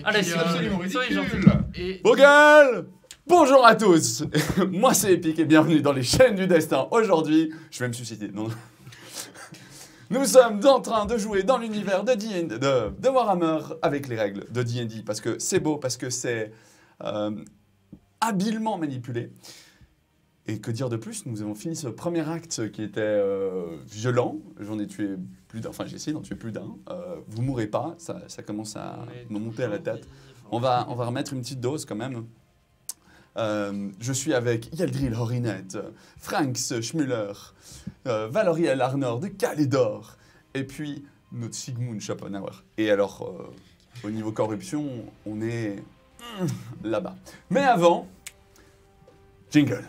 Allez, c'est absolument ridicule. ridicule. Bogal! Bonjour à tous. Moi c'est Epic et bienvenue dans les chaînes du destin. Aujourd'hui, je vais me susciter. Non. Nous sommes en train de jouer dans l'univers de Warhammer avec les règles de D&D parce que c'est beau, parce que c'est habilement manipulé. Et que dire de plus, nous avons fini ce premier acte qui était violent. J'en ai tué plus d'un, enfin j'ai essayé d'en tuer plus d'un. Vous mourrez pas, ça commence à me monter à la tête. On va remettre une petite dose quand même. Je suis avec Yaldril Horinet, Franks Schmuller, Valoriel Arnor de Calédor, et puis notre Sigmund Schopenhauer. Et alors, au niveau corruption, on est là-bas. Mais avant, jingle.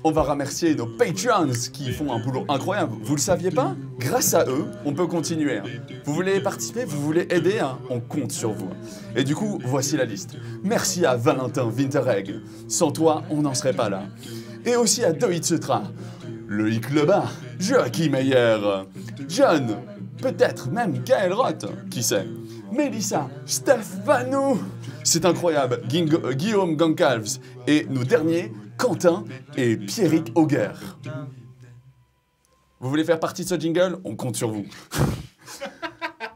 On va remercier nos Patreons qui font un boulot incroyable. Vous le saviez pas? Grâce à eux, on peut continuer. Vous voulez participer? Vous voulez aider? On compte sur vous. Et du coup, voici la liste. Merci à Valentin Winterreg. Sans toi, on n'en serait pas là. Et aussi à Doitsutra, Loïc Lebas, Joachim Meyer, John, peut-être même Gaël Roth, qui sait, Mélissa, Steph Vanou, c'est incroyable, Guillaume Gancalves, et nos derniers, Quentin et Pierrick Auger. Vous voulez faire partie de ce jingle? On compte sur vous.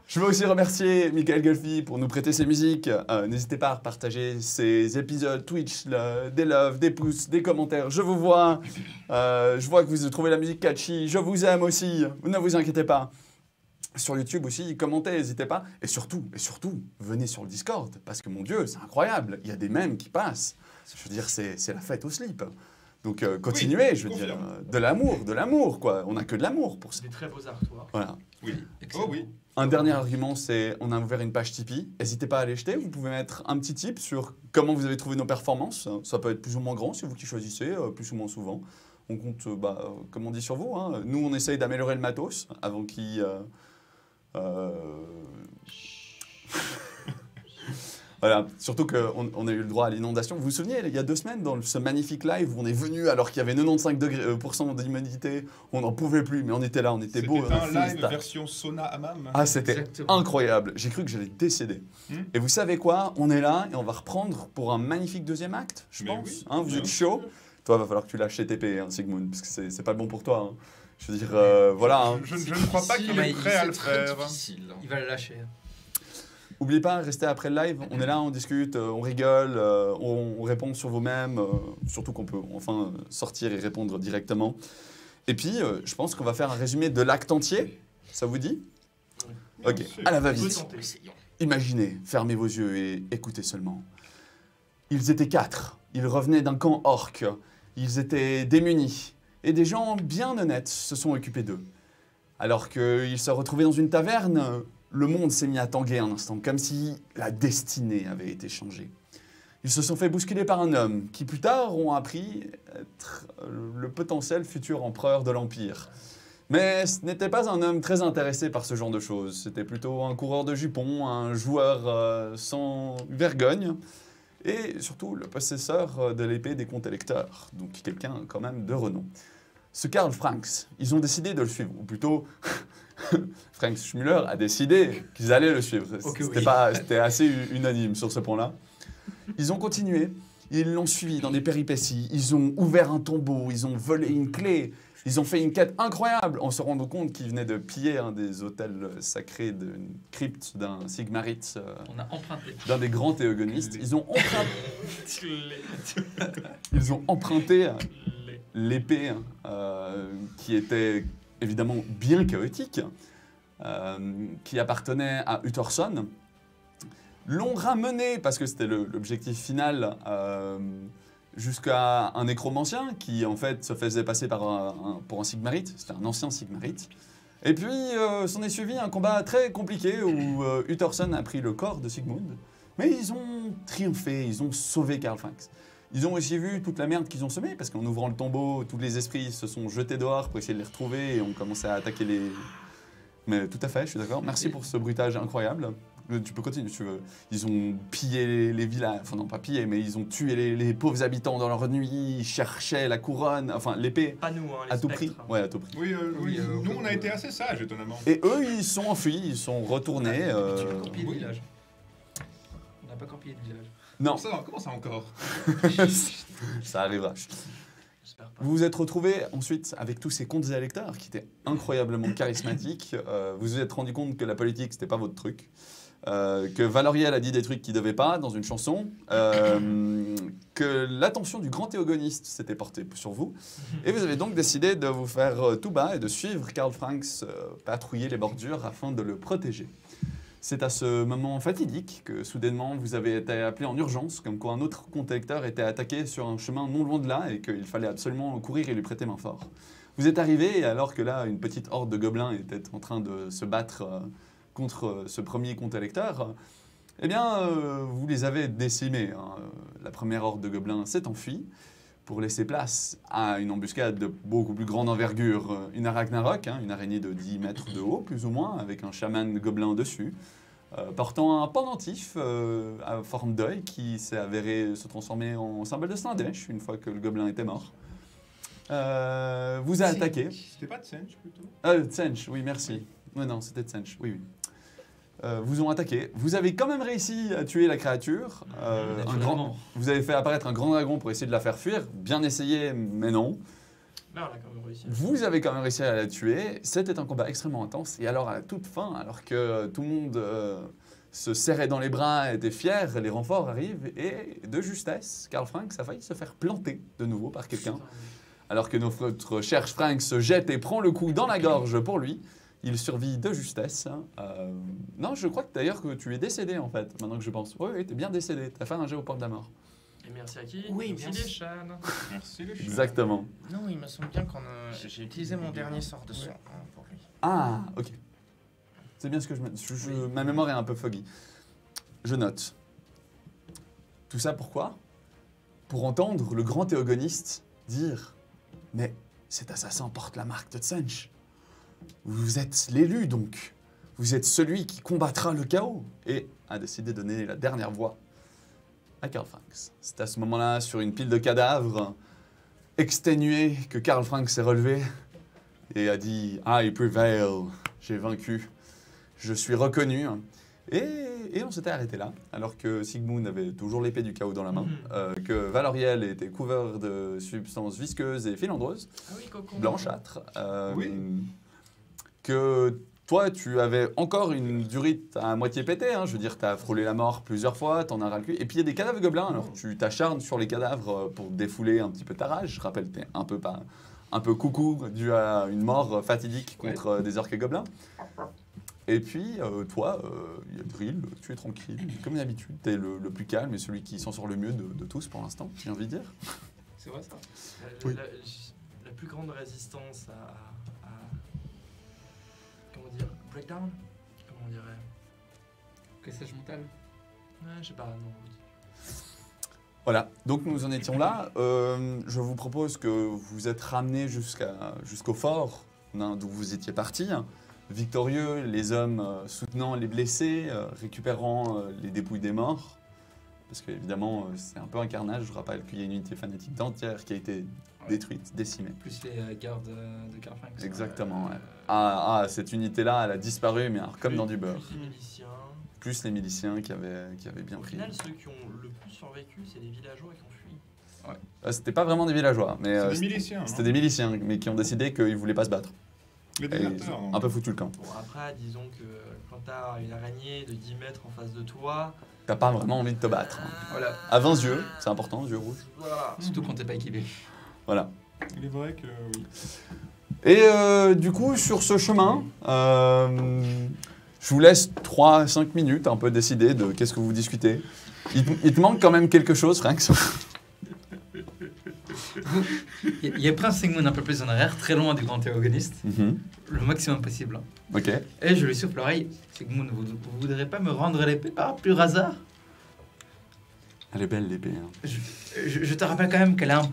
Je veux aussi remercier Michael Gelfi pour nous prêter ses musiques. N'hésitez pas à partager ces épisodes Twitch, des loves, des pouces, des commentaires. Je vous vois. Je vois que vous trouvez la musique catchy. Je vous aime aussi. Ne vous inquiétez pas. Sur YouTube aussi, commentez, n'hésitez pas. Et surtout, venez sur le Discord. Parce que mon Dieu, c'est incroyable. Il y a des mèmes qui passent. Je veux dire, c'est la fête au slip. Donc continuez, je veux dire. De l'amour, quoi. On n'a que de l'amour pour ça. Des très beaux artoirs. Voilà. Oui. Excellent. Oh oui. Un dernier argument, c'est on a ouvert une page Tipeee. N'hésitez pas à aller jeter. Vous pouvez mettre un petit tip sur comment vous avez trouvé nos performances. Ça peut être plus ou moins grand, c'est vous qui choisissez, plus ou moins souvent. On compte, comme on dit sur vous. Hein. Nous, on essaye d'améliorer le matos avant qu'il... Voilà, surtout qu'on a eu le droit à l'inondation. Vous vous souvenez, il y a 2 semaines, dans ce magnifique live où on est venu alors qu'il y avait 95% d'humanité, on n'en pouvait plus, mais on était là, on était beau. C'était un live version sauna hammam. Ah, c'était incroyable. J'ai cru que j'allais décéder. Et vous savez quoi? On est là et on va reprendre pour un magnifique deuxième acte, je pense. Oui, hein, vous êtes chaud? Toi, va falloir que tu lâches TP, hein, Sigmund, parce que c'est pas bon pour toi. Hein. Je veux dire, voilà. Hein. Je ne crois pas qu'il est prêt à le faire. Il va le lâcher. N'oubliez pas, restez après le live, on est là, on discute, on rigole, on répond sur vous-même, surtout qu'on peut enfin sortir et répondre directement. Et puis, je pense qu'on va faire un résumé de l'acte entier, ça vous dit? Ok, à la va-vite. Imaginez, fermez vos yeux et écoutez seulement. Ils étaient 4, ils revenaient d'un camp orc, ils étaient démunis, et des gens bien honnêtes se sont occupés d'eux. Alors qu'ils se retrouvaient dans une taverne, le monde s'est mis à tanguer un instant, comme si la destinée avait été changée. Ils se sont fait bousculer par un homme, qui plus tard ont appris être le potentiel futur empereur de l'Empire. Mais ce n'était pas un homme très intéressé par ce genre de choses. C'était plutôt un coureur de jupons, un joueur sans vergogne, et surtout le possesseur de l'épée des comtes électeurs, donc quelqu'un quand même de renom. Ce Karl Franks, ils ont décidé de le suivre, ou plutôt... Frank Schmuller a décidé qu'ils allaient le suivre. C'était assez unanime sur ce point-là. Ils ont continué, ils l'ont suivi dans des péripéties, ils ont ouvert un tombeau, ils ont volé une clé, ils ont fait une quête incroyable en se rendant compte qu'ils venaient de piller un des hôtels sacrés d'une crypte d'un Sigmarite, d'un des grands théogonistes. Ils ont emprunté l'épée qui était évidemment bien chaotique, qui appartenait à Utherson, l'ont ramené, parce que c'était l'objectif final, jusqu'à un nécromancien qui en fait se faisait passer pour un Sigmarite, c'était un ancien Sigmarite. Et puis s'en est suivi un combat très compliqué où Utherson a pris le corps de Sigmund, mais ils ont triomphé, ils ont sauvé Karl Franks. Ils ont aussi vu toute la merde qu'ils ont semée, parce qu'en ouvrant le tombeau, tous les esprits se sont jetés dehors pour essayer de les retrouver et ont commencé à attaquer les... Mais tout à fait, je suis d'accord. Merci pour ce bruitage incroyable. Tu peux continuer si tu veux. Ils ont pillé les villages, enfin non pas pillé, mais ils ont tué les pauvres habitants dans leur nuit, ils cherchaient la couronne, enfin l'épée. Pas nous, hein, les à tout prix. spectres. Ouais, à tout prix. Oui, nous on a été assez sages étonnamment. Et eux, ils sont enfuis, ils sont retournés. Tu veux copier le village. pas encore pillé le village. Non. Comment ça encore? Ça arrivera. J'espère pas. Vous vous êtes retrouvés ensuite avec tous ces contes et électeurs qui étaient incroyablement charismatiques. Vous vous êtes rendu compte que la politique, c'était pas votre truc. Que Valoriel a dit des trucs qu'il ne devait pas dans une chanson. Que l'attention du grand théogoniste s'était portée sur vous. Et vous avez donc décidé de vous faire tout bas et de suivre Karl Franks patrouiller les bordures afin de le protéger. C'est à ce moment fatidique que soudainement vous avez été appelé en urgence, comme quoi un autre compte électeur était attaqué sur un chemin non loin de là et qu'il fallait absolument courir et lui prêter main fort. Vous êtes arrivé et alors que là une petite horde de gobelins était en train de se battre contre ce premier compte électeur, eh bien vous les avez décimés. Hein. La première horde de gobelins s'est enfuie pour laisser place à une embuscade de beaucoup plus grande envergure, une arachnarok, hein, une araignée de 10 mètres de haut, plus ou moins, avec un chaman gobelin dessus, portant un pendentif à forme d'œil qui s'est avéré se transformer en symbole de Slanesh une fois que le gobelin était mort. Vous a attaqué. C'était pas Tsench plutôt? Tsench, oui, merci. Oui. Non, c'était Tsench, oui. Vous ont attaqué. Vous avez quand même réussi à tuer la créature. Vous avez fait apparaître un grand dragon pour essayer de la faire fuir. Bien essayé, mais non. Là, on a quand même réussi. Vous avez quand même réussi à la tuer. C'était un combat extrêmement intense. Et alors, à la toute fin, alors que tout le monde se serrait dans les bras et était fier, les renforts arrivent. Et de justesse, Karl Franks a failli se faire planter de nouveau par quelqu'un. Alors que notre cher Franks se jette et prend le coup dans la gorge pour lui. Il survit de justesse. Non, je crois que d'ailleurs que tu es décédé en fait, maintenant que je pense. Oui, tu es bien décédé. Tu as fait un jet aux portes de la mort. Et merci à qui? Oui, merci les Shan. Merci les Exactement. Non, il me semble bien qu'on a... J'ai utilisé mon dernier sort de son pour lui. Ah, ok. C'est bien ce que ma mémoire est un peu foggy. Je note. Tout ça pourquoi? Pour entendre le grand théogoniste dire « Mais cet assassin porte la marque de Tsench. Vous êtes l'élu donc. Vous êtes celui qui combattra le chaos. » Et a décidé de donner la dernière voix à Karl Franks. C'est à ce moment-là, sur une pile de cadavres, exténué, que Karl Franks s'est relevé et a dit « I prevail. J'ai vaincu. Je suis reconnu. » Et on s'était arrêté là, alors que Sigmund avait toujours l'épée du chaos dans la main, que Valoriel était couvert de substances visqueuses et filandreuses, blanchâtres, que toi, tu avais encore une durite à moitié pétée, hein, je veux dire, tu as frôlé la mort plusieurs fois, tu en as ras le cul, et puis il y a des cadavres gobelins, alors tu t'acharnes sur les cadavres pour défouler un petit peu ta rage, je rappelle, tu es un peu coucou dû à une mort fatidique contre des orques et gobelins. Et puis, toi, Yadril, tu es tranquille, comme d'habitude. Tu es le plus calme et celui qui s'en sort le mieux de tous pour l'instant, j'ai envie de dire. C'est vrai ça. Oui. La plus grande résistance à comment dire, breakdown, comment on dirait, Cassage mental. ouais, je sais pas, non. Voilà, donc nous en étions là. Je vous propose que vous êtes ramenés jusqu'au fort d'où vous étiez partis. Victorieux, les hommes soutenant les blessés, récupérant les dépouilles des morts. Parce qu'évidemment, c'est un peu un carnage. Je rappelle qu'il y a une unité fanatique entière qui a été détruite, décimée. Plus les gardes de Karl Franks. Exactement, ouais. Cette unité-là, elle a disparu, mais alors, comme dans du beurre. Plus les miliciens. Plus les miliciens qui avaient bien Au pris. final, ceux qui ont le plus survécu, c'est les villageois qui ont fui. C'était pas vraiment des villageois, mais C'est des miliciens. c'était des miliciens, mais qui ont décidé qu'ils voulaient pas se battre. Les Et déserteurs. ils ont un peu foutu le camp. Bon, après, disons que quand t'as une araignée de 10 mètres en face de toi, T'as pas vraiment envie de te battre. Voilà. À 20 yeux, c'est important, yeux rouges. voilà. Surtout quand t'es pas équipé. Voilà. Il est vrai que oui. Et du coup, sur ce chemin, je vous laisse 3-5 minutes un peu décider de qu'est-ce que vous discutez. Il te manque quand même quelque chose, Franks. Il y a Prince Sigmund un peu plus en arrière, très loin du grand théogoniste, le maximum possible. Ok. Et je lui souffle l'oreille. Sigmund, vous voudrez pas me rendre l'épée par pur hasard? Elle est belle l'épée. Hein. Je te rappelle quand même qu'elle a un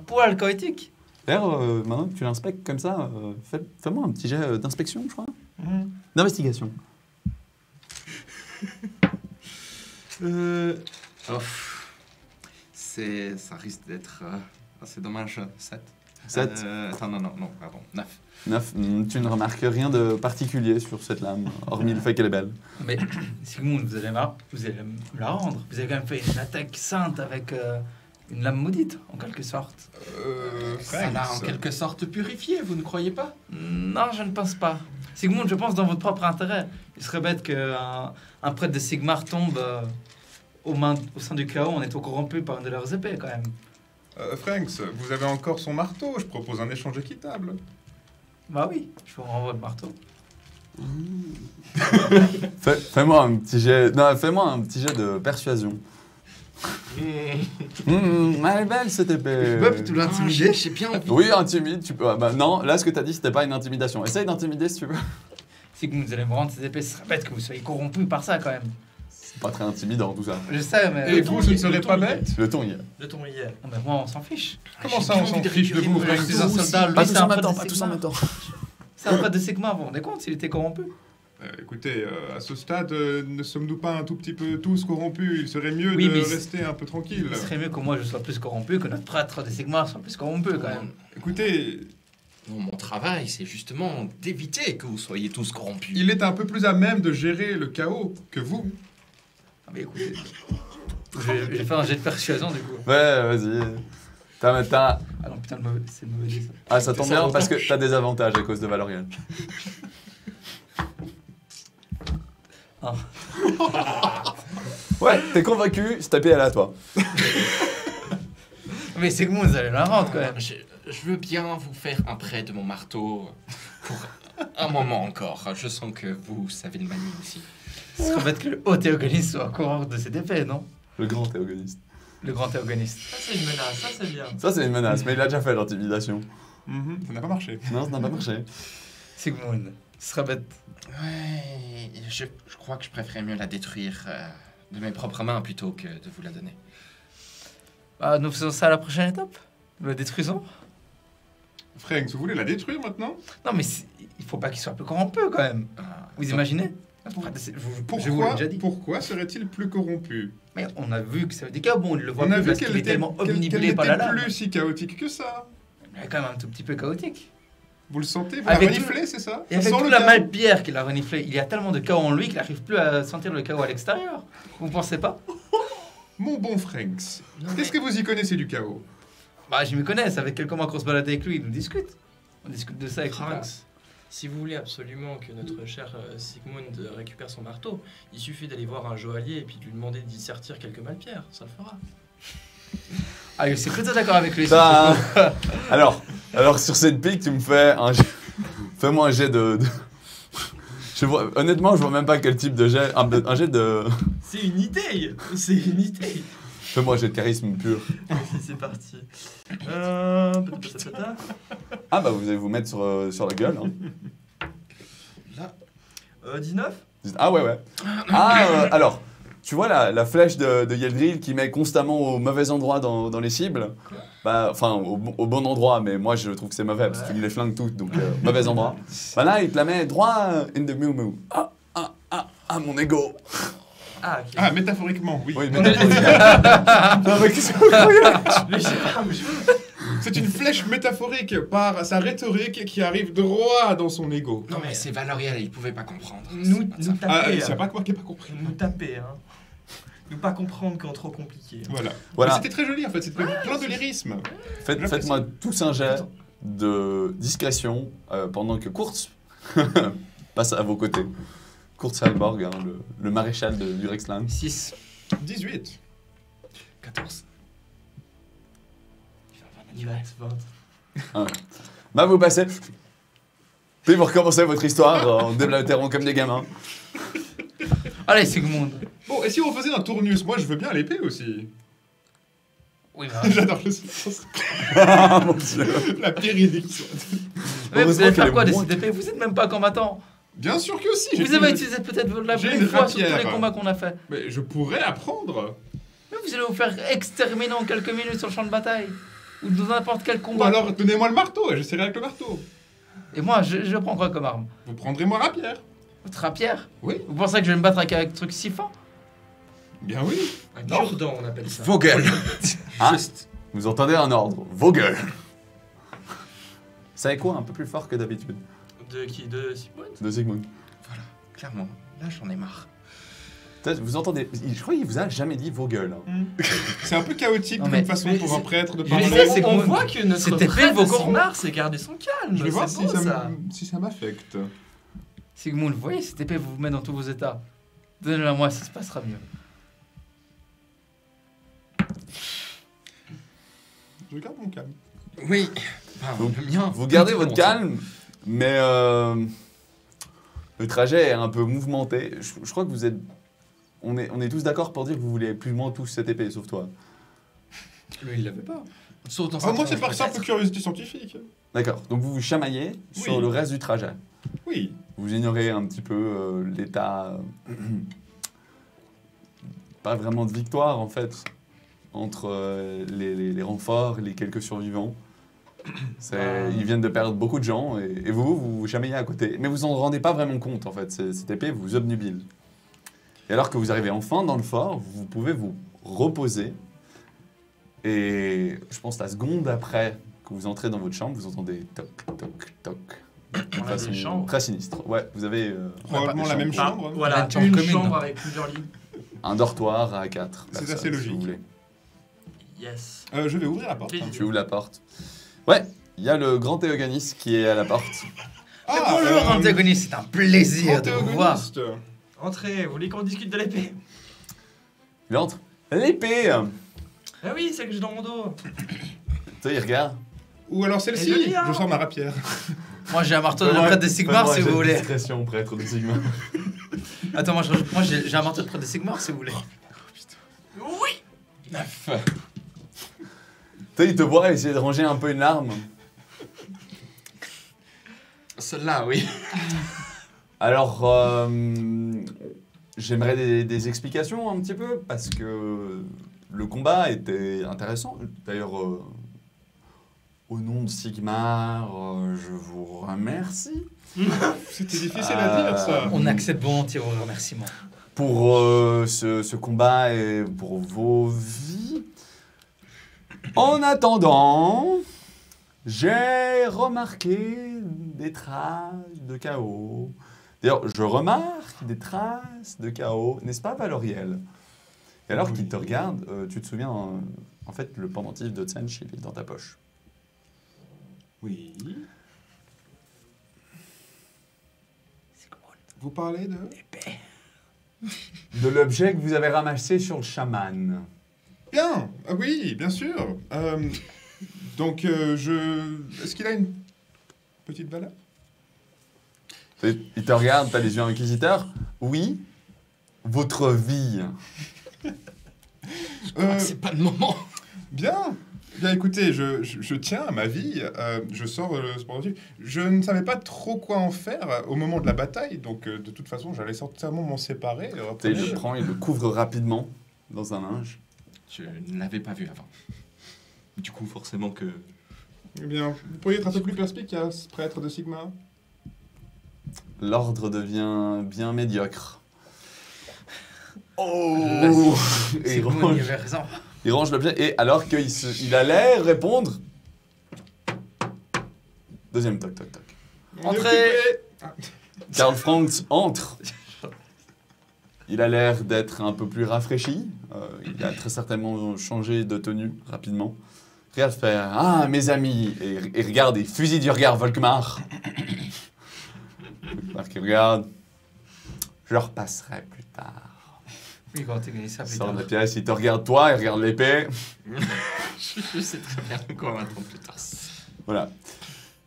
poil chaotique. D'ailleurs, maintenant que tu l'inspectes comme ça, fais-moi un petit jet d'inspection, je crois. D'investigation. Ça risque d'être assez dommage, 7. 7, Attends, non, pardon. 9. 9. Tu ne remarques rien de particulier sur cette lame, hormis le fait qu'elle est belle. Mais Sigmund, vous allez me la rendre. Vous avez quand même fait une attaque sainte avec une lame maudite, en quelque sorte. Ça l'a en quelque sorte purifié, vous ne croyez pas? Non, je ne pense pas. Sigmund, je pense dans votre propre intérêt. Il serait bête qu'un prêtre de Sigmar tombe au sein du chaos en étant corrompu par une de leurs épées, quand même. Franks, vous avez encore son marteau. Je propose un échange équitable. Bah oui, je vous renvoie le marteau. Fais-moi un petit jet. Non, fais-moi un petit jet de persuasion. Elle est belle cette épée. Tu peux plutôt l'intimider, j'ai bien envie. Oui, intimide, tu peux. Ah, bah, non, là ce que t'as dit c'était pas une intimidation. Essaye d'intimider si tu veux. Sigmund, vous allez me rendre ces épées, ce serait bête que vous soyez corrompu par ça, quand même. C'est pas très intimidant tout ça. Je sais, mais... Et vous, je ne serais pas bête? Le ton y est. Le ton y est. Oh, mais moi, on s'en fiche. Comment ça, on s'en fiche de vous, Je Franks? suis un soldat, lui, Pas c'est tous un en même prêtre temps, de pas tous en même Sigmar. temps. C'est un prêtre de Sigmar, vous vous rendez compte s'il était corrompu? Écoutez, à ce stade, ne sommes-nous pas un tout petit peu tous corrompus? Il serait mieux Oui, de mais rester un peu tranquille. Il serait mieux que moi je sois plus corrompu, que notre prêtre de Sigmar soit plus corrompu, quand même. Écoutez, Mon travail, c'est justement d'éviter que vous soyez tous corrompus. il est un peu plus à même de gérer le chaos que vous. Ah, mais écoutez, je vais faire un jet de persuasion, du coup. Ouais, vas-y. T'as. Ah non, putain, c'est le mauvais jet, ça. Ah, ça tombe Ça bien reprend. parce que t'as des avantages à cause de Valorian. Ah. Ouais, t'es convaincu, cette épée elle est à toi. Mais Sigmund, vous allez la rendre, quand même. Je veux bien vous faire un prêt de mon marteau pour un moment encore. Je sens que vous savez le manier aussi. Ce serait bête que le haut théogoniste soit coureur de cette épée, non? Le grand théogoniste. Le grand théogoniste. Ça, c'est une menace, ça, c'est bien. Ça, c'est une menace, mais il a déjà fait l'intimidation. Ça n'a pas marché. Non, ça n'a pas marché. Sigmund, ce serait bête. Ouais, je crois que je préférerais mieux la détruire de mes propres mains plutôt que de vous la donner. Bah, nous faisons ça à la prochaine étape. Nous la détruisons. Franks, vous voulez la détruire maintenant? Non, mais il faut pas qu'il soit plus corrompu, quand même. Vous imaginez? Je vous l'ai déjà dit. Pourquoi serait-il plus corrompu? Mais on a vu que ça veut dire que bon, on le voit On a plus vu parce qu'elle qu'il est était, tellement qu'elle omnibulé par la n'était lame. plus si chaotique que ça. Il est quand même un tout petit peu chaotique. Vous le sentez? Vous Avec la reniflez, c'est ça? Et Ça avec sent toute le la chaos. malpierre qu'il a reniflé, il y a tellement de chaos en lui qu'il n'arrive plus à sentir le chaos à l'extérieur. Vous pensez pas? Mon bon Franks, qu'est-ce que vous y connaissez du chaos? Bah, je m'y connais, c'est avec quelques mois qu'on se balade avec lui, il nous discute. On discute de ça, etc. Franks, si vous voulez absolument que notre cher Sigmund récupère son marteau, il suffit d'aller voir un joaillier et puis de lui demander d'y sertir quelques malpierres, ça le fera. Ah, je suis plutôt d'accord avec lui. Bah, alors sur cette pique, tu me fais un jet. Fais-moi un jet de... Honnêtement, je vois même pas quel type de jet. Un jet de... C'est une idée. C'est une idée. Fais-moi un jet de charisme pur. C'est parti. Ah bah vous allez vous mettre sur la gueule. Hein. Là, 19. Ah ouais. Ah, alors, tu vois la flèche de Yeldril qui met constamment au mauvais endroit dans les cibles. Bah, enfin, au bon endroit, mais moi je trouve que c'est mauvais parce que tu me les flingues toutes, donc mauvais endroit. Bah là, il te la met droit in the moo. Ah, mon ego. Ah, ok. Ah, métaphoriquement, oui. Oui, mais non, mais qu'est-ce que Mais je sais pas, mais C'est une flèche métaphorique par sa rhétorique qui arrive droit dans son ego. non mais c'est Valoriel, il pouvait pas comprendre. nous C'est pas ça. Ah, taper. c'est pas quoi qui n'a pas compris. Nous taper, hein. Nous pas comprendre quand trop compliqué. Voilà. Voilà. Mais c'était très joli en fait, c'était plein de lyrisme. Faites-moi tous un jet de discrétion pendant que Kurtz passe à vos côtés. Kurtz Halborg, hein, le maréchal du Rexland. 6. 18. 14. Il va être 20. Bah vous passez. Puis vous recommencez votre histoire en déblatérant comme des gamins. Allez, Sigmund. Bon, et si on faisait un tournus? Moi je veux bien l'épée aussi. Oui, bah. J'adore le silence. Ah mon dieu. La péridique. Mais vous Heureusement allez qu'elle faire est quoi de moins- cette épée? Vous êtes même pas combattant. Bien sûr que si. Vous avez utilisé peut-être la j'ai vraie une fois sur tous les rapière. combats qu'on a fait. Mais je pourrais apprendre. Mais vous allez vous faire exterminer en quelques minutes sur le champ de bataille. Ou dans n'importe quel Ou combat. alors donnez-moi le marteau et j'essaierai avec le marteau. Et moi, je prends quoi comme arme? Vous prendrez moi rapière. Votre rapière? Oui. Vous pensez que je vais me battre avec un truc si fin? Bien oui. Un Non. cure-dent, on appelle ça. Vos gueules. Hein Vous entendez un ordre. Vos gueules. Ça écho un peu plus fort que d'habitude, De qui? De Sigmund? de Sigmund. Voilà, clairement. Là, j'en ai marre. Peut-être vous entendez, je crois qu'il vous a jamais dit vos gueules. Hein. C'est un peu chaotique Non, comme mais- façon mais pour un c'est- prêtre de je parler. sais, c'est On que- voit que notre c'était frère vos de cornes. Sigmar sait garder son calme. Je vais voir C'est si beau, ça, si ça m'affecte. Sigmund, vous voyez, cette épée vous met dans tous vos états. Donnez-la moi, ça se passera mieux. Je garde mon calme. Oui. Enfin, Donc, le mien. Vous gardez votre Bon, calme, mais le trajet est un peu mouvementé. Je crois que vous êtes... On est tous d'accord pour dire que vous voulez plus ou moins tous cette épée, sauf toi. Lui, il l'avait pas. Sauf dans Ah, sa moi, c'est tronche, par simple peut-être. curiosité scientifique. D'accord, donc vous vous chamaillez sur Oui. le reste du trajet. Oui. Vous ignorez un petit peu l'état... pas vraiment de victoire, en fait, entre les renforts et les quelques survivants. Ils viennent de perdre beaucoup de gens, et vous vous chamaillez à côté. Mais vous en rendez pas vraiment compte, en fait. Cette épée vous obnubile. Et alors que vous arrivez enfin dans le fort, vous pouvez vous reposer. Et je pense la seconde après que vous entrez dans votre chambre, vous entendez toc, toc, toc. De On a façon des chambres. très sinistre. Ouais, vous avez Probablement la même Ah, chambre. voilà, Une chambre une commune. chambre avec plusieurs lits. un dortoir à 4. C'est personnes, assez si logique. vous voulez. Yes. Je vais ouvrir la porte. Plaisir. Tu ouvres la porte. Ouais, il y a le grand Théogonis qui est à la porte. Bonjour, antagoniste, c'est un plaisir de vous voir. antagoniste. Entrez, vous voulez qu'on discute de l'épée? Il entre. L'épée. Ah oui, celle que j'ai dans mon dos. Toi, il regarde. Ou alors Et celle-ci, joli, hein. je sors ma rapière. Moi, j'ai un marteau de prêtre de Sigmar, si vous voulez. Discrétion, prêtre de Sigmar. Attends, moi, j'ai un marteau de prêtre de Sigmar, si vous voulez. Oui. 9. Toi, il te voit essayer de ranger un peu une larme. Celle-là, oui. Alors, j'aimerais des explications un petit peu, parce que le combat était intéressant. D'ailleurs, au nom de Sigmar, je vous remercie. C'était difficile à dire, ça. On accepte volontiers vos remerciements. Pour ce combat et pour vos vies. En attendant, j'ai remarqué des traces de chaos. D'ailleurs, je remarque des traces de chaos, n'est-ce pas, Valoriel? Et alors qu'il te regarde, tu te souviens, en fait, le pendentif de Tsench, il est dans ta poche. Oui. Vous parlez de... De l'objet que vous avez ramassé sur le chaman. Bien, ah oui, bien sûr. Donc, Est-ce qu'il a une petite valeur? Il te regarde, t'as les yeux inquisiteurs. Oui, votre vie. C'est pas le moment. Bien. Bien, écoutez, je tiens à ma vie. Je sors le sportif. Je ne savais pas trop quoi en faire au moment de la bataille, donc de toute façon, j'allais certainement m'en séparer. Tu sais, il le prend, il le couvre rapidement dans un linge. Je ne l'avais pas vu avant. Du coup, forcément que... Eh bien, vous pourriez être un peu plus perspicace, prêtre de Sigma. L'ordre devient bien médiocre. Oh Et Sigmund, il avait raison. il range l'objet, et alors qu'il allait répondre... Deuxième toc toc toc. On est Entrez. occupé. Karl Franz entre. Il a l'air d'être un peu plus rafraîchi. Il a très certainement changé de tenue rapidement. Regarde faire « Ah, mes amis !» et regarde, et fusille du regard Volkmar. Volkmar qui regarde. « Je leur passerai plus tard. Oui, quand antagoniste, ça » Il plus sort tard. de la pièce, il te regarde toi, il regarde l'épée. Je sais très bien quoi m'attendre plus tard. Voilà.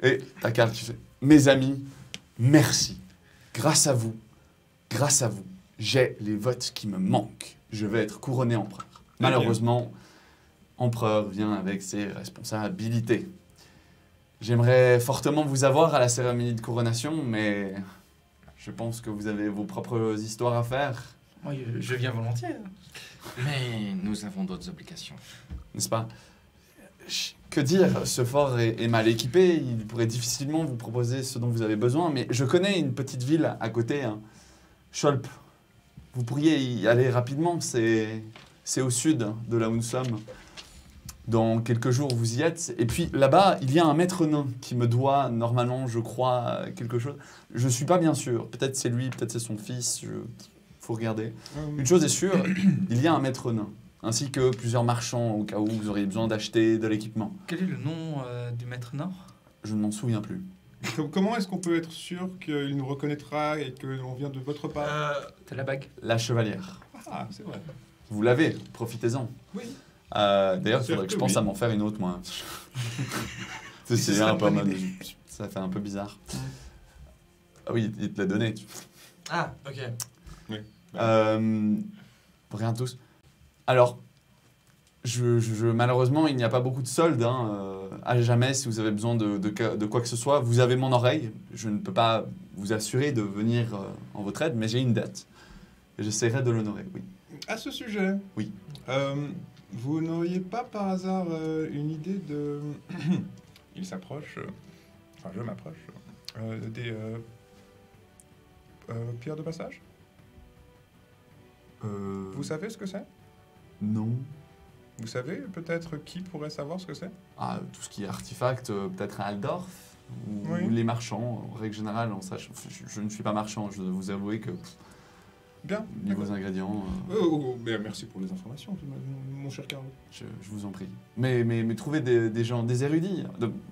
Et ta carte, tu fais « Mes amis, merci. Grâce à vous, j'ai les votes qui me manquent. Je vais être couronné empereur. Malheureusement, empereur vient avec ses responsabilités. J'aimerais fortement vous avoir à la cérémonie de couronation, mais je pense que vous avez vos propres histoires à faire, Moi, je viens volontiers. Mais nous avons d'autres obligations. n'est-ce pas? Que dire, ce fort est mal équipé, il pourrait difficilement vous proposer ce dont vous avez besoin, mais je connais une petite ville à côté, hein, Scholp. Vous pourriez y aller rapidement, c'est au sud de là où nous sommes. Dans quelques jours, vous y êtes. Et puis là-bas, il y a un maître nain qui me doit, normalement, je crois, quelque chose. Je ne suis pas bien sûr. Peut-être c'est lui, peut-être c'est son fils. Faut regarder. Une chose est sûre, il y a un maître nain, ainsi que plusieurs marchands au cas où vous auriez besoin d'acheter de l'équipement. Quel est le nom du maître Nord? Je ne m'en souviens plus. Comment est-ce qu'on peut être sûr qu'il nous reconnaîtra et que l'on vient de votre part T'as la bague? La chevalière. Ah, c'est vrai. Vous l'avez, profitez-en. Oui. D'ailleurs, il Bien faudrait sûr que je que pense oui. à m'en faire une autre, moi. Ce C'est serait un une peu bonne mal. idée. Ça fait un peu bizarre. Ah oui, il te l'a donné. Ah, ok. Rien tous. Alors, malheureusement, il n'y a pas beaucoup de soldes. À jamais, si vous avez besoin de quoi que ce soit, vous avez mon oreille. Je ne peux pas vous assurer de venir en votre aide, mais j'ai une dette. Et j'essaierai de l'honorer, oui. À ce sujet, Oui. Vous n'auriez pas par hasard une idée de... Il s'approche, enfin je m'approche, des pierres de passage? Vous savez ce que c'est? Non. Vous savez peut-être qui pourrait savoir ce que c'est? Ah, tout ce qui est artefact, peut-être à Aldorf ou Oui. les marchands, en règle générale, je ne suis pas marchand, je dois vous avouer que Bien. niveau d'accord. ingrédients, Merci pour les informations, mon cher Carlo. je vous en prie. Mais trouvez des gens, des érudits.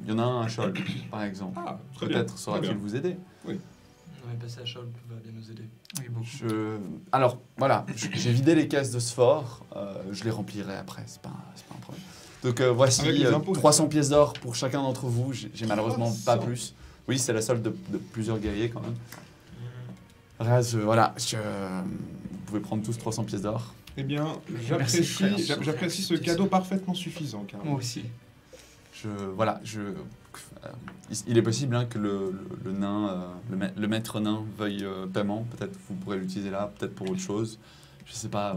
Il y en a un à Scholl, par exemple. Ah, très bien. Peut-être saura-t-il Très bien. vous aider. On est passé à Scholl, va bien nous aider. Oui, beaucoup. Alors, voilà, j'ai vidé les caisses de Sphore, je les remplirai après, c'est pas un problème. Donc voici Avec les impôts, 300 pièces d'or pour chacun d'entre vous, j'ai malheureusement pas 300. plus. Oui, c'est la solde de plusieurs guerriers quand même. Voilà, vous pouvez prendre tous 300 pièces d'or. Eh bien, Merci, frère. j'apprécie ce cadeau parfaitement suffisant, Carlo. Moi aussi. Il est possible hein, que le nain, le maître nain veuille paiement. Peut-être vous pourrez l'utiliser là, peut-être pour autre chose. Je sais pas.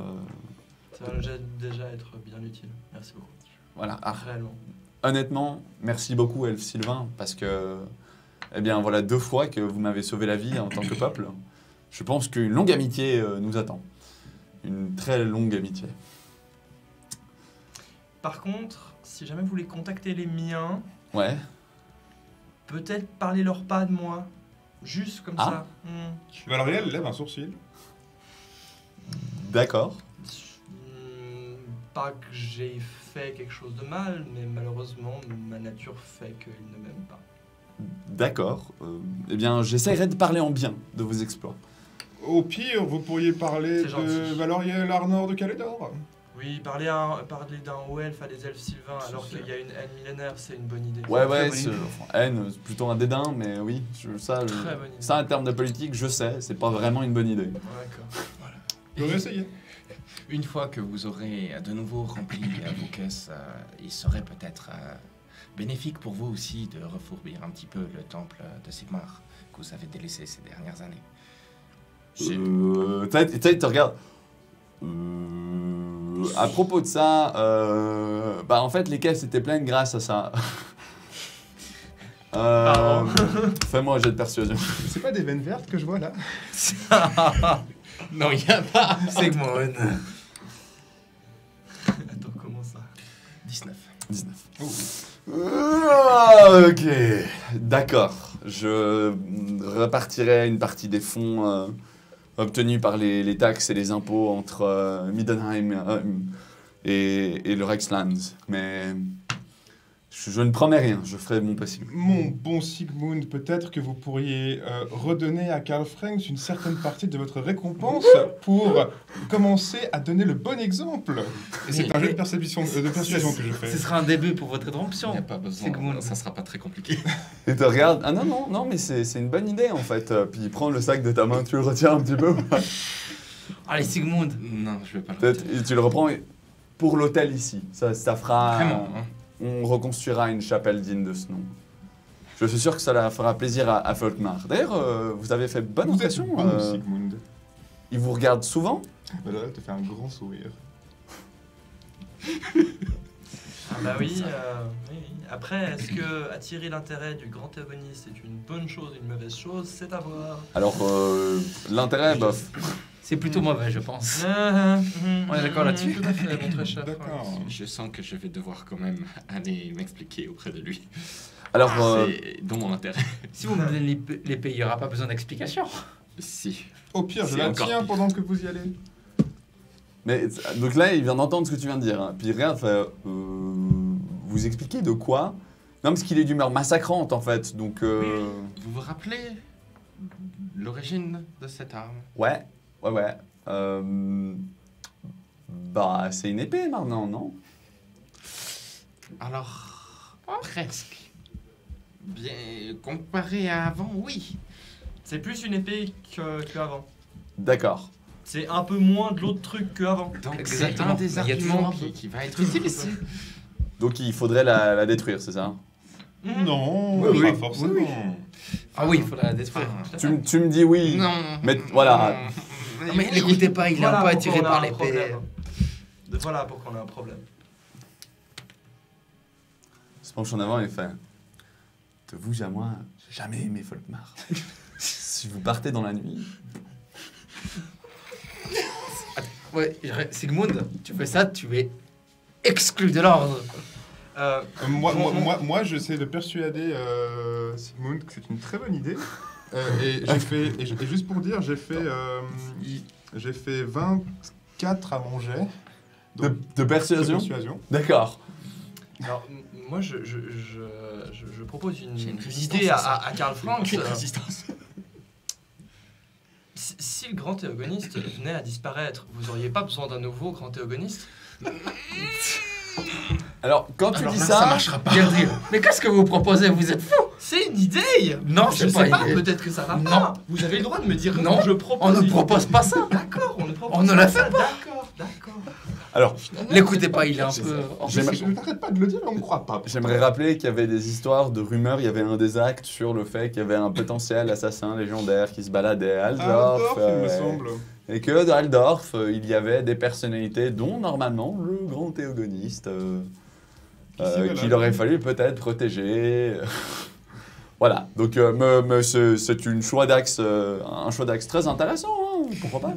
Ça va déjà être bien utile. Merci beaucoup. Voilà. Ah, Réellement. honnêtement, merci beaucoup, Elfe Sylvain, parce que, eh bien, voilà 2 fois que vous m'avez sauvé la vie en tant que peuple. Je pense qu'une longue amitié nous attend. Une très longue amitié. Par contre, si jamais vous voulez contacter les miens, Ouais. peut-être parler leur pas de moi. Juste comme Ah. ça. Valériel lève un sourcil. D'accord. Pas que j'ai fait quelque chose de mal, mais malheureusement, ma nature fait qu'ils ne m'aiment pas. D'accord. Eh bien, j'essaierai de parler en bien de vos exploits. Au pire, vous pourriez parler C'est gentil. de Valériel Arnor de Calédor. Oui, parler d'un haut elfe à des elfes sylvains alors qu'il y a une haine millénaire, c'est une bonne idée. Ouais, Très bonne c'est idée. haine, c'est plutôt un dédain, mais oui, Très bonne idée. ça en termes de politique, je sais, c'est pas vraiment une bonne idée. D'accord. Je vais essayer. Une fois que vous aurez de nouveau rempli vos caisses, il serait peut-être bénéfique pour vous aussi de refourbir un petit peu le temple de Sigmar que vous avez délaissé ces dernières années. Tu te regardes. À propos de ça, bah en fait les caisses étaient pleines grâce à ça. Pardon. Fais-moi un jet de persuasion. C'est pas des veines vertes que je vois là? Non, il n'y a pas. Sigmund. Attends, comment ça 19. 19. Ok, d'accord. Je repartirai une partie des fonds obtenus par les taxes et les impôts entre Middenheim et le Rexland. Mais je ne promets rien, je ferai mon possible. Mon bon Sigmund, peut-être que vous pourriez redonner à Karl Franks une certaine partie de votre récompense pour commencer à donner le bon exemple. Et c'est un jeu de persuasion que je Ce fais. sera un début pour votre Il rédemption. n'y a pas besoin, Sigmund. ça sera pas très compliqué. Et te regarde, ah non, mais c'est une bonne idée en fait. Puis prends le sac de ta main, tu le retiens un petit peu. Allez, Sigmund. Non, je vais pas le Peut-être, retirer. et tu le reprends pour l'hôtel ici. Ça fera. Vraiment, hein. On reconstruira une chapelle digne de ce nom. Je suis sûr que ça la fera plaisir à Volkmar. D'ailleurs, vous avez fait bonne Vous êtes impression. bon, Sigmund. Il vous regarde souvent. Voilà, elle te fait un grand sourire. Ah bah oui, oui. Après, est-ce que attirer l'intérêt du grand théogoniste est une bonne chose, une mauvaise chose? C'est à voir. Alors, l'intérêt, bof. C'est plutôt mauvais, je pense. On est d'accord là-dessus. Tout à fait, mon très cher. D'accord. Je sens que je vais devoir quand même aller m'expliquer auprès de lui. Alors, C'est dans mon intérêt. Si vous me donnez l'épée, il n'y aura pas besoin d'explication. Si. Au pire, je C'est la encore tiens pire. pendant que vous y allez. mais donc là, il vient d'entendre ce que tu viens de dire. Hein. Puis regarde, vous expliquez de quoi? Non, parce qu'il est d'humeur massacrante en fait. Donc, Vous vous rappelez l'origine de cette arme? ouais. Bah, c'est une épée maintenant, non? Alors, presque. Bien, comparé à avant, oui. C'est plus une épée qu'avant. D'accord. C'est un peu moins de l'autre truc qu'avant. Donc c'est Exactement. un des Il y a arguments toujours un qui va être utile utilisé. Donc, il faudrait la détruire, c'est ça? Non, Oui, pas oui. forcément. Ah oui, il faut la détruire. Tu me dis oui. Non. Mais voilà. Non, mais l'écoutez pas, il est un peu attiré par l'épée. problème. Voilà pourquoi on a un problème. Il se penche en avant et fait de vous à moi, j'ai jamais aimé Volkmar. Si vous partez dans la nuit. Ouais, Sigmund, tu fais ça, tu es exclu de l'ordre. Moi, j'essaie de persuader Sigmund que c'est une très bonne idée. Et juste pour dire, j'ai fait 24 à mon jet. De persuasion? D'accord. Alors, moi, je propose J'ai une une résistance idée à ça. à Karl Franz. Aucune résistance. Si le grand théogoniste venait à disparaître, vous auriez pas besoin d'un nouveau grand théogoniste? Alors, quand tu Alors dis là, ça, ça marchera pas. Gabriel, mais qu'est-ce que vous proposez? Vous êtes fou? C'est une idée! Non, Je c'est pas sais pas, idée. peut-être que ça va Non. pas. Vous avez le droit de me dire Non, je propose. On ne une- propose pas ça. D'accord, on ne propose On ne la fait pas. D'accord. alors, L'écoutez pas, il est un peu... J'aimerais- Je ne t'arrête pas de le dire, on ne croit pas. j'aimerais rappeler qu'il y avait des histoires de rumeurs, il y avait un des actes sur le fait qu'il y avait un potentiel assassin légendaire qui se baladait à Altdorf. Altdorf, il me semble. Et que dans Altdorf, il y avait des personnalités, dont normalement le grand théogoniste, voilà. qu'il aurait fallu peut-être protéger. Voilà, donc c'est un choix d'axe très intéressant, hein, pourquoi pas?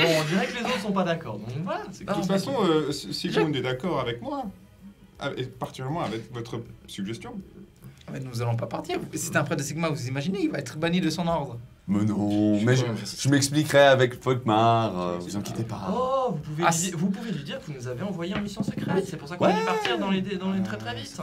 Bon, on dirait que les autres sont pas d'accord. Donc voilà, c'est De cool. toute façon, Sigmund est d'accord avec moi. Et particulièrement avec votre suggestion. Mais nous allons pas partir. C'est un prêtre de Sigma, vous imaginez, il va être banni de son ordre. Mais non, mais je m'expliquerai avec Volkmar, vous inquiétez pas. Oh, Ah, vous pouvez lui dire que vous nous avez envoyé en mission secrète. C'est pour ça qu'on a dû partir dans les très très vite.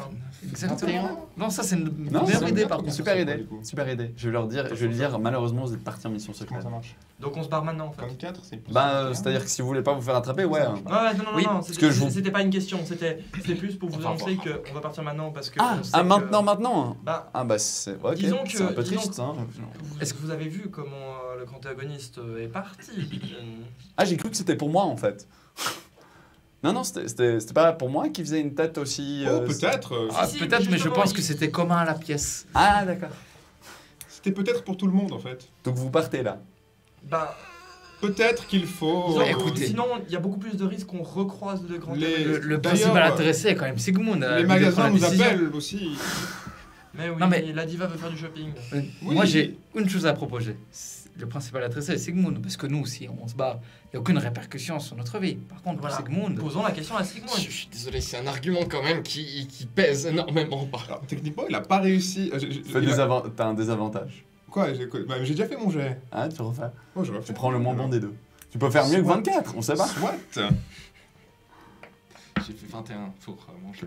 Exactement. Non, ça c'est une Non, meilleure c'est idée bien, par trop contre. Super ça, idée, du coup. super idée. Je vais lui dire, malheureusement, vous êtes parti en mission secrète. Comment ça marche? Donc on se barre maintenant en fait. 24, c'est possible. Bah, c'est-à-dire que si vous voulez pas vous faire attraper, ouais. Ça marche pas. Ouais, non, Oui, c'était que je vous- c'était pas une question, c'était plus pour vous Enfin, annoncer qu'on va partir maintenant parce que. Ah, on sait ah que- maintenant. Bah, Ah bah c'est ok, Disons que- c'est un peu disons triste. Hein. est-ce que vous avez vu comment le grand antagoniste est parti? Ah, j'ai cru que c'était pour moi en fait. Non, c'était pas pour moi qui faisait une tête aussi. Oh, peut-être. Ah, Si, peut-être, mais je justement, pense il- que c'était commun à la pièce. Ah, d'accord. C'était peut-être pour tout le monde en fait. Donc vous partez là. Bah, Peut-être qu'il faut. disons, écoutez. sinon il y a beaucoup plus de risques qu'on recroise de grands Les- antagonistes. Le D'ailleurs, principal intéressé est quand même Sigmund. Les magasins nous appellent aussi. Mais oui, Non, mais- la diva veut faire du shopping. Oui. Moi j'ai une chose à proposer. Le principal intéressé est Sigmund, parce que nous, si on se barre, il n'y a aucune répercussion sur notre vie. Par contre, pour Voilà. Sigmund, Posons la question à Sigmund. Je suis désolé, c'est un argument quand même qui pèse énormément. Alors, techniquement, il a pas réussi. T'as un désavantage. Quoi? Bah, j'ai déjà fait mon jet. Ah, tu refais. Oh, je Tu prends le moins bon des deux. Tu peux faire mieux que Soit. 24, on sait pas. Soit. J'ai fait 21 pour manger.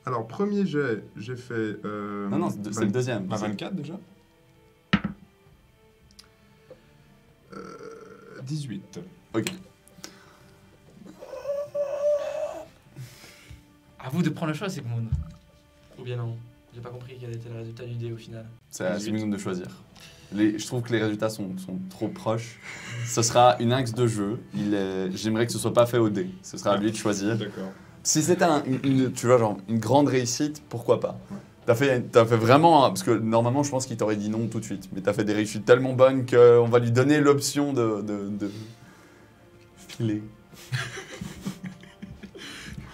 Alors, premier jet, j'ai fait. Non, c'est le deuxième. Bah, 24 déjà. 18. Ok. à vous de prendre le choix, Sigmund. Ou bien non. J'ai pas compris quel était le résultat du dé au final. C'est à Sigmund de choisir. Je trouve que les résultats sont trop proches. Ce sera une axe de jeu. J'aimerais que ce soit pas fait au dé. Ce sera à lui de choisir. D'accord. Si c'était tu vois, genre, une grande réussite, pourquoi pas? T'as fait vraiment... Parce que normalement, je pense qu'il t'aurait dit non tout de suite. Mais t'as fait des réussites tellement bonnes qu'on va lui donner l'option de filer.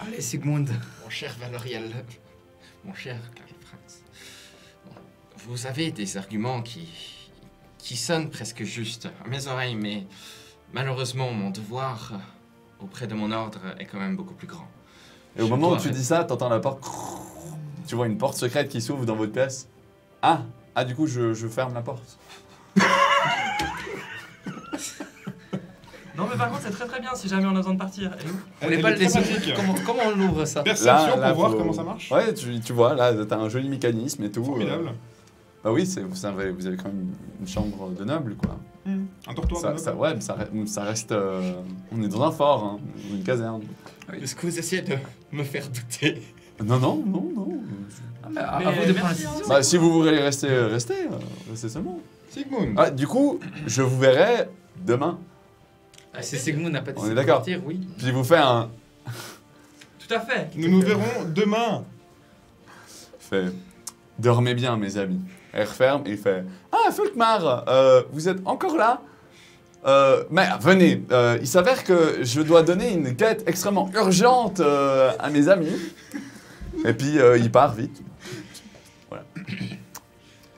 Allez, Sigmund. Mon cher Valoriel, mon cher Karl Franz, bon, vous avez des arguments qui qui sonne presque juste à mes oreilles, mais malheureusement, mon devoir auprès de mon ordre est quand même beaucoup plus grand. Et au Je moment où dois tu dis ça, t'entends la porte. Tu vois une porte secrète qui s'ouvre dans votre pièce. Ah, du coup, je ferme la porte. Non, mais par contre, c'est très très bien si jamais on a besoin de partir. Elle est où? On n'est Elle pas est le laisser. très magique. Comment on l'ouvre ça? Perception Là, pour voir faut- comment ça marche. Ouais, tu vois, là, t'as un joli mécanisme et tout. Formidable. Bah oui, vous avez quand même une chambre de noble, quoi. Un dortoir de noble. Ouais, mais ça reste. On est dans un fort, hein, dans une caserne. Est-ce que vous essayez de me faire douter? Non. Ah, mais à Mais vous de prendre la merci, décision. Bah, si vous voulez rester seulement. Sigmund. Ah, du coup, je vous verrai demain. Si Sigmund n'a pas On décidé est de d'accord. partir, oui. Puis vous fais un. Tout à fait. Nous nous verrons demain. Fait. Dormez bien, mes amis. Elle referme et il fait. Ah, Folkmar, vous êtes encore là? Mais venez, il s'avère que je dois donner une quête extrêmement urgente à mes amis. Et puis il part vite.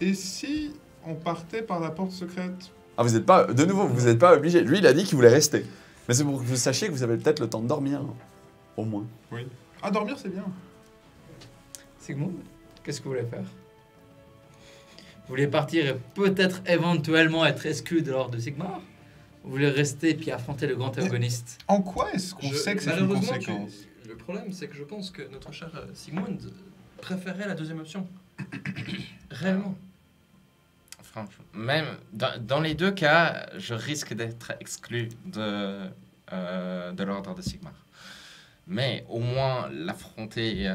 Et si on partait par la porte secrète? Ah, vous n'êtes pas, de nouveau, vous n'êtes pas obligé. Lui, il a dit qu'il voulait rester. Mais c'est pour que vous sachiez que vous avez peut-être le temps de dormir, au moins. Oui. Ah, dormir, c'est bien. Sigmund, qu'est-ce que vous voulez faire? Vous voulez partir et peut-être éventuellement être exclu de l'ordre de Sigmar? Vous voulez rester puis affronter le grand antagoniste? En quoi est-ce qu'on sait que c'est une Malheureusement, conséquence? le problème, c'est que je pense que notre cher Sigmund préférait la deuxième option. Réellement. Franchement, même dans les deux cas, je risque d'être exclu de l'ordre de Sigmar. Mais au moins l'affronter,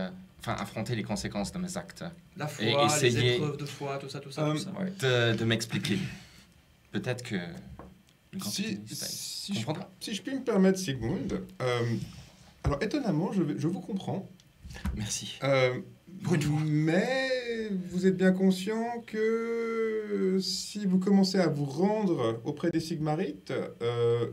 affronter les conséquences de mes actes, La foi, Et les essayer- épreuves de foi, tout ça, tout ça. Euh, tout ça. de m'expliquer. Peut-être que le grand Si, optimiste, si, il je, comprendra. si je puis me permettre, Sigmund, alors étonnamment, je vous comprends, Merci. Pour une fois. mais vous êtes bien conscient que si vous commencez à vous rendre auprès des Sigmarites,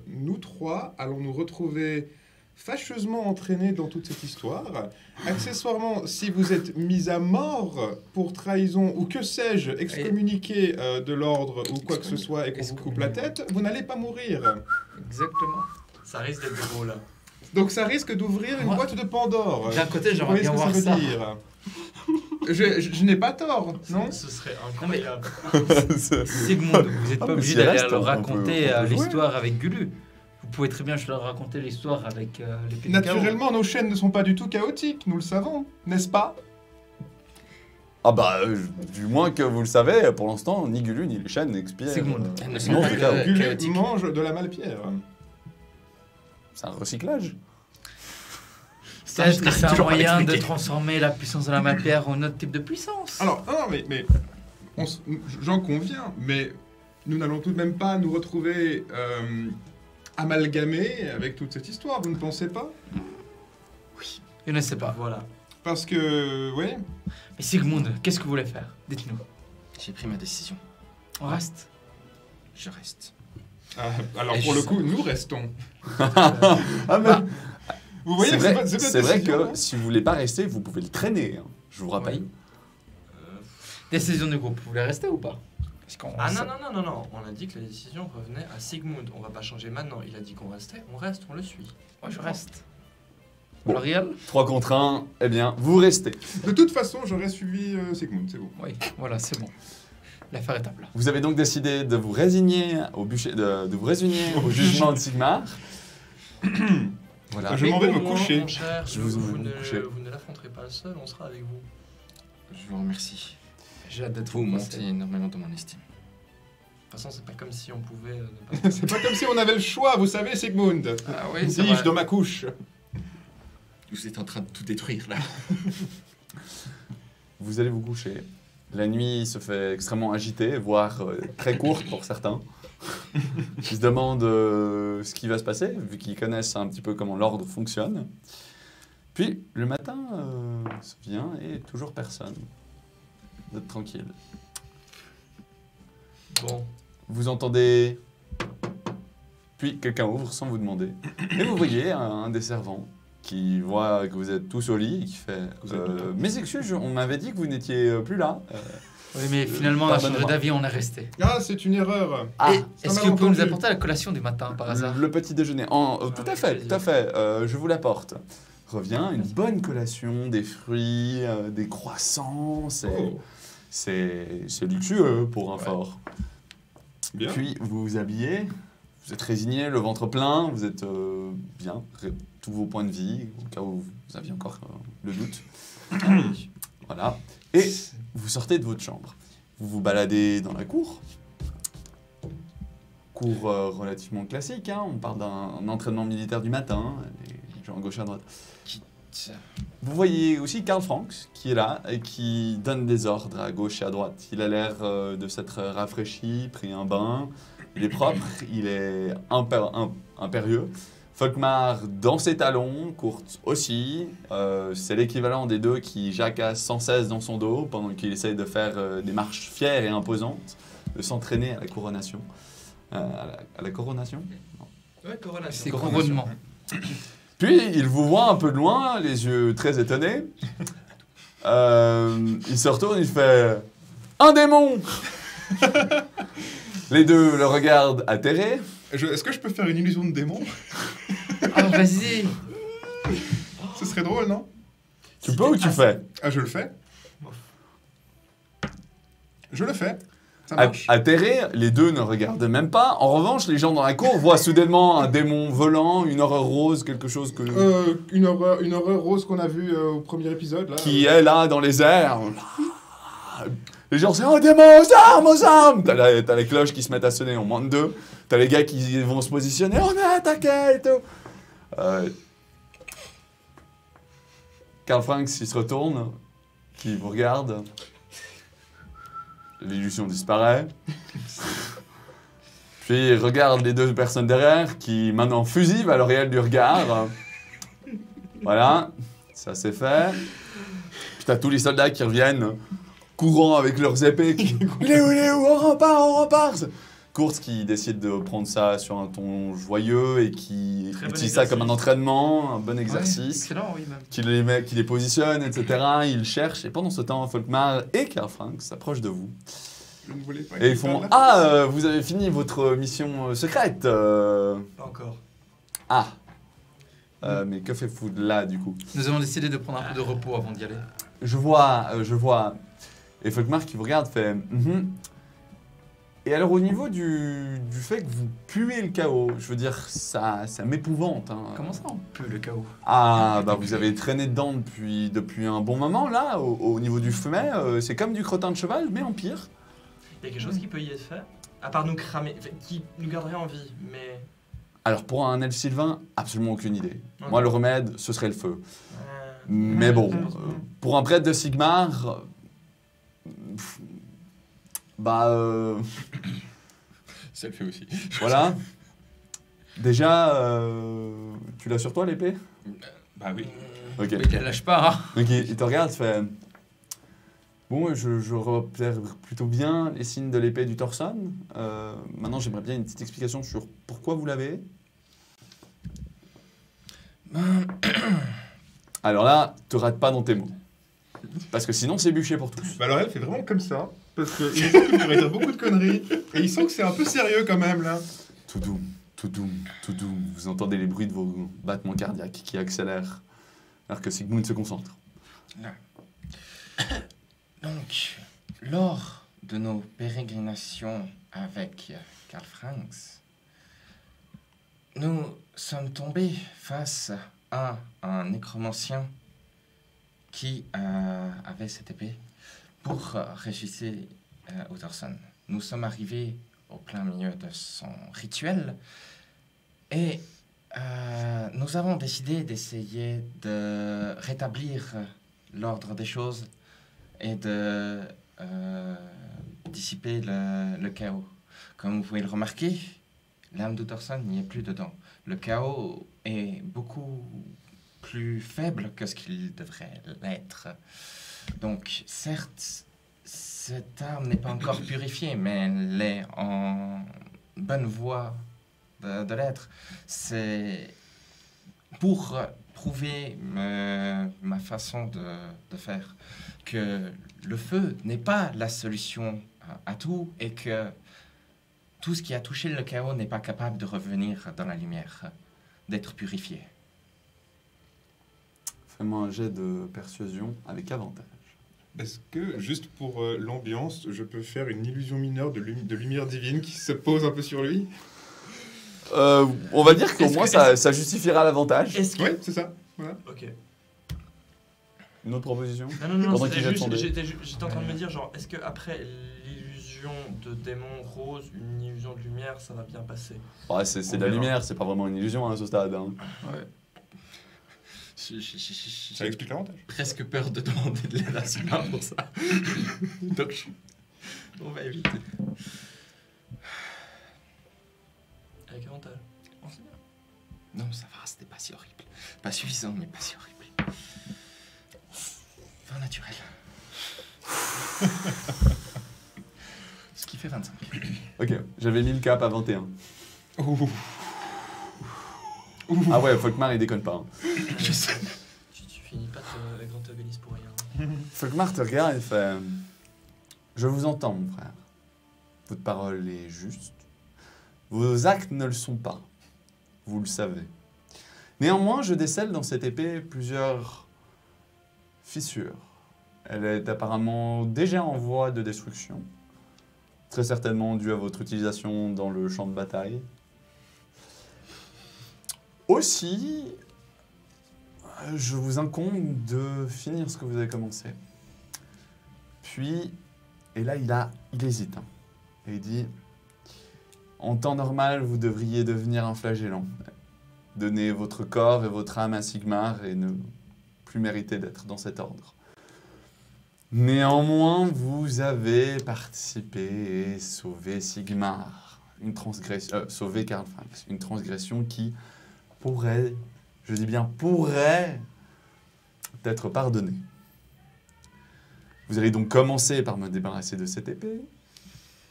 nous trois allons nous retrouver fâcheusement entraînés dans toute cette histoire. Accessoirement, si vous êtes mis à mort pour trahison ou que sais-je, excommuniqué de l'ordre ou quoi que ce soit et qu'on vous coupe la tête, vous n'allez pas mourir. Exactement. Ça risque d'être gros là. Donc ça risque d'ouvrir une Moi, boîte de Pandore. D'un côté, Vous j'aimerais voyez ce bien que voir ça ça. veut dire je n'ai pas tort, non? Ce serait incroyable. Sigmund, vous n'êtes Ah, pas mais obligé s'il d'aller reste, leur on raconter peut jouer. l'histoire avec Gulu. Vous pouvez très bien leur raconter l'histoire avec l'épée de chaos. Naturellement, nos chaînes ne sont pas du tout chaotiques, nous le savons, n'est-ce pas? Ah bah, du moins que vous le savez, pour l'instant, ni Gulu ni les chaînes n'expirent. Sigmund. Elles ne sont sont pas pas chaos. Gulu chaotiques. mange de la malpierre. C'est un recyclage. Peut-être que c'est un toujours pas moyen de expliqué. transformer la puissance de la matière en autre type de puissance. Alors, non, mais j'en conviens, mais nous n'allons tout de même pas nous retrouver amalgamés avec toute cette histoire, vous ne pensez pas? Je ne sais pas. Voilà. Parce que, oui, Mais Sigmund, qu'est-ce que vous voulez faire? Dites-nous. J'ai pris ma décision. On reste. Je reste. alors Et pour je le sais. coup, nous restons. Ah mais Vous voyez, c'est vrai, pas- c'est vrai décision, que hein. si vous voulez pas rester, vous pouvez le traîner. Hein, je vous rappelle. Oui. Décision du groupe, vous voulez rester ou pas? Parce qu'on- Ah non. On a dit que la décision revenait à Sigmund. On va pas changer maintenant. Il a dit qu'on restait. On reste, on le suit. Moi, je reste. Bon. L'Oriel? 3 contre 1, eh bien, vous restez. De toute façon, j'aurais suivi Sigmund, c'est bon. Oui, voilà, c'est bon. L'affaire est à plat. Vous avez donc décidé de vous résigner de vous résigner au jugement de Sigmar. Voilà. Je m'en vais Mais me au moins, coucher. mon cher, Je vous vous emmène me coucher. vous ne l'affronterez pas seul. On sera avec vous. Je vous remercie. J'ai hâte d'être Vous montez énormément de mon estime. De toute façon, c'est pas comme si on pouvait ne pas. C'est pas comme si on avait le choix, vous savez, Sigmund. Ah oui, c'est Dis-je vrai. dans ma couche. Vous êtes en train de tout détruire là. Vous allez vous coucher. La nuit se fait extrêmement agitée, voire très courte pour certains. Ils se demandent ce qui va se passer, vu qu'ils connaissent un petit peu comment l'ordre fonctionne. Puis, le matin se vient et toujours personne. Vous êtes tranquille. Bon. Vous entendez... Puis, quelqu'un ouvre sans vous demander. Et vous voyez un des servants qui voit que vous êtes tous au lit et qui fait Vous êtes dedans. Mes excuses, on m'avait dit que vous n'étiez plus là. Oui, mais finalement, on a changé Pardonnez-moi. d'avis, on est resté. Ah, c'est une erreur. Ah, Et c'est un est-ce que vous pouvez nous malentendu. apporter la collation du matin, par hasard? le petit déjeuner. Tout à Avec fait, plaisir. tout à fait. Je vous l'apporte. Revient une bonne collation, des fruits, des croissants. Oh, C'est luxueux pour un Ouais. fort. bien. Puis vous vous habillez, vous êtes résigné, le ventre plein, vous êtes bien, tous vos points de vie, au cas où vous aviez encore le doute. Voilà. Et vous sortez de votre chambre. Vous vous baladez dans la cour. Cour relativement classique, hein. On part d'un entraînement militaire du matin, les gens à gauche à droite. Vous voyez aussi Karl Franks qui est là et qui donne des ordres à gauche et à droite. Il a l'air de s'être rafraîchi, pris un bain. Il est propre, il est impérieux. Folkmar dans ses talons, Kurtz aussi. C'est l'équivalent des deux qui jacassent sans cesse dans son dos pendant qu'il essaye de faire des marches fières et imposantes, de s'entraîner à la coronation. À la coronation? Ouais, coronation. C'est Coronation. couronnement. Puis, il vous voit un peu de loin, les yeux très étonnés. Il se retourne, il fait « Un démon !» Les deux le regardent atterrés. Est-ce que je peux faire une illusion de démon? Ah, vas-y. Ce serait drôle, non? Tu peux ou tu fais? Ah, je le fais. Je le fais. Ça marche. Atterrés, les deux ne regardent même pas. En revanche, les gens dans la cour voient soudainement un démon volant, une horreur rose, quelque chose que... Une horreur rose qu'on a vue au premier épisode, là. qui est là dans les airs. Les gens c'est « Oh démon, aux armes, aux armes !» T'as les cloches qui se mettent à sonner en moins de deux. T'as les gars qui vont se positionner « On est attaqué !» et tout. Karl Franks, il se retourne, qui vous regarde. L'illusion disparaît. Puis il regarde les deux personnes derrière, qui maintenant fusillent à l'oréal du regard. Voilà, ça c'est fait. Puis t'as tous les soldats qui reviennent, courant avec leurs épées. Il est où, on repart. Kurtz qui décide de prendre ça sur un ton joyeux et qui Très bon utilise ça comme un exercice. entraînement, un bon Ouais, exercice. excellent, oui, même. Qui les positionne, etc. Il cherche. Et pendant ce temps, Folkmar et Karl Franks s'approchent de vous. Je ne voulais pas Et ils qu'il font parle. « Ah, vous avez fini votre mission secrète Pas encore. Ah mais que faites-vous là, du coup? Nous avons décidé de prendre un peu de repos avant d'y aller. Je vois. Et Folkmar qui vous regarde fait Mhm. Et alors, au niveau du fait que vous puez le chaos, je veux dire, ça m'épouvante. Hein. Comment ça, on pue le chaos? Ah, bah vous avez traîné dedans depuis un bon moment, là, au niveau du fumet. C'est comme du crottin de cheval, mais en pire. Il y a quelque chose qui peut y être fait, à part nous cramer, enfin, qui nous garderait en vie, mais... Alors, pour un elfe sylvain, absolument aucune idée. Ok. Moi, le remède, ce serait le feu. euh, Mais bon, pour un prêtre de Sigmar, Ça le fait aussi. voilà. Déjà, tu l'as sur toi l'épée? Bah oui. Ok. Mais il la lâche pas, hein. Donc il te regarde, il fait bon, je repère plutôt bien les signes de l'épée du Thorson. Maintenant, j'aimerais bien une petite explication sur pourquoi vous l'avez. Alors là, te rate pas dans tes mots. Parce que sinon, c'est bûché pour tous. Bah alors elle fait vraiment comme ça, parce qu'il sent qu'il pourrait dire beaucoup de conneries, et il sent que c'est un peu sérieux quand même, là. Tout doux, tout doux, tout doux. Vous entendez les bruits de vos battements cardiaques qui accélèrent alors que Sigmund se concentre. Donc, lors de nos pérégrinations avec Karl Franks, nous sommes tombés face à un nécromancien qui avait cette épée pour résister au Thorson. Nous sommes arrivés au plein milieu de son rituel et nous avons décidé d'essayer de rétablir l'ordre des choses et de dissiper le chaos. Comme vous pouvez le remarquer, l'âme de Thorson n'y est plus dedans. Le chaos est beaucoup plus faible que ce qu'il devrait l'être. Donc, certes, cette âme n'est pas encore purifiée, mais elle est en bonne voie de l'être. C'est pour prouver ma façon de faire. Que le feu n'est pas la solution à tout et que tout ce qui a touché le chaos n'est pas capable de revenir dans la lumière, d'être purifié. Fais-moi un jet de persuasion avec avantage. Est-ce que, juste pour l'ambiance, je peux faire une illusion mineure de lumière divine qui se pose un peu sur lui? On va dire qu'au Est-ce moins que- ça justifiera l'avantage. Est-ce que... Oui, c'est ça. Voilà. Ok. Une autre proposition? Non, Pendant qu'il c'était jette juste, son dé. j'étais en train de me dire, genre, est-ce qu'après l'illusion de démon rose, une illusion de lumière, ça va bien passer? Ouais, c'est On de la verra. lumière, c'est pas vraiment une illusion à ce stade. Hein. Ouais. Ça explique l'avantage. presque peur de demander de l'aide à Sigmar pour ça. Donc, on va éviter. Avec avantage. Oh, c'est bien. Non, ça va, c'était pas si horrible. Pas suffisant, mais pas si horrible. 20 naturel. Ce qui fait 25. Ok, j'avais mis le cap à 21. Ouh. Ah ouais, Folkmar il déconne pas. Hein. Je sais. Tu finis pas de grand antagoniste pour rien. Folkmar te regarde et fait Je vous entends, mon frère. Votre parole est juste. Vos actes ne le sont pas. Vous le savez. Néanmoins, je décèle dans cette épée plusieurs fissures. Elle est apparemment déjà en voie de destruction. Très certainement due à votre utilisation dans le champ de bataille. Aussi, je vous incombe de finir ce que vous avez commencé. Puis, et là, il hésite. Hein. Et il dit, en temps normal, vous devriez devenir un flagellant. Donner votre corps et votre âme à Sigmar et ne plus mériter d'être dans cet ordre. Néanmoins, vous avez participé et sauvé Sigmar. Une transgression, sauvé Karl Franks. Une transgression qui pourrait, je dis bien pourrait, être pardonnée. Vous allez donc commencer par me débarrasser de cette épée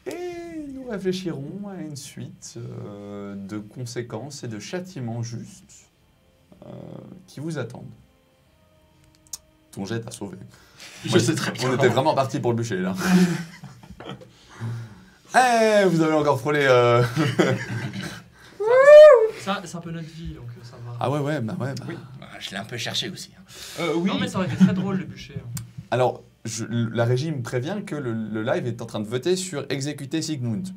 et nous réfléchirons à une suite de conséquences et de châtiments justes qui vous attendent. Ton jet t'a sauvé. Je sais très bien. On était vraiment parti pour le bûcher, là. Eh, vous avez encore frôlé... Ça, c'est un peu notre vie, donc ça va. Ah ouais, bah... Oui. Bah, je l'ai un peu cherché aussi. Hein. Oui. Non, mais ça aurait été très drôle le bûcher. Hein. Alors, la régie me prévient que le live est en train de voter sur exécuter Sigmund.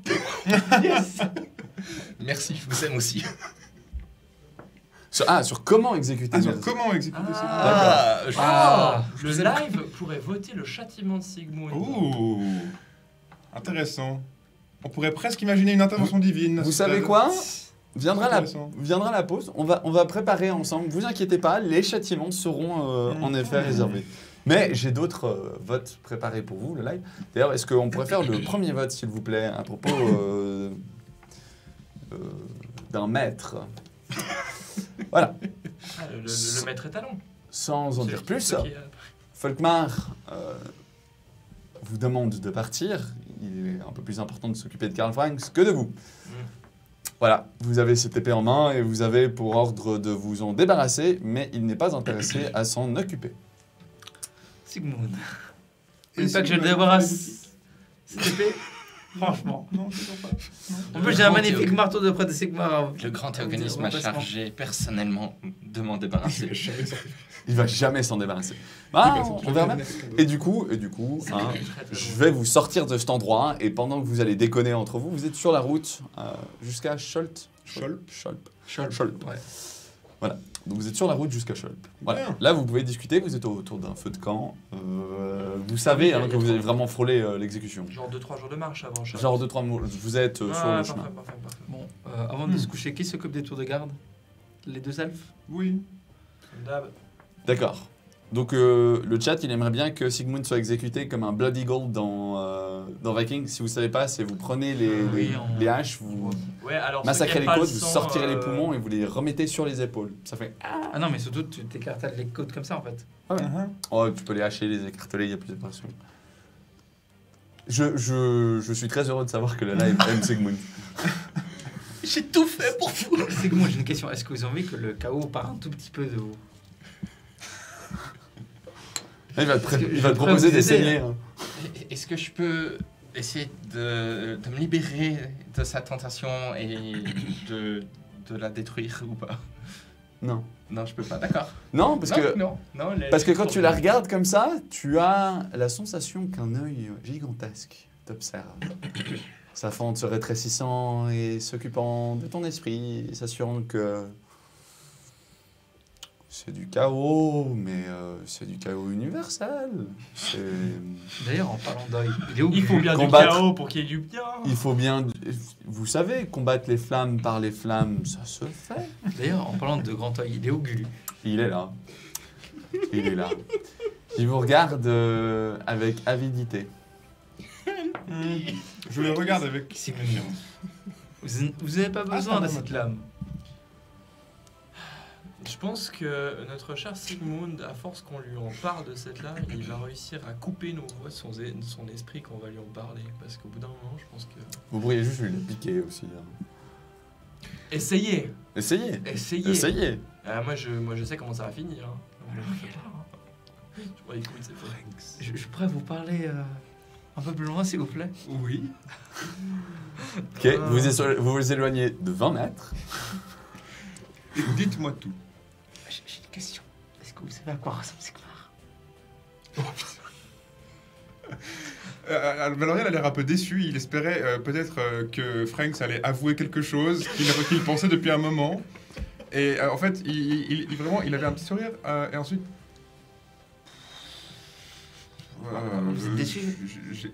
Merci, je vous aime aussi. Sur comment exécuter Ah, sur Sigmund. comment exécuter ça? Ah, je le vous aime. live pourrait voter le châtiment de Sigmund. Ouh. Intéressant. On pourrait presque imaginer une intervention divine. à Vous ce savez stade. quoi Viendra Intéressant. la pause, on va préparer ensemble, vous inquiétez pas, les châtiments seront en effet réservés. Mais j'ai d'autres votes préparés pour vous, le live. D'ailleurs, est-ce qu'on pourrait faire le premier vote, s'il vous plaît, à propos d'un maître? Voilà, Ah, le maître étalon. sans en C'est- dire plus, c'est qui, Folkmar vous demande de partir. Il est un peu plus important de s'occuper de Karl Franks que de vous. Voilà, vous avez cette épée en main et vous avez pour ordre de vous en débarrasser, mais il n'est pas intéressé à s'en occuper. Sigmund. Et Une fois que je le Sigmund, débarrasse, cette épée, franchement. Non, toujours pas. En plus, j'ai un magnifique marteau de près de Sigmar. Le grand organisme m'a chargé personnellement de m'en débarrasser. Il va jamais s'en débarrasser. Ah, on verra bien. Et du coup, hein, je vais vous sortir de cet endroit et pendant que vous allez déconner entre vous, vous êtes sur la route jusqu'à Scholp. Scholp. Ouais. Donc vous êtes sur la route jusqu'à Scholp. Voilà. Bien. Là, vous pouvez discuter, vous êtes autour d'un feu de camp. Vous savez hein, que vous avez vraiment frôlé l'exécution. Genre 2-3 jours de marche avant. Genre 2-3 mots, vous êtes sur le chemin. Parfait. Bon, avant de se coucher, qui s'occupe des tours de garde? Les deux elfes? Oui. Comme d'hab. D'accord. Donc le chat, il aimerait bien que Sigmund soit exécuté comme un Blood Eagle dans Viking. Si vous savez pas, c'est vous prenez les haches, vous Ouais, alors. massacrez les côtes, côtes, vous sortirez les poumons et vous les remettez sur les épaules. Ça fait... Ah non, mais surtout, tu t'écartales les côtes comme ça en fait. Oh, tu peux les hacher, les écarteler, il y a plusieurs versions. Je suis très heureux de savoir que le live aime Sigmund. J'ai tout fait pour vous. Sigmund, j'ai une question. Est-ce que vous avez envie que le chaos part un tout petit peu de vous? Il va te, Parce que il je va te suis prêt à proposer vous des aider, saignées. hein. Est-ce que je peux essayer de me libérer de sa tentation et de la détruire ou pas? Non. Non, je peux pas, d'accord. Non, parce que... Non, Parce que quand tu la regardes comme ça, tu as la sensation qu'un œil gigantesque t'observe. Sa fente se rétrécissant et s'occupant de ton esprit, et s'assurant que c'est du chaos, mais c'est du chaos universel. D'ailleurs, en parlant d'œil, il est où Il faut bien Combattre. du chaos pour qu'il y ait du bien. Il faut bien... Vous savez, combattre les flammes par les flammes, ça se fait. D'ailleurs, en parlant de grand œil, il est où Gulu? Il est là. Il est là. Il vous regarde avec avidité. Je le regarde avec... C'est mignon. Vous avez pas besoin de cette lame. Je pense que notre cher Sigmund, à force qu'on lui en parle de cette lame, il va réussir à couper nos voix de son esprit quand on va lui en parler. Parce qu'au bout d'un moment, je pense que... Vous pourriez juste lui la piquer aussi. Hein. Essayez. Essayez. Essayez. Moi, je sais comment ça va finir. Hein. Je vois les couilles, c'est vrai. Je pourrais vous parler un peu plus loin, s'il vous plaît. Oui. Ok, vous vous éloignez de 20 mètres. Dites-moi tout. J'ai une question. Est-ce que vous savez à quoi ressemble Sigmar? Valorian a l'air un peu déçu. Il espérait peut-être que Franks allait avouer quelque chose qu'il pensait depuis un moment. Et en fait, il avait un petit sourire. Et ensuite... Vous êtes déçu?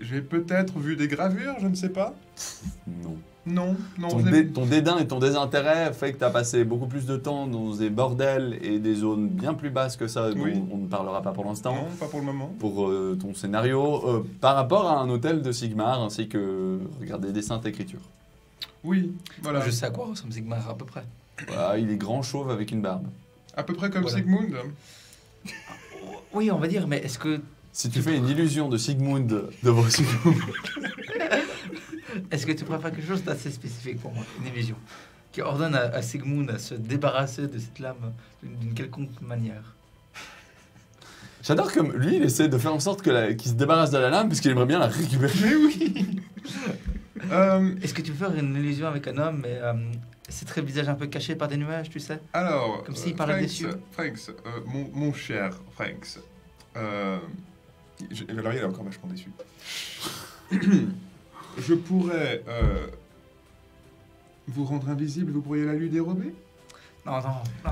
J'ai peut-être vu des gravures, je ne sais pas. Non. Non, Ton dédain et ton désintérêt fait que tu as passé beaucoup plus de temps dans des bordels et des zones bien plus basses que ça, dont Oui. on ne parlera pas pour l'instant, Non, pas pour le moment. pour ton scénario, par rapport à un hôtel de Sigmar, ainsi que regarder des saintes écritures. Oui, voilà. Je sais à quoi ressemble Sigmar à peu près. Voilà, il est grand chauve avec une barbe. À peu près comme Voilà. Sigmund. Oui, on va dire, mais est-ce que Si tu fais une illusion de Sigmund devant Sigmund, est-ce que tu préfères quelque chose d'assez spécifique pour moi, une illusion, qui ordonne à Sigmund à se débarrasser de cette lame d'une quelconque manière? j'adore comme lui, il essaie de faire en sorte qu'il se débarrasse de la lame parce qu'il aimerait bien la récupérer. Mais oui. Est-ce que tu peux faire une illusion avec un homme, mais c'est très visage un peu caché par des nuages, tu sais? Alors, Comme s'il parlait des cieux. Franks, mon cher Franks, Valorian est encore vachement déçu. Je pourrais vous rendre invisible, vous pourriez la lui dérober. Non,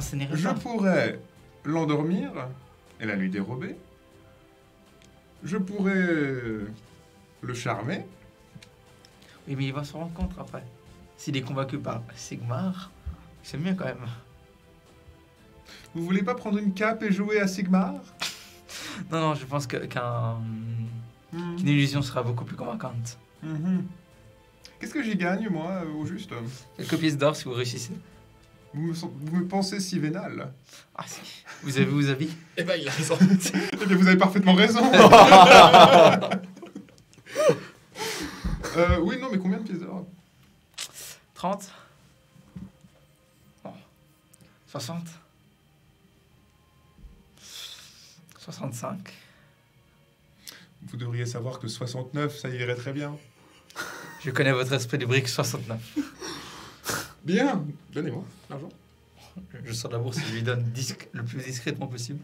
ce n'est Je rien. pourrais l'endormir et la lui dérober. Je pourrais le charmer. Oui, mais il va se rendre compte après. S'il est convaincu par Sigmar, c'est mieux quand même. Vous voulez pas prendre une cape et jouer à Sigmar? Non, je pense qu'une illusion sera beaucoup plus convaincante. Mhm. Qu'est-ce que j'y gagne, moi, au juste? Quelques pièces d'or si vous réussissez. Vous me pensez si vénal? Ah si, vous avez vos avis? Eh ben, il a raison. Eh bien, vous avez parfaitement raison. Oui, non, mais combien de pièces d'or? 30? Non. 60? 65? Vous devriez savoir que 69, ça irait très bien. Je connais votre esprit du brick, 69. Bien, donnez-moi l'argent. Je sors de la bourse et je lui donne le plus discrètement possible.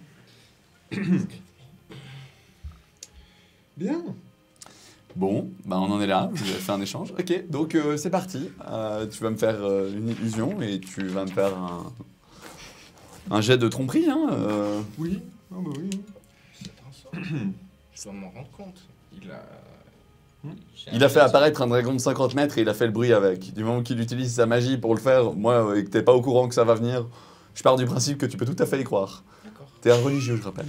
Bien. Bon, bah on en est là, vous avez fait un échange. Ok, donc c'est parti. Tu vas me faire une illusion et tu vas me faire un jet de tromperie. Hein, Oui. Ah bah oui. C'est un sort. Je dois m'en rendre compte. Il a fait apparaître un dragon de 50 mètres et il a fait le bruit avec. Du moment qu'il utilise sa magie pour le faire, moi, et que t'es pas au courant que ça va venir, je pars du principe que tu peux tout à fait y croire. D'accord. T'es un religieux, je rappelle.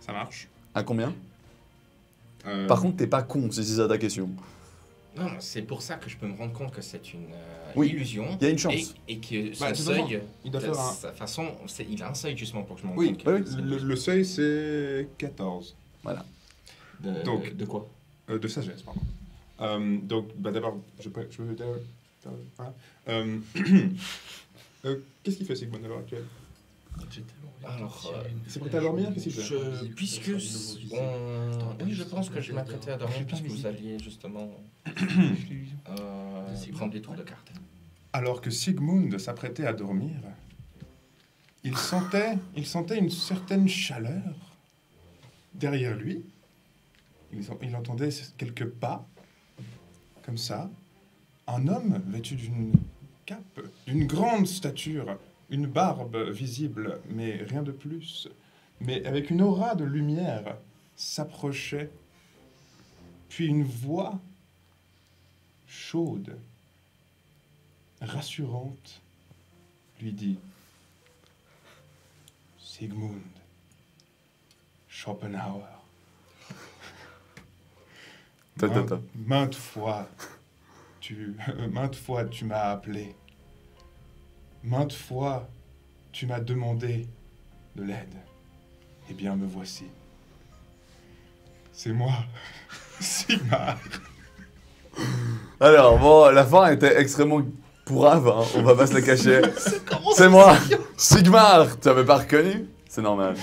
Ça marche. À combien? Par contre, t'es pas con, si c'est ça ta question. Non, c'est pour ça que je peux me rendre compte que c'est une Oui, illusion. il y a une chance. Et que Bah, ce de toute façon, seuil, il doit de faire un... sa façon, il a un seuil justement pour que je me rende Oui, compte. que c'est- le seuil, c'est 14. donc- de quoi? De sagesse, pardon. Donc, bah, d'abord, je peux voilà. Qu'est-ce qu'il fait, Sigmund, à l'heure actuelle? J'ai tellement envie de Alors, tirer une C'est prêt à dormir? Qu'est-ce qu'il fait? puisque oui, je pense que je vais m'apprêter à dormir puisque vous alliez justement prendre des tours de cartes. Alors que Sigmund s'apprêtait à dormir, il sentait une certaine chaleur derrière lui. Il entendait quelques pas, comme ça. Un homme vêtu d'une cape, d'une grande stature, une barbe visible, mais rien de plus, mais avec une aura de lumière, s'approchait. Puis une voix chaude, rassurante, lui dit: Sigmund, Schopenhauer. Maintes fois, tu m'as appelé. Maintes fois, tu m'as demandé de l'aide. Eh bien, me voici. C'est moi, Sigmar. Alors, bon, la fin était extrêmement pourrave, hein, on va pas se la cacher. C'est moi, Sigmar. Tu avais pas reconnu? C'est normal.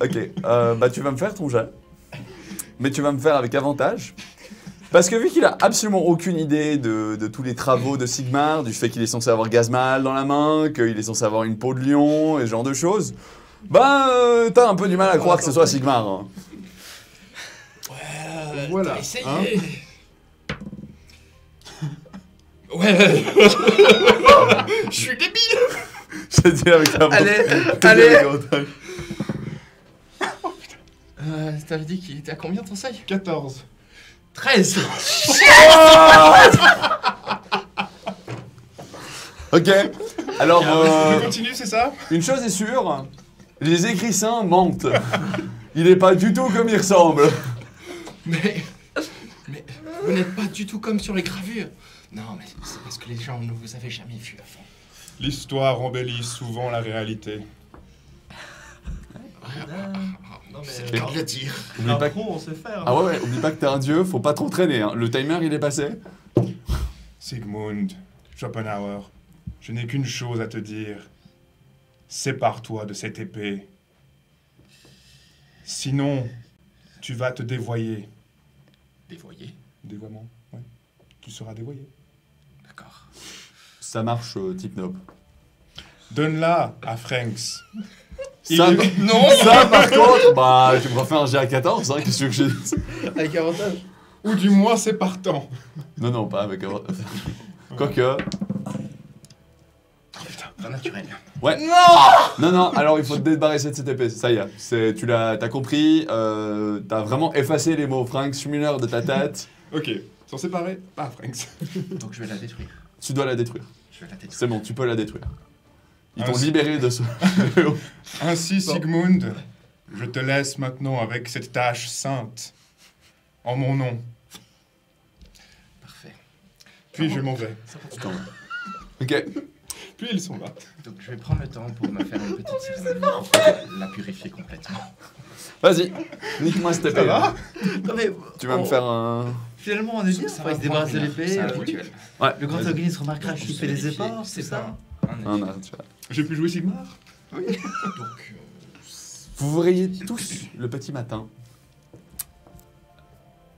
Ok, bah tu vas me faire ton jet. Mais tu vas me faire avec avantage. Parce que vu qu'il a absolument aucune idée de tous les travaux de Sigmar, du fait qu'il est censé avoir Gazmal dans la main, qu'il est censé avoir une peau de lion et ce genre de choses, bah t'as un peu du mal à croire que ce soit Sigmar. Hein. Ouais, Voilà, t'as essayé. hein. Ouais. Je suis débile. J'ai dit avec avantage. Allez. Avec avantage. T'avais dit qu'il était à combien ton seuil? 14. 13. Ok, alors Je continue, c'est ça? une chose est sûre, les écrits saints mentent. Il est pas du tout comme il ressemble. Mais vous n'êtes pas du tout comme sur les gravures. Non, mais c'est parce que les gens ne vous avaient jamais vu avant. L'histoire embellit souvent la réalité. Non, C'est mais le cas de le dire. Oublie pas que... l'impro, on sait faire. Ah ouais, oublie pas que t'es un dieu, faut pas trop traîner. Hein. Le timer il est passé. Sigmund, Schopenhauer, je n'ai qu'une chose à te dire. Sépare-toi de cette épée. Sinon, tu vas te dévoyer. Dévoyé. Dévoiement, oui. Tu seras dévoyé. D'accord. Ça marche type nob. Donne-la à Franks. Ça, non. Ça par contre, bah tu me refais un G à 14, hein, qu'est-ce que je dise? Avec avantage. Ou du moins, c'est partant. Non, pas avec avantage. Quoique... Pas naturel. Ouais. Non, alors il faut te débarrasser de cette épée, ça y est. T'as compris, t'as vraiment effacé les mots Franks Schmuller de ta tête. Ok, s'en séparer, pas Franks. Donc je vais la détruire. Tu dois la détruire. Je vais la détruire. C'est bon, tu peux la détruire. Ils t'ont Ainsi- libéré de ce... Ainsi, Sigmund, je te laisse maintenant avec cette tâche sainte, en mon nom. Parfait. Puis je m'en vais. Ok. Puis ils sont là. Donc je vais prendre le temps pour me faire une petite cérémonie pour la purifier complètement. Vas-y, nique-moi cette épée. va Non mais Tu vas me faire un... finalement on est bien. Ça Enfin, il se va prendre débarrasse de une heure, l'épée. c'est un puis rituel. Ouais, Le grand vas-y. organisme remarquera qu'il Juste fait des vérifier, efforts, c'est ça. Un rituel. J'ai pu jouer Sigmar? Donc Vous vous réveillez tous le petit matin.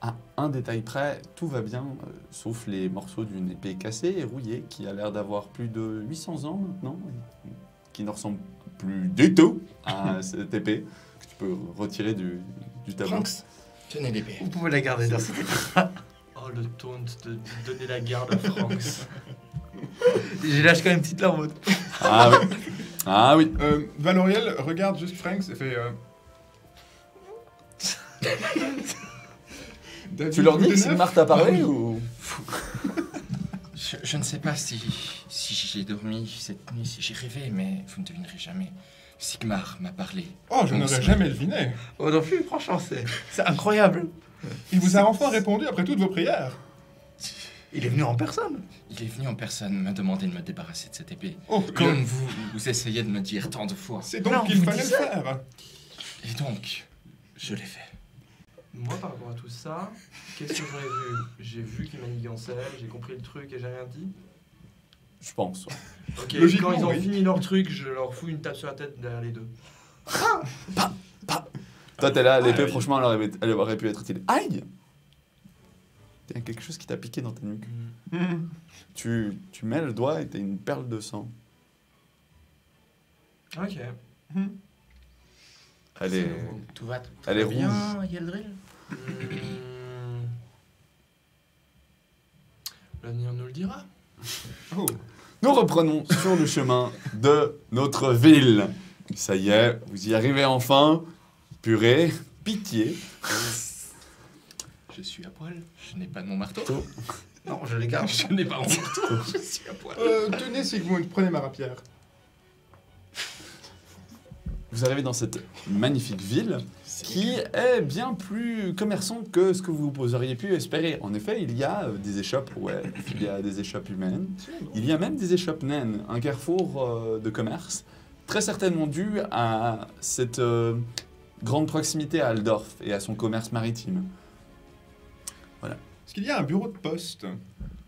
À un détail près, tout va bien, sauf les morceaux d'une épée cassée et rouillée qui a l'air d'avoir plus de 800 ans maintenant, et qui ne ressemble plus du tout à cette épée que tu peux retirer du tableau. Franks, tenez l'épée. Vous pouvez la garder dans cette Oh, le taunt de donner la garde à Franks. J'ai lâché quand même une petite larme. Ah oui. Ah oui. Valoriel regarde juste Franks et fait... David Tu leur dis que Goodenough Sigmar t'a parlé ou... Je ne sais pas si j'ai dormi cette nuit, si j'ai rêvé, mais vous ne devinerez jamais. Sigmar m'a parlé. Oh, je n'aurais jamais deviné. Oh non plus, franchement, c'est incroyable. Il vous a enfin répondu après toutes vos prières. Il est venu en personne. Il est venu en personne me demander de me débarrasser de cette épée. Oh, Comme vous essayez de me dire tant de fois. c'est donc Non, qu'il vous fallait le dites ça. faire. Et donc, je l'ai fait. Moi, par rapport à tout ça, qu'est-ce que j'aurais vu? J'ai vu qu'il manigançait, j'ai compris le truc et j'ai rien dit. Je pense. Ouais. Ok, Logiquement, quand ils ont oui. fini leur truc, je leur fous une tape sur la tête derrière les deux. Toi, t'es là, l'épée, oui. franchement, elle aurait pu être utile. Aïe! Il y a quelque chose qui t'a piqué dans ta nuque. Tu mets le doigt et t'as une perle de sang. Ok. Elle est... Tout va Elle est bien, rouge. Yeldril. L'avenir nous le dira. Oh. Nous reprenons sur le chemin de notre ville. Ça y est, vous y arrivez enfin. Purée, pitié. Je suis à poil. Je n'ai pas de mon marteau. Non, je les garde. Je n'ai pas mon marteau. Je suis à poil. Tenez Sigmund, prenez ma rapière. Vous arrivez dans cette magnifique ville qui est bien plus commerçante que ce que vous auriez pu espérer. En effet, il y a des échoppes, ouais, il y a des échoppes humaines, il y a même des échoppes naines, un carrefour de commerce, très certainement dû à cette grande proximité à Aldorf et à son commerce maritime. Est-ce qu'il y a un bureau de poste?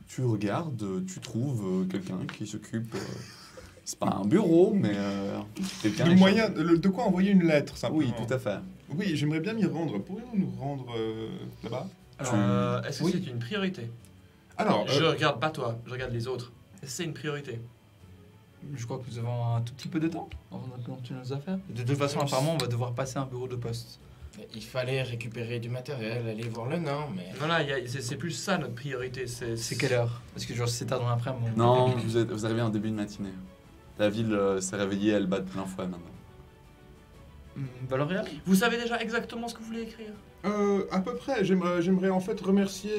Tu regardes, tu trouves quelqu'un qui s'occupe... c'est pas un bureau, mais quelqu'un... Le moyen, de quoi envoyer une lettre, simplement. Oui, tout à fait. Oui, j'aimerais bien m'y rendre. Pourriez-vous nous rendre là-bas? Est-ce que Oui. c'est une priorité? Alors, Je regarde pas toi, je regarde les autres. Est-ce que c'est une priorité? Je crois que nous avons un tout petit peu de temps avant de continuer nos affaires. De toute façon, apparemment, on va devoir passer un bureau de poste. Il fallait récupérer du matériel, aller voir le nain, mais... Non, là, c'est plus ça notre priorité. C'est quelle heure? Parce que genre, c'est tard dans l'après-midi. Non, vous arrivez en début de matinée. La ville s'est réveillée, elle bat de plein fouet maintenant. Valorial? Vous savez déjà exactement ce que vous voulez écrire? à peu près, j'aimerais en fait remercier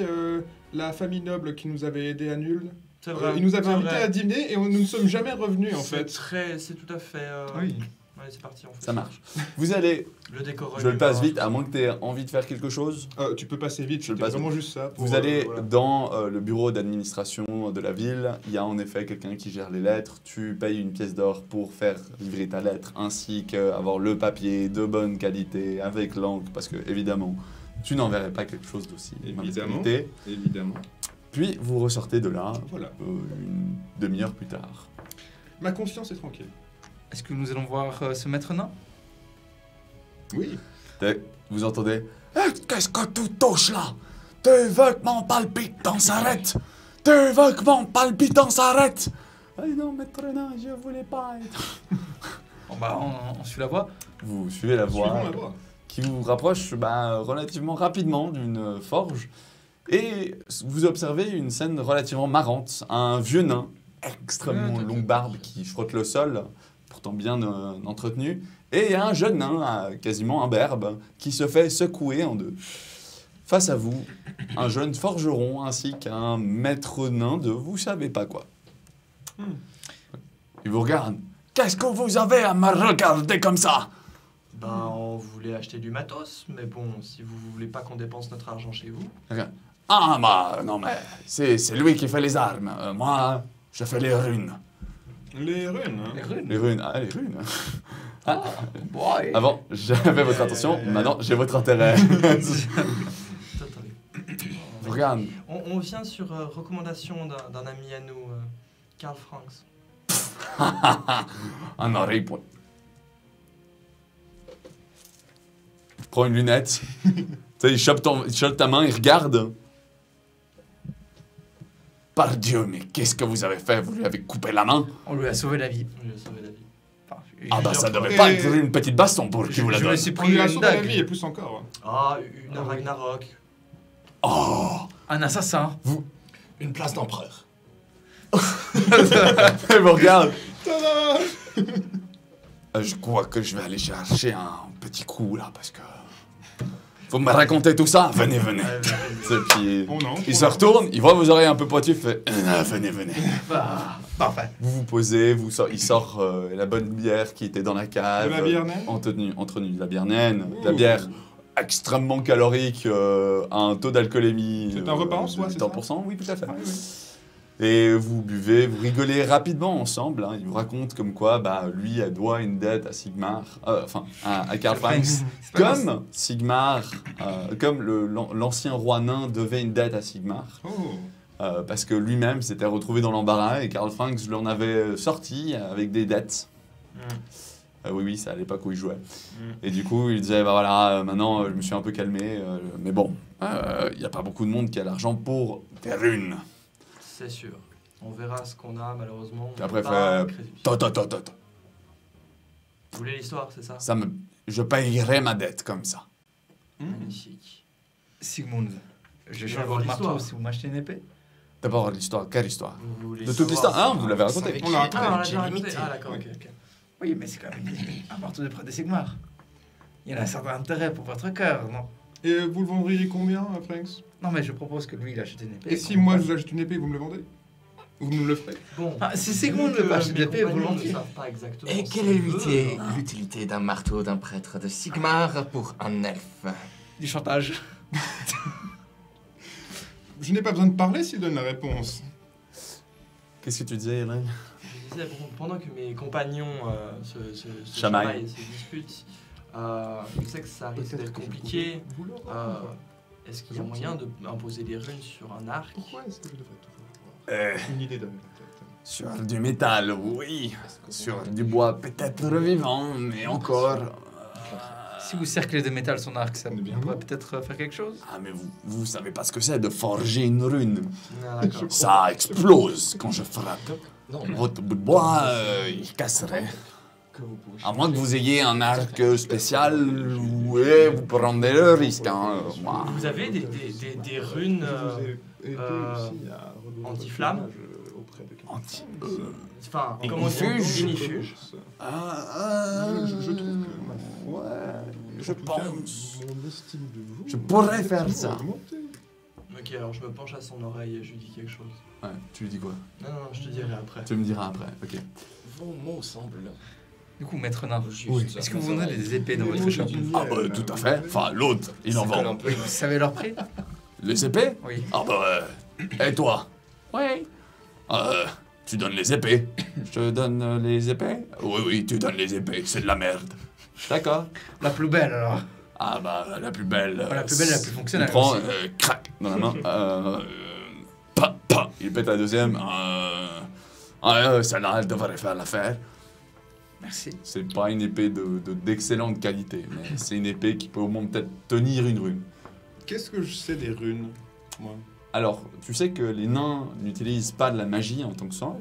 la famille noble qui nous avait aidés à Nul. C'est vrai. Ils nous avaient c'est invités vrai. à dîner et nous ne sommes jamais revenus en fait. C'est tout à fait. Oui. Ouais, c'est parti en fait. Ça marche. Vous allez, Le décor. je le passe vite, à moins que tu aies envie de faire quelque chose. Tu peux passer vite, Je le c'était passe vraiment juste ça. pour, Vous allez voilà. dans le bureau d'administration de la ville. Il y a en effet quelqu'un qui gère les lettres. Tu payes une pièce d'or pour faire livrer ta lettre, ainsi qu'avoir le papier de bonne qualité, avec l'encre, parce que évidemment, tu n'enverrais pas quelque chose d'aussi mauvaise Évidemment. qualité. Évidemment. Puis vous ressortez de là Voilà. une demi-heure plus tard. Ma conscience est tranquille. Est-ce que nous allons voir ce maître nain? Oui. Vous entendez Qu'est-ce que tu touches là? Tu veux que mon palpitant s'arrête? Tu veux que mon palpitant s'arrête? Ah non, maître nain, je voulais pas être... Bon, bah, on suit la voie. Vous suivez la voie Suivons la voie. qui vous rapproche relativement rapidement d'une forge et vous observez une scène relativement marrante. Un vieux nain, extrêmement longue barbe qui frotte le sol, pourtant bien entretenu, et un jeune nain, quasiment imberbe, qui se fait secouer en deux. Face à vous, un jeune forgeron ainsi qu'un maître nain de vous savez pas quoi. Il vous regarde. Qu'est-ce que vous avez à me regarder comme ça? Ben, on voulait acheter du matos, mais bon, si vous voulez pas qu'on dépense notre argent chez vous. Ah bah non mais c'est lui qui fait les armes. Moi, je fais les runes. Les runes. Hein. Les runes. Les runes, ah les runes. Ouais. Avant, j'avais votre attention, maintenant j'ai votre intérêt. Attendez. Regarde. On vient sur recommandation d'un ami à nous, Karl Franks. Un oreille point. Prends une lunette. Tu sais, il chope ta main, il regarde. Par Dieu, mais qu'est-ce que vous avez fait? Vous lui avez coupé la main? On lui a sauvé la vie. On lui a sauvé la vie. Enfin, Ah bah ça je- devait pas être une petite baston pour qui vous la je me donne. suis On pris lui a une sauvé la dague. vie et plus encore. Ah, une Ragnarok. Oh. Un assassin. Une place d'empereur. Il me regarde. Tada! Je crois que je vais aller chercher un petit coup là parce que... Vous me racontez tout ça? Venez, venez. Puis, On entre. il se retourne, il voit vos oreilles un peu pointues, il fait venez, venez. Bah, parfait. Vous vous posez, il sort la bonne bière qui était dans la cave. De la bière naine? Entretenue de la bière naine, de la Ouh. bière extrêmement calorique, à un taux d'alcoolémie. C'est un repas en soi, de c'est ça 8%, oui, tout à fait. Ah, oui. Et vous buvez, vous rigolez rapidement ensemble. Hein. Il vous raconte comme quoi lui doit une dette à Sigmar, à Karl Franks. C'est pas grave. Comme Sigmar, comme l'ancien roi nain devait une dette à Sigmar. Oh. parce que lui-même s'était retrouvé dans l'embarras et Karl Franks l'en avait sorti avec des dettes. Oui, c'est à l'époque où il jouait. Et du coup, il disait, bah voilà, maintenant je me suis un peu calmé, mais bon, il n'y a pas beaucoup de monde qui a l'argent pour des runes. C'est sûr. On verra ce qu'on a, malheureusement. Puis après, Pas fait, crédit. Tot. Vous voulez l'histoire, c'est ça? Je payerai ma dette comme ça. Magnifique. Sigmund, je Je vais change avoir votre marteau l'histoire. si vous m'achetez une épée. D'abord, l'histoire. Quelle histoire? Vous voulez De toute savoir- l'histoire. Ah, vous l'avez raconté. On l'a raconté. Ah, on l'a J'ai déjà raconté. limité. Ah, d'accord, ok. Oui, mais c'est quand même un marteau de près des Sigmar. Il y en a un certain intérêt pour votre cœur, non? Et vous le vendriez combien, Franks? Non, mais je propose que lui, il achète une épée. Et si moi je vous achète une épée, vous me le vendez? Vous nous le ferez? Bon. Ah, si Sigmund ne veut pas acheter d'épée, vous ne l'enviez. savent pas exactement. Et ce quelle est qu'il veut. l'utilité d'un marteau d'un prêtre de Sigmar pour un elfe? Du chantage. Je n'ai pas besoin de parler s'il donne la réponse. Qu'est-ce que tu disais, Hélène? Je disais, pendant que mes compagnons se Chamaillent. chamaillent, se disputent, je sais que ça risque d'être compliqué. Est-ce qu'il y a moyen d'imposer des runes sur un arc? Pourquoi est-ce que je devrais toujours avoir une idée dans ma tête? Sur du métal, oui. Sur du bois, peut-être vivant, mais encore. Si vous cerclez de métal son arc, ça On est bien pourrait bon. peut-être faire quelque chose. Ah, mais vous savez pas ce que c'est de forger une rune. Ah, d'accord. Ça explose quand je frappe. Non, Votre bout de bois, il casserait. À moins que vous ayez un arc spécial, ouais, vous prendrez le risque. Hein. Moi. Vous avez des runes anti-flamme? Enfin, comment dire? Ignifuge. Ignifuge. Je trouve que... Ouais, je en tout cas, pense. mon estime de vous... Je pourrais faire ça. augmenter. Ok, alors je me penche à son oreille et je lui dis quelque chose. Ouais, tu lui dis quoi? Non, je te dirai après. Tu me diras après, ok. vos mots semblent Du coup, maître nain, justes. est-ce que vous vendez des épées dans Mais votre moi, shop? je dis- Ah bah tout à fait. Enfin, l'autre, il en Ça colle vend. un peu. Vous savez leur prix? Les épées? Oui. Ah bah, et toi? Oui. Tu donnes les épées. Je te donne les épées? Oui, tu donnes les épées, c'est de la merde. D'accord. La plus belle alors. Ah bah, la plus belle. La plus belle, la plus fonctionnelle Il prend, aussi. crac, dans la main. Pa, il pète la deuxième. Celle-là, elle devrait faire l'affaire. Merci. C'est pas une épée d'excellente qualité, mais c'est une épée qui peut au moins peut-être tenir une rune. Qu'est-ce que je sais des runes, moi? Alors, tu sais que les nains n'utilisent pas de la magie en tant que ça,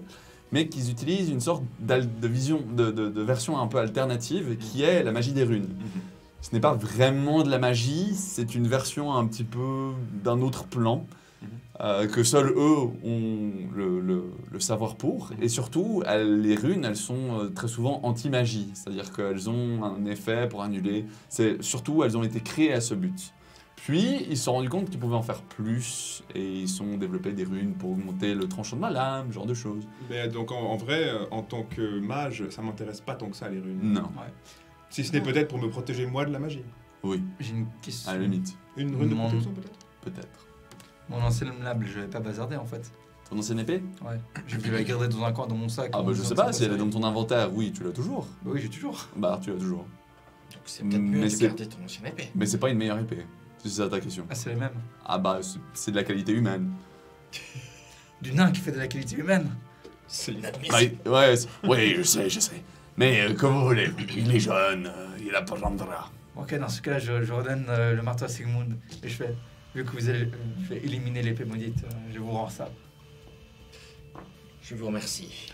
mais qu'ils utilisent une sorte de version un peu alternative qui est la magie des runes. Ce n'est pas vraiment de la magie, c'est une version un petit peu d'un autre plan, que seuls eux ont le savoir pour. Et surtout, les runes, elles sont très souvent anti-magie, c'est-à-dire qu'elles ont un effet pour annuler. Surtout, elles ont été créées à ce but. Puis, ils se sont rendus compte qu'ils pouvaient en faire plus, et ils ont développé des runes pour augmenter le tranchant de ma lame, ce genre de choses. Mais donc en vrai, en tant que mage, ça m'intéresse pas tant que ça les runes. Non, Si ce n'est peut-être pour me protéger moi de la magie. oui, J'ai une question. à la limite, Une rune de Mon- protection peut-être? peut-être. Mon ancien lable, je vais pas bazarder en fait. Ton ancienne épée? Ouais. Je vais la garder dans un coin dans mon sac. Ah bah je sais pas, si elle est dans ton inventaire, oui, tu l'as toujours. Bah oui, j'ai toujours. Bah tu l'as toujours. Donc c'est peut-être mieux Mais de c'est- garder ton ancienne épée. Mais c'est pas une meilleure épée, si c'est ça ta question. Ah, c'est les mêmes. Ah bah c'est de la qualité humaine. Du nain qui fait de la qualité humaine. C'est Bah, inadmissible. ouais, oui, je sais. Mais comme vous voulez, il est jeune, il apprendra. Ok, dans ce cas-là, je redonne le marteau à Sigmund. Et je fais, vu que vous avez fait éliminer l'épée maudite, je vous rends ça. Je vous remercie.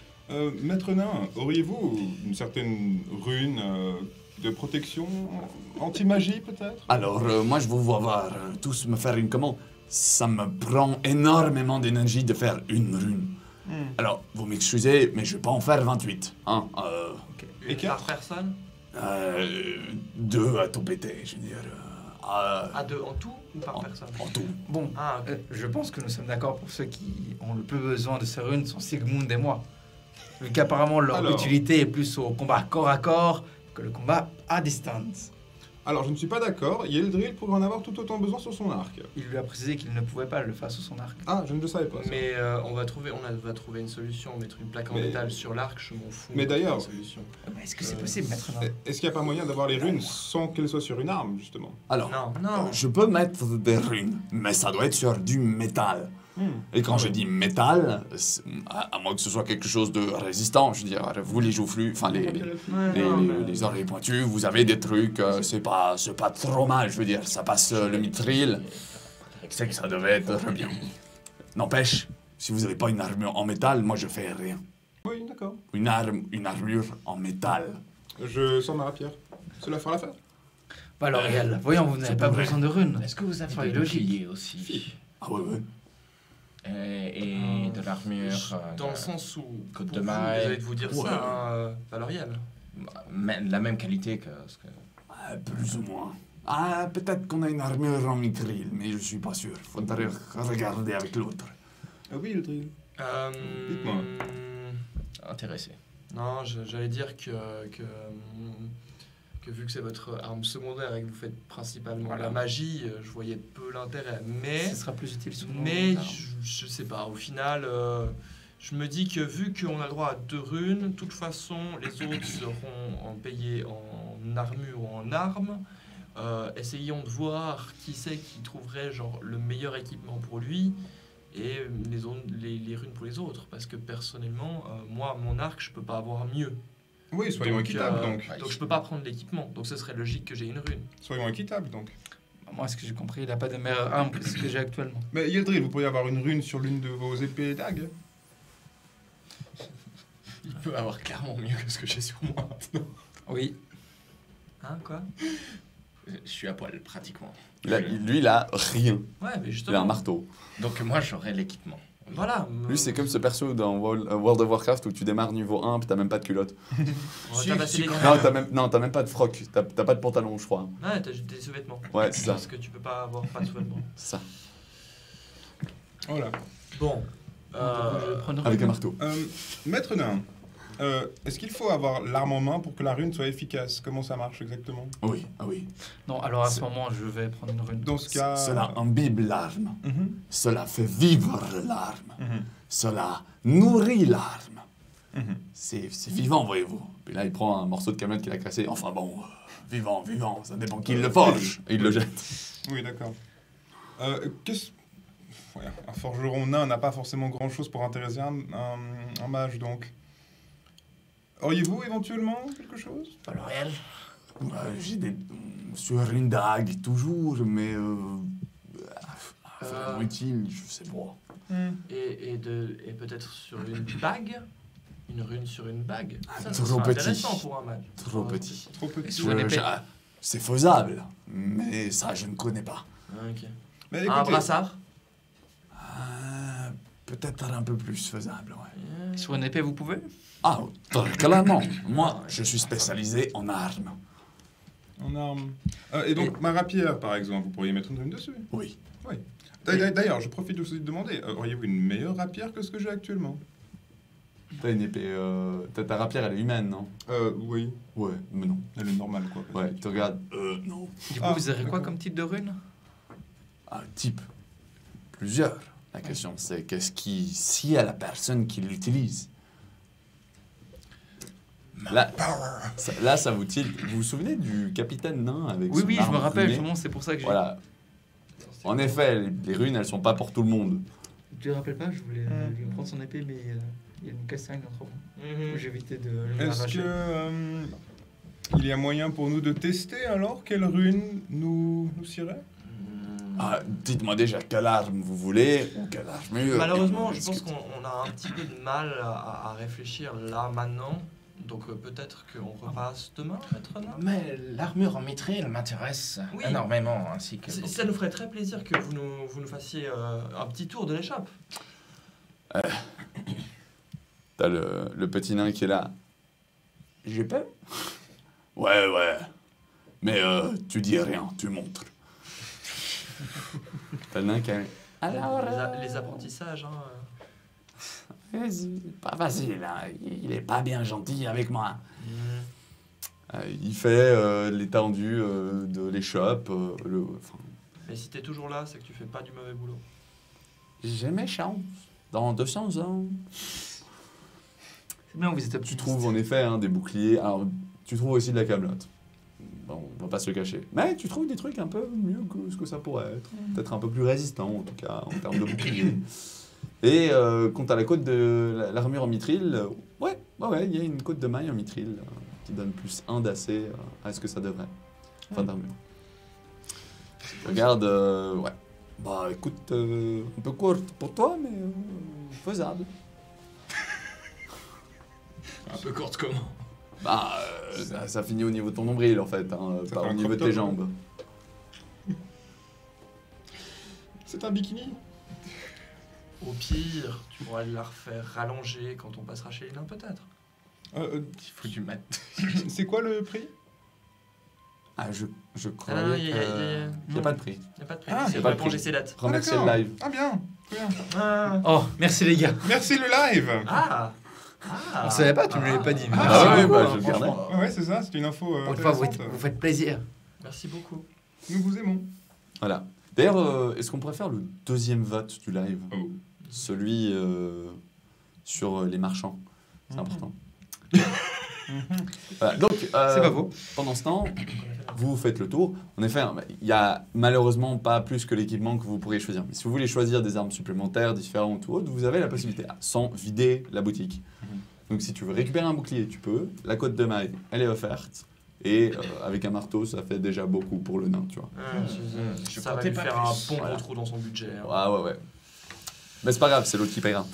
Maître nain, auriez-vous une certaine rune de protection anti-magie peut-être? Alors moi je vous vois voir tous me faire une commande. Ça me prend énormément d'énergie de faire une rune. Alors, vous m'excusez, mais je vais pas en faire 28. Hein, Et Par quatre? personne? 2 à tout péter, je veux dire. À deux en tout ou par personne? En tout. Bon, Ah, ok. je pense que nous sommes d'accord pour ceux qui ont le plus besoin de ces runes sont Sigmund et moi. Vu qu'apparemment leur Alors. utilité est plus au combat corps à corps que le combat à distance. Alors je ne suis pas d'accord, Yeldril pourrait en avoir tout autant besoin sur son arc. Il lui a précisé qu'il ne pouvait pas le faire sous son arc. Ah, je ne le savais pas. ça. Mais on va trouver une solution, mettre une plaque en Mais- métal sur l'arc, je m'en fous. Mais d'ailleurs- Une solution. Mais est-ce que c'est possible, maître nain? Est-ce qu'il n'y a pas moyen d'avoir les runes sans qu'elles soient sur une arme, justement? Alors, Non. je peux mettre des runes, mais ça doit être sur du métal. Et quand je dis métal, à moins que ce soit quelque chose de résistant, je veux dire, vous les joufflus, enfin les oreilles pointues, vous avez des trucs, c'est pas trop mal, je veux dire, ça passe le mithril, c'est que ça devait être bien. N'empêche, si vous n'avez pas une armure en métal, moi je fais rien. Oui, d'accord. Une armure en métal. Je sors ma rapière. Cela fera l'affaire. Bah L'Oréal, voyons, vous n'avez pas besoin de runes. Est-ce que vous avez Soyez des logique. boucliers aussi? Ah ouais. Et de l'armure Dans le sens où, Côte pour de vous, Maille. vous allez vous dire Ouais. ça, Valorial. La même qualité que ce que... Plus ou moins. Ah, peut-être qu'on a une armure en mithril, mais je suis pas sûr. Faudrait regarder avec l'autre. Ah oui, le drill. Dites-moi. Intéressé. Non, j'allais dire que vu que c'est votre arme secondaire et que vous faites principalement la magie, je voyais peu l'intérêt. Mais Ce sera plus utile sous Mais je sais pas, au final, je me dis que vu qu'on a le droit à 2 runes, de toute façon, les autres seront payés en armure ou en armes. Essayons de voir qui c'est qui trouverait genre, le meilleur équipement pour lui et les runes pour les autres. Parce que personnellement, moi, mon arc, je peux pas avoir mieux. Oui, soyons équitables donc. Donc je peux pas prendre l'équipement. Donc ce serait logique que j'ai une rune. Soyons équitables donc. Moi, ce que j'ai compris, il n'a pas de meilleure arme que ce que j'ai actuellement. Mais Yildril, vous pourriez avoir une rune sur l'une de vos épées et dagues. Il peut avoir clairement mieux que ce que j'ai sur moi maintenant. Oui. Hein, quoi? Je suis à poil, pratiquement. Lui, il a rien. Ouais, mais Il a justement. un marteau. Donc moi, j'aurai l'équipement. Voilà. Lui, c'est comme ce perso dans World of Warcraft où tu démarres niveau 1 puis t'as même pas de culotte. On va tabasser les Non, t'as même pas de froc. T'as pas de pantalon, je crois. Ouais, t'as juste des sous-vêtements. Ouais, c'est ça. Parce que tu peux pas avoir pas de sous-vêtements. C'est ça. Voilà. Bon. Je vais prendre Avec un rune. marteau. Maître nain, est-ce qu'il faut avoir l'arme en main pour que la rune soit efficace? Comment ça marche exactement? Oui, ah oui. Non, alors à ce moment, je vais prendre une rune. Dans ce cas... Cela imbibe l'arme. Mhm, Cela fait vivre l'arme. mhm, Cela nourrit l'arme. mhm. C'est vivant, voyez-vous. Puis là, il prend un morceau de camion qu'il a cassé. Enfin bon, vivant, ça dépend qui le forge. Et il le jette. Oui, d'accord. Ouais, un forgeron nain n'a pas forcément grand-chose pour intéresser un mage, donc. Auriez-vous éventuellement quelque chose? Pas L'Oréal? J'ai des... Sur une dague, toujours, mais... vraiment utile, je sais pas. Et peut-être sur une bague? Une rune sur une bague? Ça trop serait petit. intéressant pour un mage. Trop petit. Trop petit. Sur une épée. C'est faisable, mais ça, je ne connais pas. Ah, ok. Mais Un écoutez, brassard? Peut-être un peu plus faisable, ouais. Sur une épée, vous pouvez? Ah, très clairement. Moi, je suis spécialisé en armes. en arme. Et donc, ma rapière, par exemple, vous pourriez mettre une rune dessus. Oui. D'ailleurs, je profite aussi de demander, auriez-vous une meilleure rapière que ce que j'ai actuellement? T'as une épée... ta rapière, elle est humaine, non? Oui. Ouais, mais non. Elle est normale, quoi. Ouais, tu regardes... non. Du coup, Ah, vous avez quoi d'accord. comme type de rune? Un type. Plusieurs. La question, c'est s'il y a la personne qui l'utilise. Là, ça vous tilt. Vous vous souvenez du capitaine nain avec Oui, son oui, je arme me rappelle, runée justement, c'est pour ça que j'ai... Voilà. En effet, les runes, elles sont pas pour tout le monde. Tu te rappelles pas, je voulais lui prendre son épée, mais il y a une castagne entre vous. Mhm. J'ai évité de lui Est-ce arracher. que il y a moyen pour nous de tester alors quelle rune nous irait? Ah, dites-moi déjà quelle arme vous voulez ou quelle armure. Malheureusement, et je on pense discute. qu'on a un petit peu de mal à réfléchir là maintenant. Donc peut-être qu'on repasse demain, maître nain. Mais l'armure en mithril m'intéresse Oui. énormément, ainsi que... Ça nous ferait très plaisir que vous nous fassiez un petit tour de l'échoppe. T'as le petit nain qui est là. J'ai peur. Ouais. Mais tu dis rien, tu montres. T'as le nain qui est... Alors, Les apprentissages, hein. c'est pas facile, hein. Il est pas bien gentil avec moi. Il fait l'étendue de l'échoppe. Mais si t'es toujours là, c'est que tu fais pas du mauvais boulot. J'ai mes chances. Dans 200 ans. C'est bien, vous êtes Tu optimiste. trouves en effet des boucliers. Alors, tu trouves aussi de la camelote. Bon, on va pas se le cacher. Mais tu trouves des trucs un peu mieux que ce que ça pourrait être. Peut-être un peu plus résistant, en tout cas, en termes de bouclier. Et quant à la côte de l'armure en mithril, ouais, il y a une côte de maille en mithril qui donne plus 1 d'AC à ce que ça devrait. Enfin, d'armure. Regarde, ouais. Bah écoute, un peu courte pour toi, mais faisable. Un peu courte comment? Bah, ça finit au niveau de ton nombril en fait, hein, Ça pas fait au un niveau de crop tes top, jambes. C'est un bikini. Au pire, tu pourras la refaire rallonger quand on passera chez les nains, peut-être. Il faut du mat. C'est quoi le prix? Ah, je Ah, croyais non, qu'il n'y a pas de prix. Il n'y a pas de prix. Ah, c'est y a pas pas de pour prix. laisser date. Remercier d'accord. le live. Ah bien, très bien. Ah. Oh, merci les gars. Merci le live. Ah. On savait pas, tu me l'avais pas dit. mais Ah, merci oui, beaucoup, bah, hein, je le gardais. franchement. Ouais, c'est ça, c'est une info Pour une fois, intéressante. vous faites plaisir. Merci beaucoup. Nous vous aimons. Voilà. D'ailleurs, est-ce qu'on pourrait faire le deuxième vote du live? Oh. Celui sur les marchands. C'est Mhm. important. Voilà. Donc, C'est pas faux. pendant ce temps, vous faites le tour. En effet, il n'y a malheureusement pas plus que l'équipement que vous pourriez choisir. Mais si vous voulez choisir des armes supplémentaires, différentes ou autres, vous avez la possibilité, sans vider la boutique. Donc si tu veux récupérer un bouclier, tu peux. La côte de maille, elle est offerte. Et avec un marteau, ça fait déjà beaucoup pour le nain, tu vois. Je Ça va comptais lui pas faire plus. un bon Voilà. gros trou dans son budget. hein. Ouais. Mais c'est pas grave, c'est l'autre qui paiera.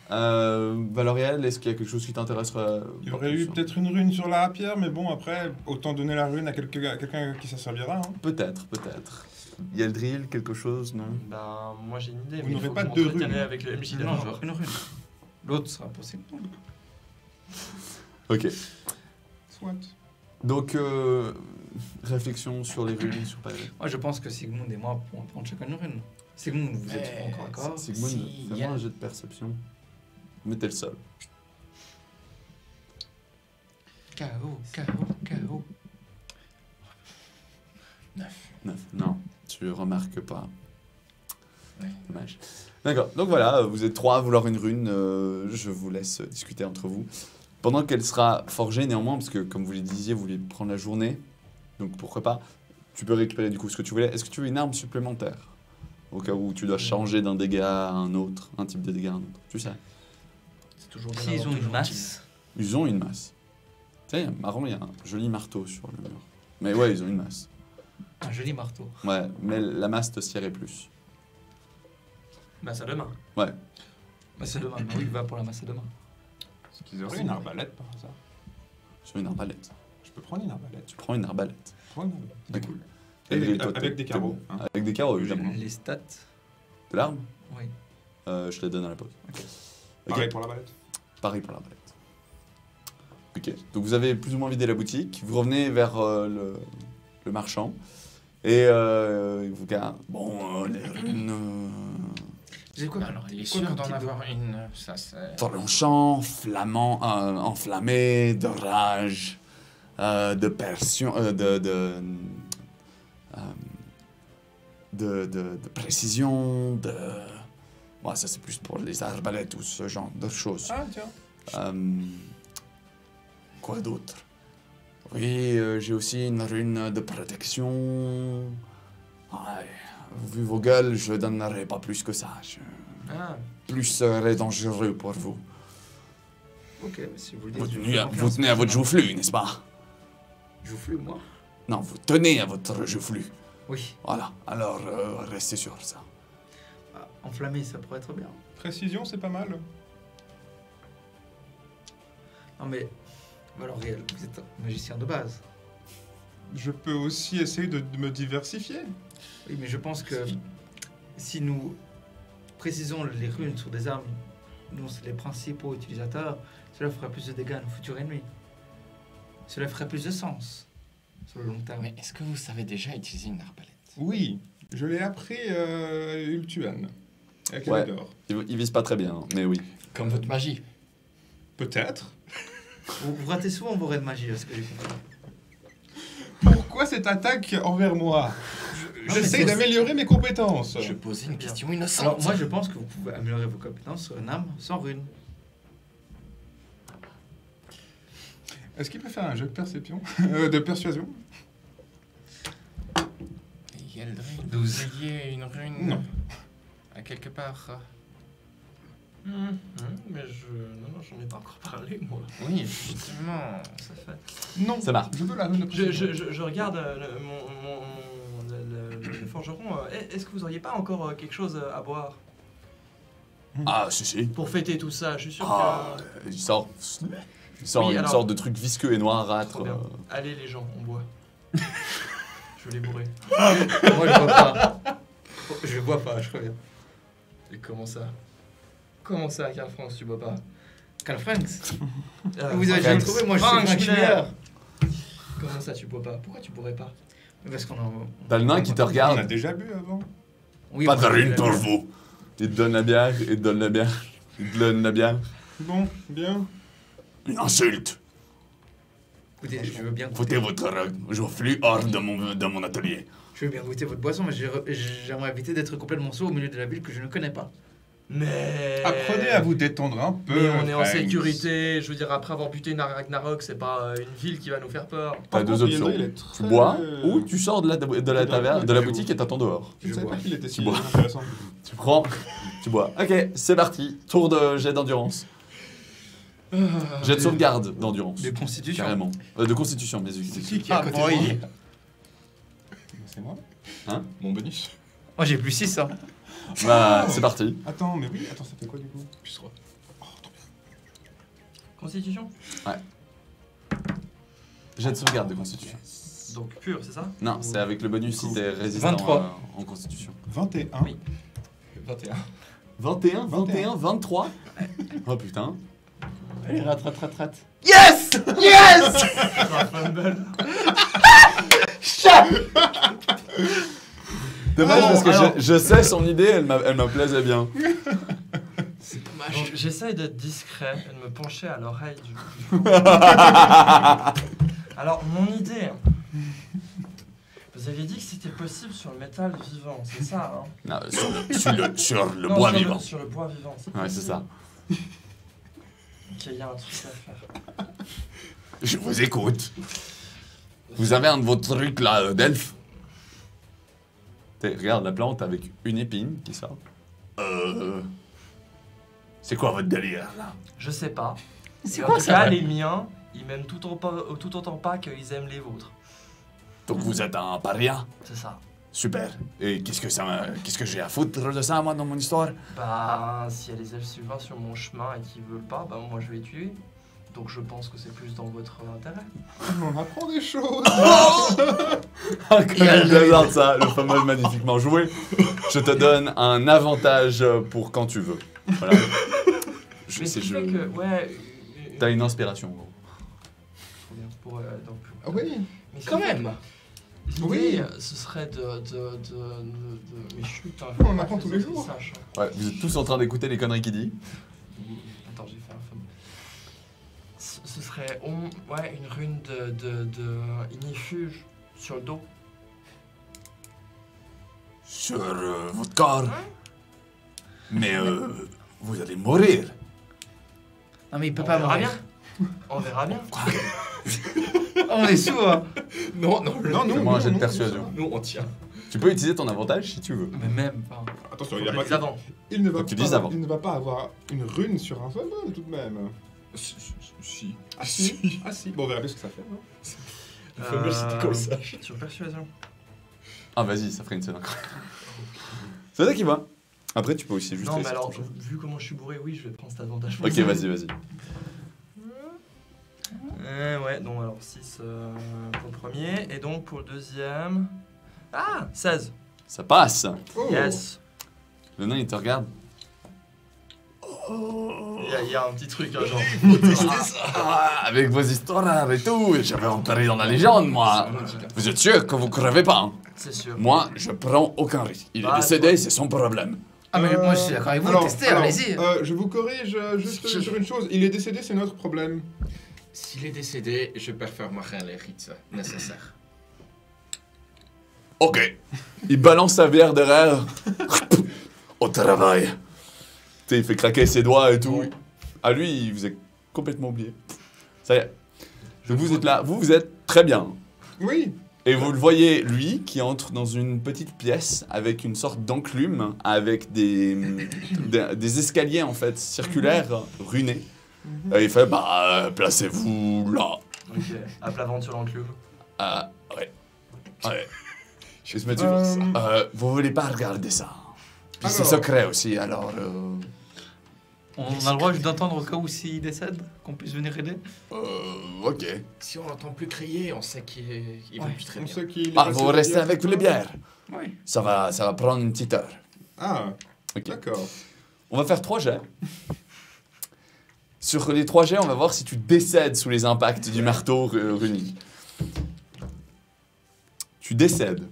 Valoriel, est-ce qu'il y a quelque chose qui t'intéresserait? Il y aurait eu peut-être une rune sur la rapière, mais bon, après, autant donner la rune à quelqu'un qui ça servira. Hein. Peut-être. Il y a le drill, quelque chose, non? Ben, moi j'ai une idée. Vous mais il n'aurez faut pas que je deux m'entretienne runes. avec le MJ d'un Non, joueur. j'aurai une rune. L'autre sera possible. Ok. Soit. Donc, réflexion sur les runes, sur pas les... Moi, je pense que Sigmund et moi pourrons prendre chacun une rune. Sigmund, vous êtes encore à corps. Sigmund, Si, fais-moi Yann. un jet de perception. Mettez le sol. KO. 9. Non, tu remarques pas. Ouais. Dommage. D'accord, donc voilà, vous êtes 3 à vouloir une rune. Je vous laisse discuter entre vous. Pendant qu'elle sera forgée, néanmoins, parce que comme vous le disiez, vous voulez prendre la journée, donc pourquoi pas, tu peux récupérer du coup ce que tu voulais. Est-ce que tu veux une arme supplémentaire? Au cas où tu dois changer d'un dégât à un autre, un type de dégât à un autre. Tu sais. C'est toujours bien S'ils d'avoir ont une toujours masse, Ils ont une masse. Tiens, marrant, il y a un joli marteau sur le mur. Mais ouais, ils ont une masse. un joli marteau. Ouais, mais la masse te sierait plus. utile. Masse à deux mains. Masse à deux mains. Oui, va pour la masse à deux mains. Est-ce qu'ils auraient une arbalète par hasard? Sur une arbalète. Je peux prendre une arbalète. Tu prends une arbalète. Prends une arbalète. Ok. Cool. Et Avec, toi, avec t'es des carreaux. bon. hein. Avec des carreaux, évidemment. Les stats, De l'arme oui. Je les donne à la pause. Ok. Ok. Pareil pour l'arbalète. Pareil pour l'arbalète. Ok. Donc vous avez plus ou moins vidé la boutique. Vous revenez vers le marchand. Et il vous garde. Bon, les runes. J'ai quoi Alors, il est quoi sûr comme d'en type de- avoir une. Ça, c'est. Torchon, flamand, enflammé, de rage, de passion, de précision, de... Bon, ça c'est plus pour les arbalètes ou ce genre de choses. Ah, tiens. Quoi d'autre? Oui, j'ai aussi une rune de protection. Ouais, vu vos gueules, je donnerai pas plus que ça. Ah, Plus serait dangereux pour vous. Ok, si vous le Vous dites. je tenez, fais vous confiance. tenez à votre joufflu, n'est-ce pas? Je vous flue, moi. Non, vous tenez à votre joufflu. Oui. Voilà, alors restez sur ça. Ah, enflammé, ça pourrait être bien. Précision, c'est pas mal. Non, mais. Alors, réel, vous êtes un magicien de base. Je peux aussi essayer de me diversifier. Oui, mais je pense que si nous précisons les runes sur des armes dont c'est les principaux utilisateurs, cela fera plus de dégâts à nos futurs ennemis. Cela ferait plus de sens sur le long terme. Mais est-ce que vous savez déjà utiliser une arbalète? Oui, je l'ai appris Ultuan. Avec Ouais. Elador. Il vise pas très bien, hein, mais oui. Comme votre magie. Peut-être. Vous ratez souvent vos raids de magie, à ce que j'ai compris. Pourquoi cette attaque envers moi? mais J'essaie c'est- d'améliorer mes compétences. Je posais une question innocente. Alors, moi, je pense que vous pouvez améliorer vos compétences sur une arme sans rune. Est-ce qu'il peut faire un jeu de perception De persuasion? Eldrin, 12. vous ayez une rune Non. à quelque part. Mais non, j'en ai pas encore parlé, moi. Oui, justement. Ça fait... Non, Ça marche. je veux la rune de Je regarde le forgeron. Est-ce que vous auriez pas encore quelque chose à boire Ah, si. pour fêter tout ça? Je suis sûr Ah, que... il sort Oui, une alors- sorte de truc visqueux et noirâtre. Trop bien. Allez les gens, on boit. Je vais les bourrer. Moi, je bois pas. Je bois pas, je reviens. Et comment ça? Comment ça, Karl France, tu bois pas? Karl Franks. Ah, Vous avez Frank- jamais trouvé, moi je sais Frank pas que je suis Schiller. meilleur. Comment ça, tu bois pas? Pourquoi tu bourrais pas? Parce qu'on en. T'as le nain qui te On a regarde. déjà bu avant. Oui, Pas on de a rune la- pour vous. Il te donne la bière, il te donne la bière, il te donne la bière. Bon, bien. Une insulte. Écoutez, je veux bien Foutez goûter. votre joufflu hors de mon atelier. Je veux bien goûter votre boisson, mais j'aimerais éviter d'être complètement sourd au milieu de la ville que je ne connais pas. Mais... Apprenez à vous détendre un peu. Mais on est en Franks. sécurité, je veux dire, après avoir buté Ragnarok, c'est pas une ville qui va nous faire peur. T'as Par deux contre, options. Yandri, il est Tu très- bois ou tu sors de la taverne, de la Je boutique bois. et t'attends dehors. Je ne savais bois. pas qu'il était si Tu bois. intéressant. Tu prends, tu bois. Ok, c'est parti. Tour de jet d'endurance. Jet de sauvegarde d'endurance. De constitution. Carrément. De constitution, mais C'est qui est à Ah, côté bon, de moi oui. C'est moi. Hein? Mon bonus. Moi j'ai plus 6 hein. Bah, c'est parti. Attends, mais oui, attends, ça fait quoi du coup? Plus 3. Constitution? Jet de sauvegarde de constitution. Donc pur, c'est ça? Non, c'est avec le bonus si t'es résistant 23. en constitution. 21. Oui. 21. 21, 21, 23. Oh putain. Allez, rate. Yes! Yes! Un fumble. Dommage parce que alors- je sais son idée, elle me plaisait bien. Donc, j'essaye d'être discret et de me pencher à l'oreille du Alors, mon idée. Vous aviez dit que c'était possible sur le métal vivant, c'est ça, hein? Non, sur le Non, bois sur vivant. Sur le bois vivant. Ouais, c'est ça. Ok, il y a un truc à faire. Je vous écoute. Vous avez un de vos trucs là d'elfe? Regarde la plante avec une épine qui sort. C'est quoi votre délire là? Je sais pas. C'est En quoi tout ça, cas, ouais? les miens, ils m'aiment tout autant pas qu'ils aiment les vôtres. Donc vous êtes un paria? C'est ça. Super. Et qu'est-ce que j'ai à foutre de ça moi dans mon histoire? Bah, s'il y a des elfes sylvains sur mon chemin et qu'ils veulent pas, bah moi je vais tuer. Donc je pense que c'est plus dans votre intérêt. On apprend des choses. Regarde ça, le fameux magnifiquement joué. Je te donne un avantage pour quand tu veux. Voilà. Mais ce qui fait que, ouais... T'as une inspiration. gros. Trop bien, pour, donc, Ah oui. mais Quand ce qui fait- même. L'idée, ce serait de... Mais chut, hein, On faut apprend pas que tous les les autres jours. sachent, hein. Ouais, vous êtes tous en train d'écouter les conneries qu'il dit. Attends, j'ai fait un fumble. Ce serait ouais, une rune de ignifuge sur le dos. Sur votre corps. Mais vous allez mourir. Non mais il peut On pas verra mourir. bien. On verra bien. On est sourd hein. Non, Non, non, Fais-moi un jet de non, persuasion. nous on tient. Tu peux utiliser ton avantage si tu veux. Mais même pas. Attention, Faut il, a que pas- je les avant. il ne va Faut que tu pas, dises avant. il ne va pas avoir une rune sur un fumble tout de même. Si. Ah si. Ah si. Bon, on verra bien ce que ça fait. Non Le fumble, c'était comme ça. Sur persuasion. Ah vas-y, ça ferait une scène incroyable. C'est ça qui va. Après tu peux aussi juste Non, mais laisser alors, ton jeu. vu comment je suis bourré, oui, je vais prendre cet avantage. Ok, vas-y. Ouais, donc alors 6 pour le premier. Et donc pour le deuxième. Ah 16. Ça passe. Oh. Yes. Le nain il te regarde. Il y a un petit truc, hein, genre. Ah, avec vos histoires et tout, j'avais enterré dans la légende moi. Vous êtes sûr que vous crevez pas hein? C'est sûr. Moi, je prends aucun risque. Il est Ah, décédé, toi. c'est son problème. Ah mais moi je suis d'accord avec vous, Alors, testez, alors, allez-y. je vous corrige juste sur une chose. Il est décédé, c'est notre problème. S'il est décédé, je performerai les rites nécessaires. Ok. Il balance sa bière derrière. Au travail. Tu sais, il fait craquer ses doigts et tout. À lui, il vous a complètement oublié. Ça y est. Donc vous êtes là, vous êtes très bien. Oui. Et vous le voyez, lui, qui entre dans une petite pièce avec une sorte d'enclume, avec des escaliers, en fait, circulaires, runés. Et il fait, bah, placez-vous là. Ok, à plat ventre sur l'enclume. Ouais. Ouais. Je se mettre sur ça. Vous voulez pas regarder ça? Puis c'est Alors. secret aussi, alors... On a le droit juste d'entendre au cas où s'il décède, qu'on puisse venir aider. Ok. Si on l'entend plus crier, on sait qu'il va Ouais. plus très On bien. sait qu'il est Ah, passé vous de restez bière avec tout les à bières. Oui. Ça va prendre une petite heure. Ah, Ok. d'accord. On va faire 3 jets. Sur les 3 jets, on va voir si tu décèdes sous les impacts du marteau runique. Tu décèdes.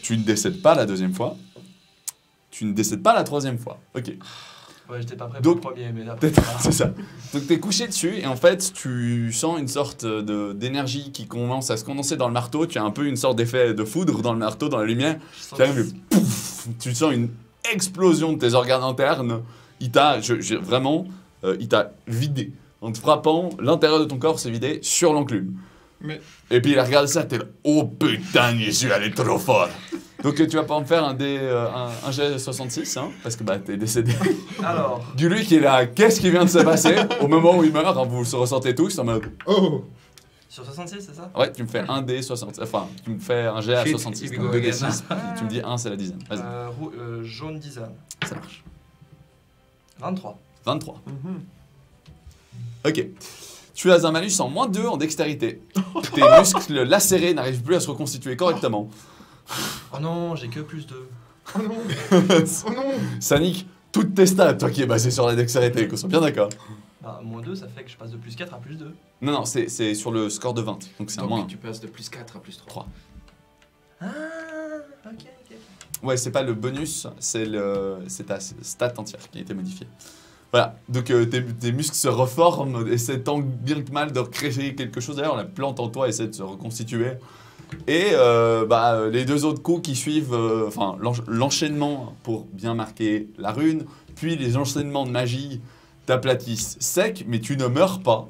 Tu ne décèdes pas la deuxième fois. Tu ne décèdes pas la troisième fois. Ok. Ouais, j'étais pas prêt Donc, pour le premier, mais là, C'est ça. Donc t'es couché dessus et en fait tu sens une sorte d'énergie qui commence à se condenser dans le marteau. Tu as un peu une sorte d'effet de foudre dans le marteau, dans la lumière. je sens Tu arrives et pouf, tu sens une explosion de tes organes internes. Il t'a vraiment, il t'a vidé. En te frappant, l'intérieur de ton corps s'est vidé sur l'enclume. Mais- Et puis il a regardé ça, t'es là, oh putain, je suis allé trop fort. Donc tu vas pas me faire un jet 66, hein, parce que bah t'es décédé. Alors, Du lui qui est là, qu'est-ce qui vient de se passer au moment où il meurt, hein, vous le ressentez tous en mode, Oh, sur 66, c'est ça? ouais, tu me fais un dé 60, enfin, tu me fais un jet à Shit, 66, here we donc go 2 d again. 6, tu me dis 1 c'est la dizaine, vas-y, Jaune disane. ça marche. 23. 23. Mhm. Ok. Tu as un malus en -2 en dextérité. Tes muscles lacérés n'arrivent plus à se reconstituer correctement. Oh non, j'ai que plus 2. Oh non, oh non. Ça nique toutes tes stats, toi qui es basé sur la dextérité, qu'on soit bien d'accord. Bah, -2, ça fait que je passe de plus 4 à plus 2. Non, c'est sur le score de 20, donc c'est un moins. Donc tu passes de plus 4 à plus 3. 3. Ah, ok. Ouais, c'est pas le bonus, c'est ta stat entière qui a été modifiée. Voilà, donc tes muscles se reforment, essaient tant bien que mal de recréer quelque chose. D'ailleurs, la plante en toi essaie de se reconstituer. Et les 2 autres coups qui suivent, enfin l'enchaînement pour bien marquer la rune, puis les enchaînements de magie t'aplatissent sec, mais tu ne meurs pas.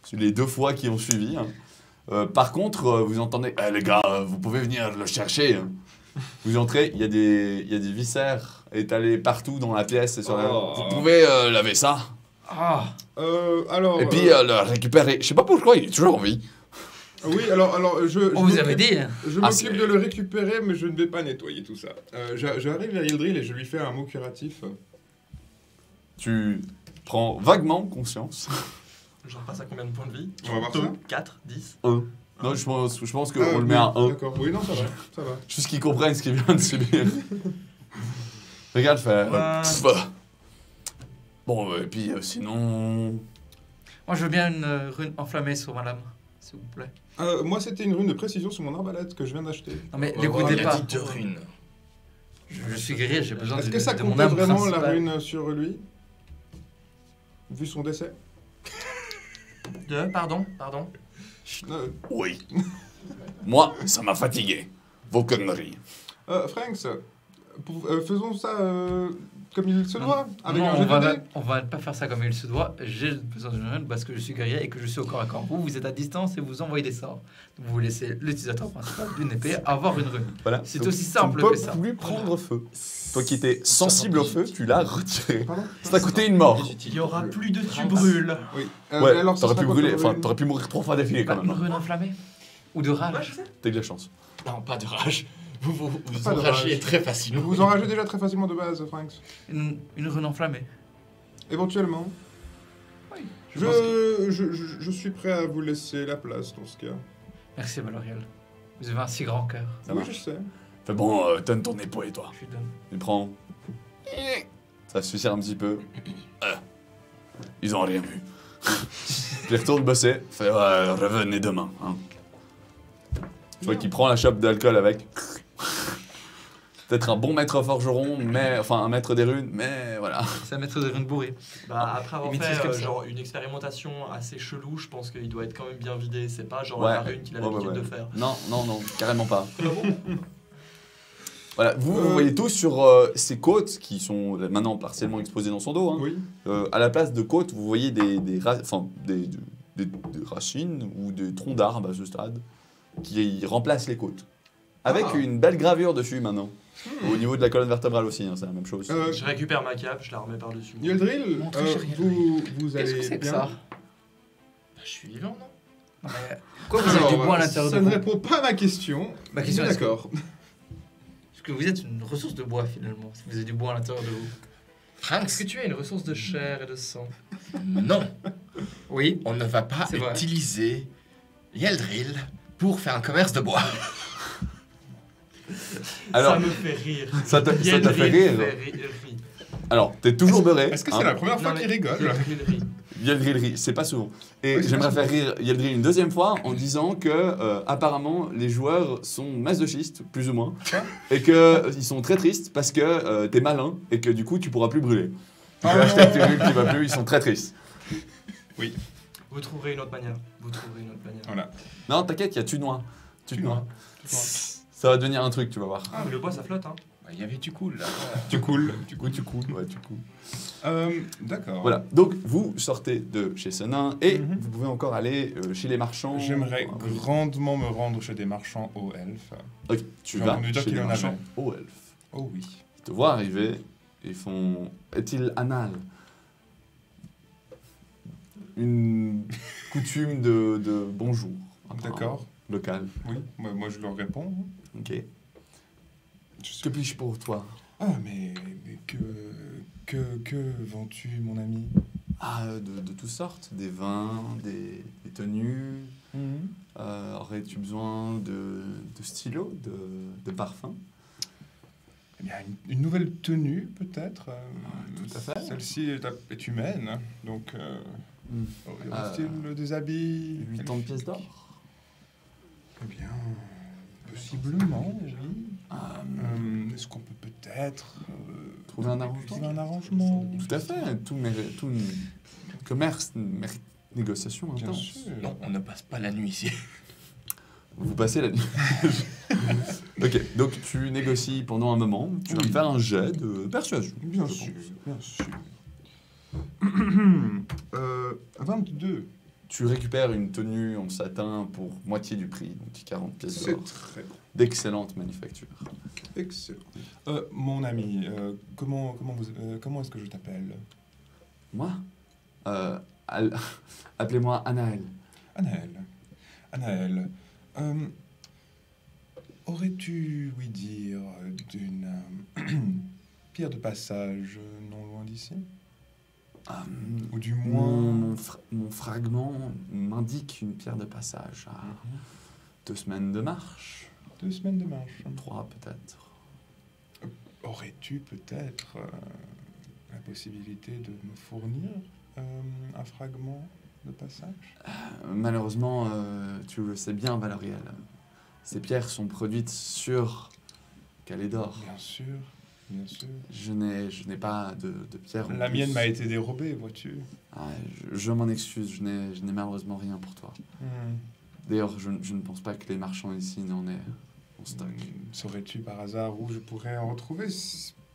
C'est les 2 fois qui ont suivi. Hein. Par contre, vous entendez, eh, les gars, vous pouvez venir le chercher. Hein. Vous entrez, il y a des viscères étalés partout dans la pièce. Et sur la... Oh. Vous pouvez laver ça. Ah. Alors. Et puis le récupérer. Je sais pas pourquoi, il est toujours en vie. Oui, alors je. On vous avait dit. Hein. Je Ah, m'occupe c'est- de le récupérer, mais je ne vais pas nettoyer tout ça. J'arrive à Ildril et je lui fais un mot curatif. Tu prends vaguement conscience. Je repasse à combien de points de vie? On va voir ça. 4, 10. 1. Non, je pense qu'on Ah, le oui, met à 1. D'accord, oui, non, ça va, ça va. Juste qu'ils comprennent ce qu'il vient de subir. Regarde, fait. Bon, et puis sinon. Moi, je veux bien une rune enflammée sur ma lame, s'il vous plaît. Moi, c'était une rune de précision sur mon arbalète que je viens d'acheter. Non, mais On du va coup, voir, il y a départ. dit 2 runes. Je suis guerrier, j'ai besoin Est-ce de, que ça de mon comptait âme vraiment la principale. rune sur lui? Vu son décès? Pardon. Oui. Moi, ça m'a fatigué. Vos conneries. Franks, faisons ça comme il se doit, avec Non, un jeu de dés. on va pas faire ça comme il se doit. J'ai besoin d'une rune parce que je suis guerrier et que je suis au corps à corps. Vous, vous êtes à distance et vous envoyez des sorts. Donc vous laissez l'utilisateur principal d'une épée avoir une rune. Voilà. C'est Donc, aussi simple tu ne que peux ça. plus prendre feu. Toi qui étais sensible au feu, tu l'as retiré. Pardon? Ça t'a coûté une mort. Il y aura plus de tu brûles. Oui. Ouais, alors, ça t'aurais sera pu quoi brûler, comme enfin, rune? t'aurais pu mourir 3 fois d'affilée quand Bah, même. une rune enflammée ou de Ouais, rage. je sais. T'as de la chance. Non, pas de rage. Vous Pas de enragez rage. très Vous facilement. vous enragez déjà très facilement de base, Franks. Une rune enflammée. Éventuellement. Oui. Je suis prêt à vous laisser la place dans ce cas. Merci Valoriel. Vous avez un si grand cœur. Ça oui, marche. je sais. Fais bon, donne ton épaule et toi. Je lui donne. Il prend. Ça se suicide un petit peu. Ils ont rien vu. Puis il retourne bosser. Fait ouais, revenez demain. Hein. Je vois qu'il prend la chope d'alcool avec. Peut-être un bon maître forgeron, mais enfin un maître des runes, mais voilà. C'est un maître de rune bourrée. Bah, après avoir Il maîtrise fait comme ça. genre une expérimentation assez chelou, je pense qu'il doit être quand même bien vidé. C'est pas genre Ouais. la rune qu'il a Ouais, l'habitude ouais. de faire. Non, carrément pas. Voilà, vous voyez tous sur ces côtes qui sont maintenant partiellement exposées dans son dos. Hein. Oui. À la place de côtes, vous voyez des des racines ou des troncs d'arbres à ce stade qui remplacent les côtes. Avec une belle gravure dessus maintenant. Au niveau de la colonne vertébrale aussi, hein, c'est la même chose. Je récupère ma cape, je la remets par-dessus. Yeldril, Mon très cher vous Qu'est-ce allez que c'est que bien? ça Bah, je suis vivant, non? Pourquoi vous avez du bois à l'intérieur ça de ne vous? répond pas à ma question. Ma question est D'accord. Parce que vous êtes une ressource de bois finalement, si vous avez du bois à l'intérieur de vous. Est-ce Franz, que tu as une ressource de chair et de sang? non, Oui. on ne va pas C'est vrai. utiliser Yeldril pour faire un commerce de bois. Alors, ça me fait rire. ça t'a fait Yeldril rire. fait rire. Alors, t'es toujours beurré. Est-ce que c'est la première fois Non, qu'il mais rigole? Yeldril rit. Yeldril rit, c'est pas souvent. Et Oui, c'est j'aimerais pas faire rire Yeldril une deuxième fois en disant que apparemment les joueurs sont masochistes, plus ou moins, et que ils sont très tristes parce que t'es malin et que du coup tu pourras plus brûler. Oh Le hashtag Tyrul qui va plus, ils sont très tristes. Vous trouverez une autre manière. Vous trouverez une autre manière. Voilà. Non, t'inquiète, il y a Tunois. Tunois. Ça va devenir un truc, tu vas voir. Ah, mais le bois, ça flotte, hein. Il y avait du cool là. Tu coules. Tu coules, ouais, tu coules. D'accord. Voilà, donc vous sortez de chez ce nain et Mhm. vous pouvez encore aller chez les marchands. J'aimerais Ah, grandement me rendre chez des marchands aux elfes. Ok, tu J'ai vas entendu dire chez qu'il les y en marchands avait. aux elfes. Oh oui. Ils te voient arriver, ils font... Est-il anal? Une coutume de bonjour. apparemment, D'accord. Local. Oui. Moi, je leur réponds. Ok. Je suis- Que puis-je pour toi? Ah, mais que vends-tu, mon ami? Ah, de toutes sortes. Des vins, des tenues. Aurais-tu besoin de stylos, de parfums? Eh bien, une nouvelle tenue, peut-être. tout à fait. Celle-ci est humaine, donc Hmm. aurait-il des habits 8 ans de pièces d'or? Eh bien, possiblement, oui. Euh, Est-ce qu'on peut peut-être Trouver un arrangement? trouver un arrangement? Tout à fait. Tout commerce mérite négociation Bien intense. sûr. Non, on ne passe pas la nuit ici. Vous passez la nuit. Ok, donc tu négocies pendant un moment. Tu vas Oui. me faire un jet de persuasion. Bien je sûr, pense. bien sûr. 22. Tu récupères une tenue en satin pour moitié du prix, donc 40 pièces d'or. C'est très bon. D'excellente manufacture. Excellent. Mon ami, comment est-ce que je t'appelle? Moi Appelez-moi Anaël. Anaël. Anaël. Aurais-tu, oui dire, d'une pierre de passage non loin d'ici? Ou du moins... Mon fragment m'indique une pierre de passage à 2 semaines de marche. 2 semaines de marche. 3 peut-être. Aurais-tu peut-être la possibilité de me fournir un fragment de passage? Malheureusement, tu le sais bien, Valoriel. Ces pierres sont produites sur Calédor. Bien sûr, bien sûr. Je n'ai pas de pierre. en La plus. mienne m'a été dérobée, vois-tu. Ah, je m'en excuse, je n'ai malheureusement rien pour toi. D'ailleurs, je ne pense pas que les marchands ici n'en aient en stock. Saurais-tu par hasard où je pourrais en retrouver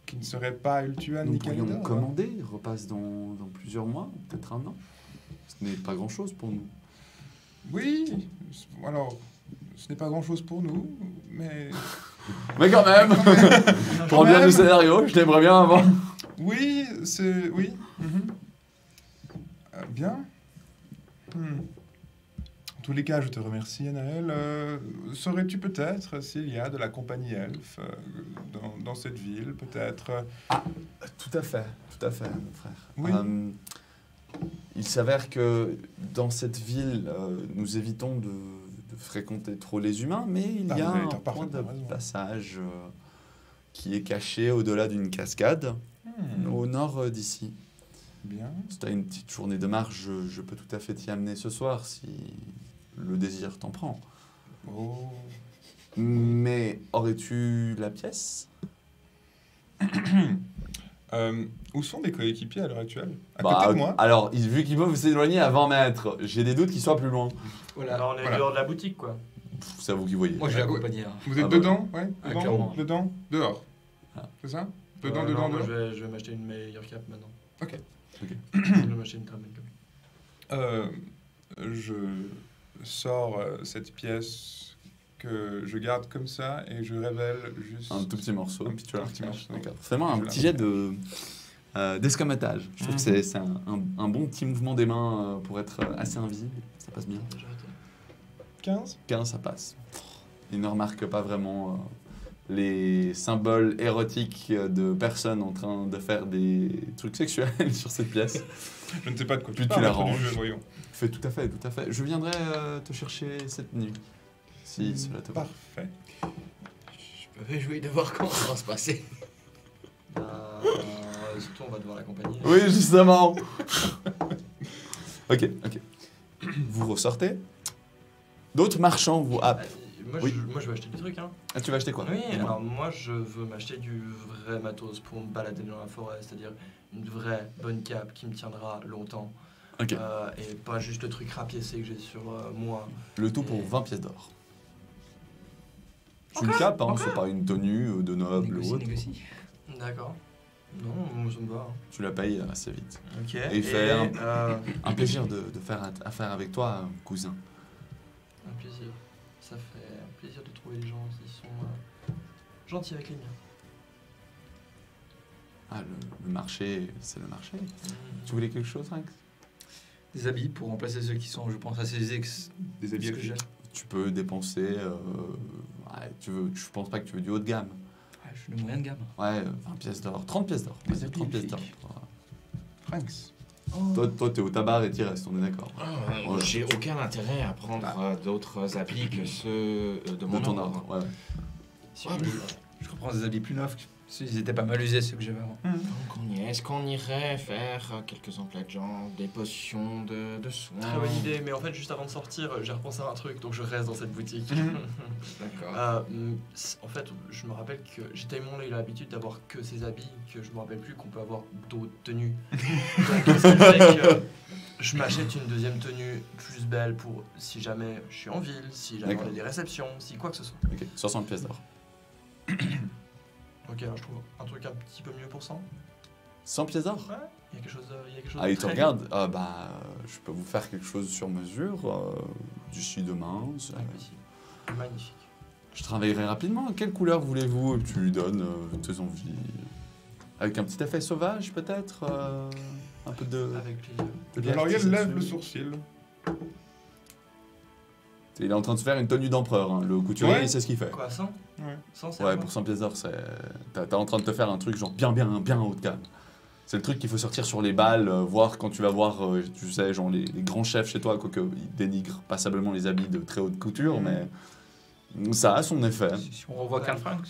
qui ne serait pas Ultuan Nous ni pourrions Calédor? commander, il repasse dans plusieurs mois, peut-être un an. Ce n'est pas grand-chose pour nous. Oui, alors, ce n'est pas grand-chose pour nous, mais... Mais quand même Pour bien même. du scénario, je l'aimerais bien avoir. Oui, c'est... Oui. Bien. En tous les cas, je te remercie, Anaël. Saurais-tu peut-être s'il y a de la compagnie elfe dans cette ville, peut-être Tout à fait, mon frère. Oui. Il s'avère que dans cette ville, nous évitons de fréquenter trop les humains, mais il y a vous avez un point de parfaitement raison. passage qui est caché au-delà d'une cascade, au nord d'ici. Bien. Si tu as une petite journée de marche, je peux tout à fait t'y amener ce soir si le désir t'en prend. Oh. Mais aurais-tu la pièce? Où sont mes coéquipiers à l'heure actuelle? À Bah, côté de moi? Alors, vu qu'ils peuvent s'éloigner à 20 mètres, j'ai des doutes qu'ils soient plus loin. Voilà. Alors, on est Voilà. dehors de la boutique, quoi. C'est à vous qui voyez. Moi je l'ai accompagné. Hein. Vous êtes Ah bah dedans? Ouais. Ah, Dedans? clairement. Dedans? Dehors. Ah. C'est ça? Dedans, Non, dedans, moi, dehors? je vais m'acheter une meilleure cape maintenant. Ok. Je vais m'acheter une très belle cape. je sors cette pièce que je garde comme ça et je révèle juste Un tout petit morceau. un puis tu la petit recaches. morceau. D'accord. Fais-moi un Je petit la jet d'escamotage. Je trouve que c'est un bon petit mouvement des mains pour être assez invisible. Ça passe bien. 15. 15, ça passe. Il ne remarque pas vraiment les symboles érotiques de personnes en train de faire des trucs sexuels sur cette pièce. Je ne sais pas de quoi Puis tu tu parles. la maître du ranges. jeu, voyons. Fais tout à fait, tout à fait. Je viendrai te chercher cette nuit. Si cela te va. Parfait. Je me réjouis de voir comment ça va se passer. Surtout, on va devoir l'accompagner. Oui, justement. Ok. Vous ressortez. D'autres marchands vous happent. Moi, Oui. moi, je veux acheter des trucs. Hein. Ah, tu vas acheter quoi? Oui, Dis-moi. alors moi, je veux m'acheter du vrai matos pour me balader dans la forêt, c'est-à-dire une vraie bonne cape qui me tiendra longtemps. Ok. Et pas juste le truc rapiécé que j'ai sur moi. Le tout pour 20 pièces d'or. C'est une cape, hein, c'est pas une tenue de noble ou autre. Négocie. D'accord. Non, moi, ça me va. Hein. Tu la payes assez vite. Ok. Et il fait euh, Un plaisir de faire affaire avec toi, cousin. un plaisir. Ça fait un plaisir de trouver des gens qui sont gentils avec les miens. Ah, le marché, c'est le marché. Tu voulais quelque chose, Rex? Des habits pour remplacer ceux qui sont, je pense, assez ex. Des habits ce que j'ai. Tu peux dépenser. Je pense pas que tu veux du haut de gamme. Ouais, je suis de moyenne gamme. Ouais, 20 pièces d'or. 30 pièces d'or. Des Vas-y, habits 30 pièces d'or. flics. Franks. Toi, t'es au tabac et t'y restes, on est d'accord. Ouais. J'ai aucun intérêt à prendre d'autres habits que ceux de mon De ton ordre. ordre, ouais. Si Ouais, je mais- peux- Je reprends des habits plus neufs. Ils étaient pas mal usés, ceux que j'avais avant. Donc on y est. Est-ce qu'on irait faire quelques emplettes de jambes, des potions de soins? Très bonne idée, mais en fait, juste avant de sortir, j'ai repensé à un truc, donc je reste dans cette boutique. D'accord. En fait, je me rappelle que j'ai tellement eu l'habitude d'avoir que ces habits que je me rappelle plus qu'on peut avoir d'autres tenues. Donc, ce qui fait que je m'achète une deuxième tenue plus belle pour si jamais je suis en ville, si jamais on D'accord. a des réceptions, si quoi que ce soit. Ok, 60 pièces d'or. Ok, alors je trouve un truc un petit peu mieux pour 100. 100 pièces d'or? Ouais, il y a quelque chose, il y a quelque chose Ah, de il te très regarde. Ah, bah, je peux vous faire quelque chose sur mesure d'ici demain. bien. Impossible. Magnifique. Je travaillerai rapidement. Quelle couleur voulez-vous? Tu lui donnes tes envies. Avec un petit effet sauvage, peut-être un peu de. Avec plaisir. de liège Alors, qui il lève dessus. le sourcil. Il est en train de se faire une tenue d'empereur. Hein. Le couturier, Ouais. il sait ce qu'il fait. Quoi, 100 Ouais. 100, c'est Ouais, à pour moi 100 pièces d'or, c'est. T'es en train de te faire un truc genre bien haut de gamme. C'est le truc qu'il faut sortir sur les balles, voir quand tu vas voir, tu sais, genre les grands chefs chez toi, quoique ils dénigrent passablement les habits de très haute couture, mais ça a son effet. Si on revoit Karl Franks.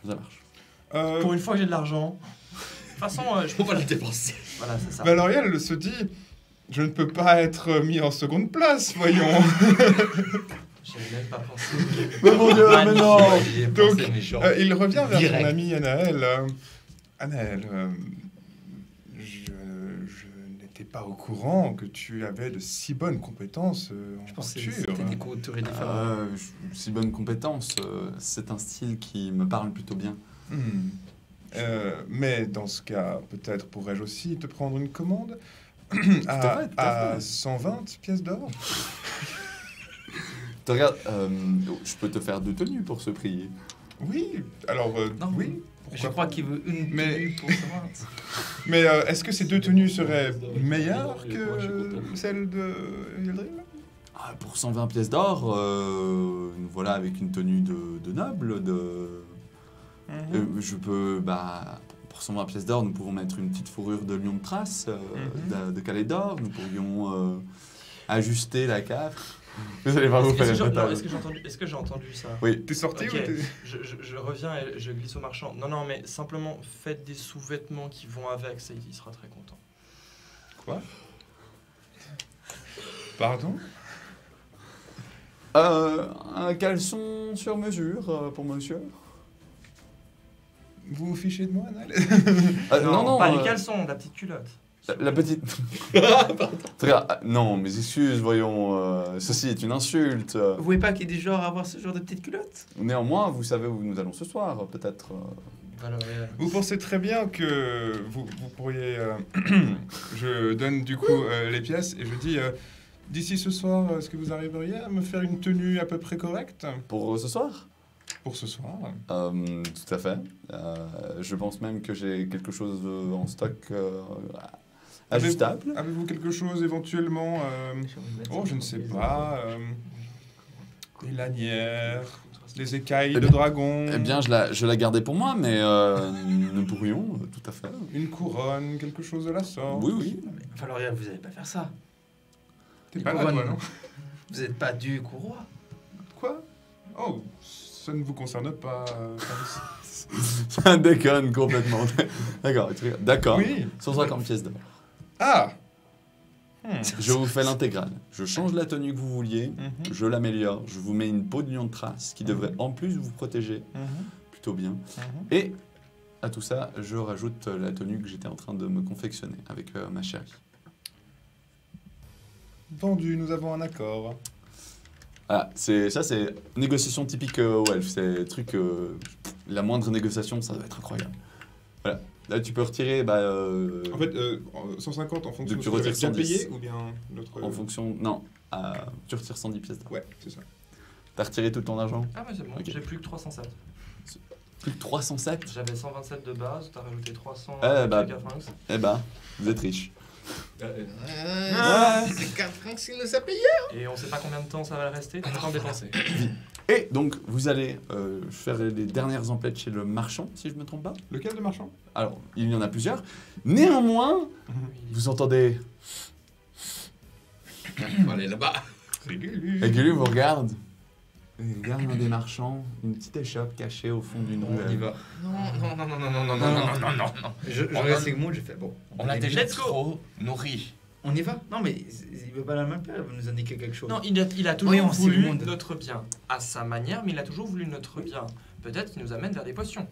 Ça marche. Pour une fois que j'ai de l'argent. De toute façon, je peux pas le dépenser. Voilà, c'est ça. Valoriel se dit je ne peux pas être mis en seconde place, voyons. J'avais même pas pensé. Mais mon dieu, mais non! J'y ai Donc, pensé, mais genre, Il revient vers Direct. son ami Anaël. Anaël, je n'étais pas au courant que tu avais de si bonnes compétences en je pense que couture. c'était des couturiers différents. Si bonne compétence, c'est un style qui me parle plutôt bien. Mais dans ce cas, peut-être pourrais-je aussi te prendre une commande à fait, tout à à fait. 120 pièces d'or. Te regarde, je peux te faire 2 tenues pour ce prix. Oui, alors Non, oui. Je pourquoi crois qu'il veut une Mais- tenue pour savoir. Mais est-ce que ces deux tenues seraient meilleures que celles de Yildril? Ah, pour 120 pièces d'or, nous voilà avec une tenue de noble. Je peux, pour 120 pièces d'or, nous pouvons mettre une petite fourrure de lion de trace, de calais d'or. Nous pourrions ajuster la cape. Vous allez pas vous faire Est-ce une que, non, pétale. est-ce que j'ai entendu ça? Oui. T'es sorti Ok. ou t'es... Je reviens et je glisse au marchand. Non, mais simplement faites des sous-vêtements qui vont avec, ça, il sera très content. Quoi? Pardon? Un caleçon sur mesure pour monsieur. Vous vous fichez de moi, Anaël? Non, pas les caleçons, la petite culotte. La petite. Non, mais excuse, voyons, ceci est une insulte. Vous voyez pas qu'il est du genre à avoir ce genre de petite culotte? Néanmoins, vous savez où nous allons ce soir, peut-être. Valoriel. Vous pensez très bien que vous pourriez... je donne du coup les pièces et je dis... D'ici ce soir, est-ce que vous arriveriez à me faire une tenue à peu près correcte Pour ce soir? pour ce soir? Tout à fait. Je pense même que j'ai quelque chose en stock ajustable. Avez-vous quelque chose éventuellement Oh, je ne sais pas. Des lanières, des écailles de dragon. Eh bien, je la gardais pour moi, mais nous pourrions, tout à fait. Une couronne, quelque chose de la sorte. Oui, oui. Valoria, vous allez pas faire ça. T'es pas là, toi, non? Vous êtes pas duc ou roi. Quoi? Oh, ça ne vous concerne pas, Paris. Ça déconne complètement. D'accord, d'accord. Oui. 150 pièces d'or. Ah! Je vous fais l'intégrale. Je change la tenue que vous vouliez, Mhm, je l'améliore, je vous mets une peau de lion de trace qui devrait en plus vous protéger mhm, plutôt bien. mhm. Et à tout ça, je rajoute la tenue que j'étais en train de me confectionner avec ma chérie. Vendu, nous avons un accord. Ah, c'est négociation typique Welf. C'est truc. La moindre négociation, ça doit être incroyable. Voilà. Là, tu peux retirer. En fait, 150 en fonction Donc, de tu ce que vous avez retires déjà 110. payé ou bien l'autre... En fonction. Non, tu retires 110 pièces d'or. Ouais, c'est ça. T'as retiré tout ton argent? Ah, mais c'est bon, Ok. j'ai plus que 307. Plus que 307? J'avais 127 de base, t'as rajouté 300 bah. avec Carfrinx. Eh ben, vous êtes riche. C'est 4 francs s'il nous a payé. Et on sait pas combien de temps ça va le rester, t'as le temps de dépenser. Et donc, vous allez faire les dernières emplettes chez le marchand, si je me trompe pas. Lequel de marchand? Alors, il y en a plusieurs. Néanmoins, vous entendez. On va aller là-bas. Et Gulu vous regarde. Il regarde un des marchands, une petite échoppe cachée au fond d'une On y ruelle. va. Non. Je regarde Sigmund, je fais bon. On a est déjà vite. trop nourri. On y va? Non, mais il veut pas la même faire, il veut nous indiquer quelque chose. Non, il a toujours Voyons, voulu Sigmund. notre bien. À sa manière, mais il a toujours voulu notre bien. Peut-être qu'il nous amène vers des potions.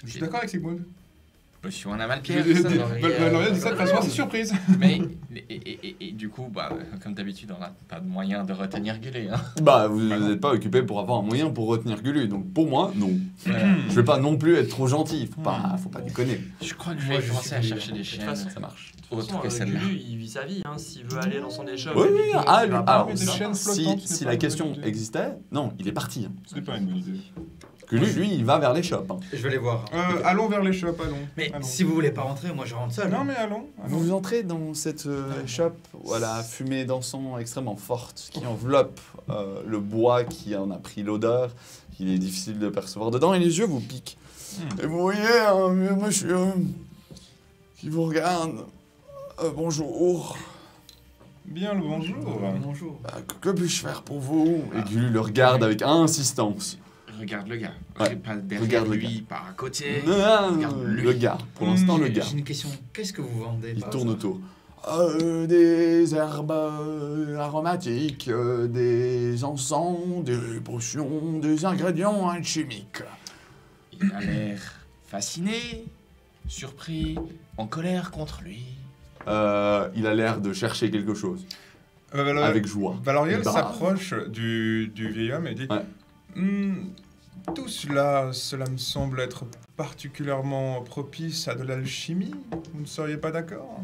Je suis d'accord avec Sigmund. Potion en amal-pierre. Valoria dit ça de façon assez surprise. Mais, et du coup, bah, comme d'habitude, on n'a pas de moyen de retenir Gulé. Hein. Bah, vous n'êtes pas occupé pour avoir un moyen pour retenir Gulu. Donc, pour moi, non. Voilà. Je vais pas non plus être trop gentil. Faut pas déconner. Je crois que je Moi, vais je commencer suis à Gulé, chercher des De toute chiennes. façon, Ça marche. De toute façon, Autre que celle-là. Gulu, il vit sa vie. Hein. S'il veut aller dans son échoppe... Oui, et oui. puis que- Ah, il va alors, pas, des c'est chaînes ça. flottantes, ce n'est si pas la une question bonne idée. existait, non, il est parti. Hein. Ce n'est pas une bonne idée. Gulu, lui, il va vers les shops. Hein. Je vais les voir. Allons vers les shops, allons. Mais Allons. si vous voulez pas rentrer, moi je rentre seul. Non, mais allons. Vous entrez dans cette shop où la fumée d'encens extrêmement forte qui enveloppe le bois qui en a pris l'odeur. Il est difficile de percevoir dedans et les yeux vous piquent. Et vous voyez un vieux monsieur qui vous regarde. Bonjour. Bien le bonjour. Bonjour. Que puis-je faire pour vous? Et Gulu le regarde avec insistance. Regarde le gars. Ouais. Pas derrière Regarde le lui, pas à côté. Non, regarde lui. le gars. Pour l'instant, le gars. J'ai une question. Qu'est-ce que vous vendez Il par tourne hasard autour. Des herbes aromatiques, des encens, des potions, des ingrédients alchimiques. Il a l'air fasciné, surpris, en colère contre lui. Il a l'air de chercher quelque chose, avec joie. Valoriel Brave. s'approche du vieil homme et dit Ouais. Tout cela me semble être particulièrement propice à de l'alchimie. Vous ne seriez pas d'accord?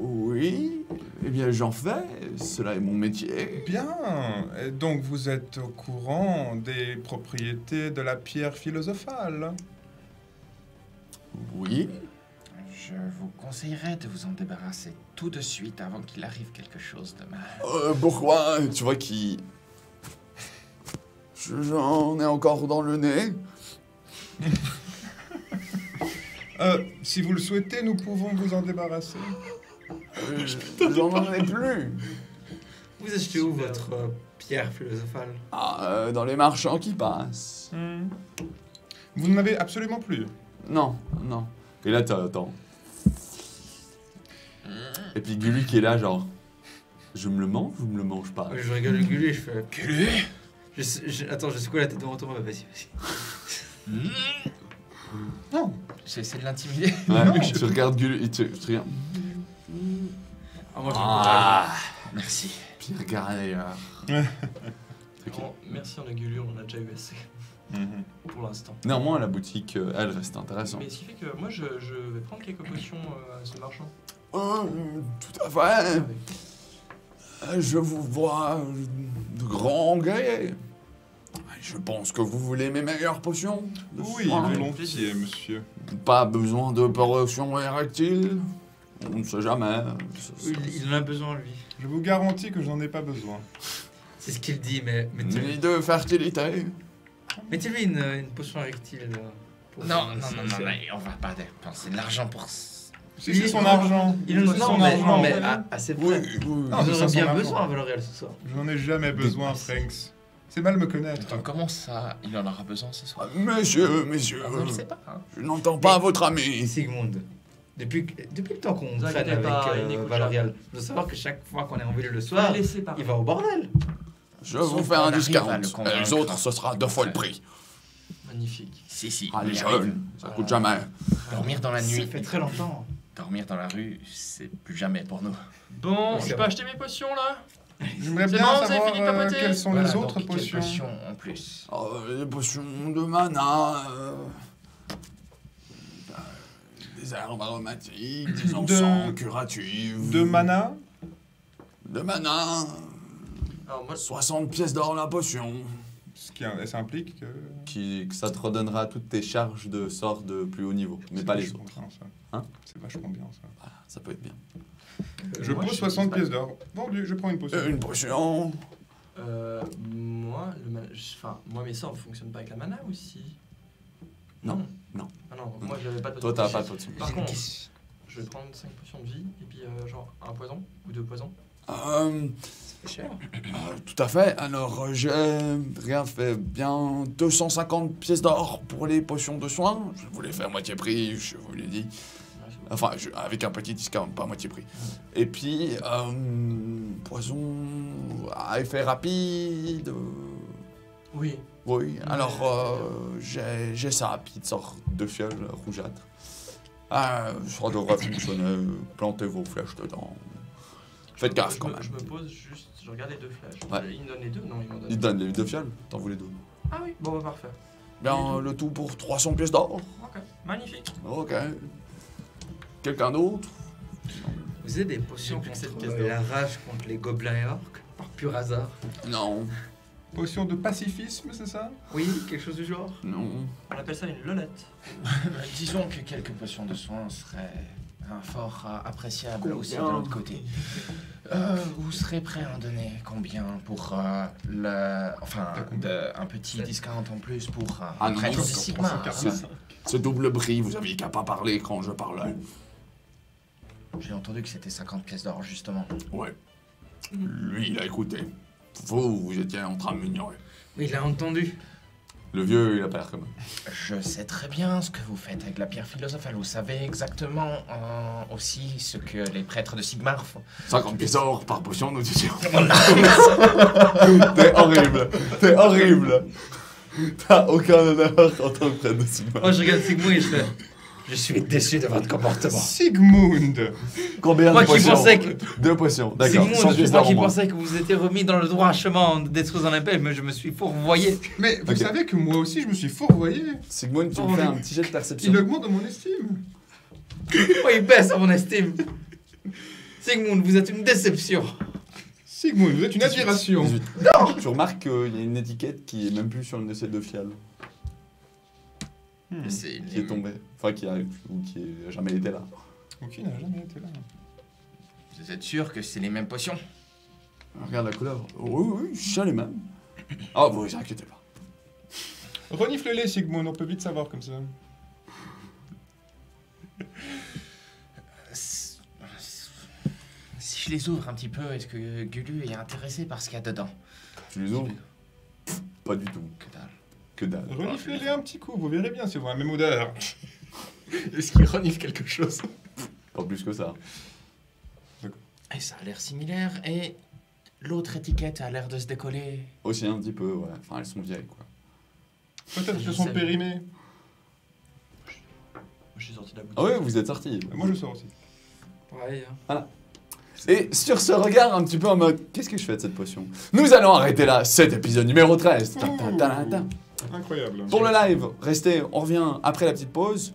Oui, eh bien j'en fais, cela est mon métier. Bien. Et donc vous êtes au courant des propriétés de la pierre philosophale? Oui, Je vous conseillerais de vous en débarrasser tout de suite avant qu'il arrive quelque chose de mal. pourquoi? Tu vois qu'il... J'en ai encore dans le nez. Si vous le souhaitez, nous pouvons vous en débarrasser. J'en ai plus. Vous achetez où votre pierre philosophale? Dans les marchands qui passent. Vous n'en avez absolument plus. Non, non. Et là, t'attends. Et puis Gulu qui est là, genre... Je me le mange ou je me le mange pas? Je rigole le Gulé, je fais. Gulé Attends, je secoue la tête devant toi, vas-y. Non. J'essaie de l'intimider. Ouais, tu regardes Gulu et tu regardes... Ah, moi je Merci. Puis regarde ailleurs. Ok. Oh, merci, on a Gulu, on en a déjà eu assez. Pour l'instant. Néanmoins, la boutique, elle reste intéressante. Mais ce qui fait que moi, je vais prendre quelques potions à ce marchand. Tout à fait. Je vous vois de grands guerriers. Je pense que vous voulez mes meilleures potions. Oui, volontiers, monsieur. Pas besoin de potions érectiles. On ne sait jamais. Il en a besoin, lui. Je vous garantis que je n'en ai pas besoin. C'est ce qu'il dit, mais Ni de fertilité. mettez-lui une potion érectile. Pour Non, faire- on va pas dépenser de l'argent pour ça. Si c'est son argent. Il nous C'est non, son mais, argent. non, mais assez près. Oui. Non, Vous mais aurez ça, bien son besoin à argent. Valorial ce soir. Je n'en ai jamais besoin, Franks. C'est mal me connaître. Donc comment ça, il en aura besoin ce soir? Messieurs, On ne le sait pas. Hein. je n'entends pas votre ami. Sigmund, depuis le temps qu'on Vous traîne inquiétez avec pas, il n'écoute Valorial, je dois savoir que chaque fois qu'on est en ville le Faut soir, les laisser parler. il va au bordel. Je vous Sauf fais qu'on un arrive discount. à le convaincre. Et les autres, ce sera 2 fois le prix. Magnifique. Si. Ah, les on y arrive. jeunes, ça coûte jamais. Dormir dans la Ça nuit, fait très longtemps. dormir dans la rue, c'est plus jamais pour nous. Bon, C'est je peux bon. acheter mes potions là? J'aimerais C'est bien bon, vous avez savoir fini de papoter quelles sont Voilà, les autres donc, quelles potions. potions en plus? Les potions de mana, des herbes aromatiques, des encens curatifs. De mana. De mana. Alors moi, 60 pièces d'or la potion. Ça implique que... Que ça te redonnera toutes tes charges de sorts de plus haut niveau, mais C'est pas les vachement autres. bien, ça. Hein? C'est vachement bien, ça. Voilà, ça peut être bien. Je moi, pose je 60 sais pas. pièces d'or. Vendu, je prends une potion. Une potion. moi, moi mes sorts ne fonctionnent pas avec la mana aussi. Non, non. Ah non, moi j'avais pas de Toi, potion. t'as pas de potion. Par contre, je vais prendre 5 potions de vie et puis genre un poison ou 2 poisons. C'est cher. Tout à fait. Alors, j'ai fait bien 250 pièces d'or pour les potions de soins. Je vous les fais à moitié prix, je vous l'ai dit. Ouais, c'est bon. Enfin, avec un petit discount, pas à moitié prix. Et puis, poison à effet rapide. Oui. Oui, alors j'ai ça, petite sorte de fiole rougeâtre. Ça devrait fonctionner. Plantez vos flèches dedans. Faites gaffe quand même. Je me pose juste, je regarde les 2 flèches. Ouais. Il me donne les 2? Non, il m'en donne. Il te donne les 2 fioles, t'en voulais 2. Ah oui, bon bah parfait. Bien, le tout pour 300 pièces d'or. Ok, magnifique. Ok. Quelqu'un d'autre? Vous avez des potions J'ai plus que cette contre pièce d'or. la rage contre les gobelins et orques, par pur hasard? Non, Potion de pacifisme, c'est ça? Oui, quelque chose du genre? non. On appelle ça une lolette. Disons que quelques potions de soins seraient un fort appréciable Combien? aussi de l'autre côté. Vous serez prêt à en donner combien pour un petit discount en plus pour un non, prêtre de sur Sigmar? 345. Ce double prix, vous aviez qu'à pas parler quand je parlais. J'ai entendu que c'était 50 pièces d'or justement. Ouais. Lui, il a écouté. Vous étiez en train de m'ignorer. Oui, il a entendu. Le vieux, il a pas l'air comme... Je sais très bien ce que vous faites avec la pierre philosophale. Vous savez exactement aussi ce que les prêtres de Sigmar font. 50 pièces d'or par potion, nous disions. T'es horrible. T'es horrible. T'as aucun honneur en tant que prêtre de Sigmar. Moi, je regarde Sigmund et je fais... Je suis déçu de votre comportement. Sigmund. Combien Moi de qui potions? pensais que... 2 potions, d'accord. 100 Sigmund, pièces moi d'or qui au moins. pensais que vous étiez remis dans le droit chemin des choses en appel, mais je me suis fourvoyé. Mais vous Ok. savez que moi aussi, je me suis fourvoyé. Sigmund, tu me fais un petit jet de perception. Il augmente mon estime. Oh, il baisse à mon estime. Sigmund, vous êtes une déception. Sigmund, vous êtes une admiration. 18. Tu remarques qu'il y a une étiquette qui est même plus sur une de ces 2 fiales, C'est qui est tombée. Enfin, qui a, ou qui a jamais été là. Ok, il n'a jamais été là. Vous êtes sûr que c'est les mêmes potions? Regarde la couleur. Oui, c'est les mêmes. Ah, vous inquiétez pas. Renifle-les, Sigmund, on peut vite savoir comme ça. Si je les ouvre un petit peu, est-ce que Gulu est intéressé par ce qu'il y a dedans? Tu les ouvres? Pas du tout. Que dalle. Que dalle. Reniflez-les un petit coup, vous verrez bien si vous avez la même odeur. Est-ce qu'il renifle quelque chose? Pas plus que ça. Et ça a l'air similaire, et l'autre étiquette a l'air de se décoller. Aussi un petit peu, ouais. Enfin, elles sont vieilles, quoi. Peut-être Je qu'elles sont sais. périmées. Je suis sorti de la boutique. Ah oui, vous êtes sortis. Moi, je sors aussi. Ouais, Et sur ce regard un petit peu en mode, qu'est-ce que je fais de cette potion? Nous allons arrêter là cet épisode numéro 13. Ta, ta, ta, ta, ta. Incroyable. Pour le live, restez, on revient après la petite pause.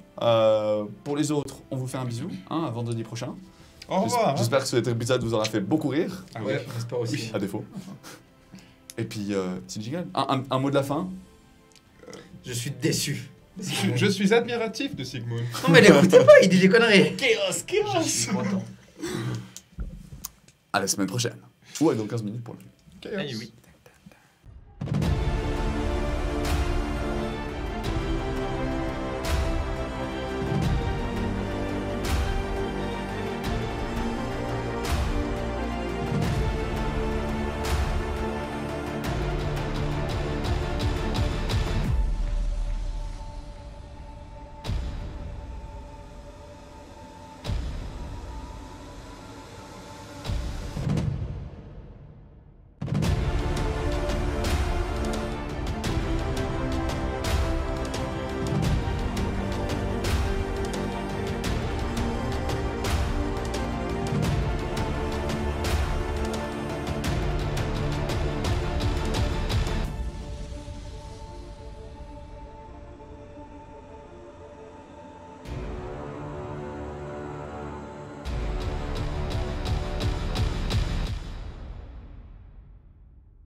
Pour les autres, on vous fait un bisou, hein, à vendredi prochain. Au revoir. Hein. J'espère que cet épisode vous aura fait beaucoup rire, Ah oui. Ouais, j'espère aussi. à défaut. Et puis, petit jingle. Un mot de la fin. Je suis déçu. Je suis admiratif de Sigmund. Non mais l'écoutez pas, il dit des conneries. Chaos. Je suis content. À la semaine prochaine. Ou dans 15 minutes pour le Chaos. Eh oui.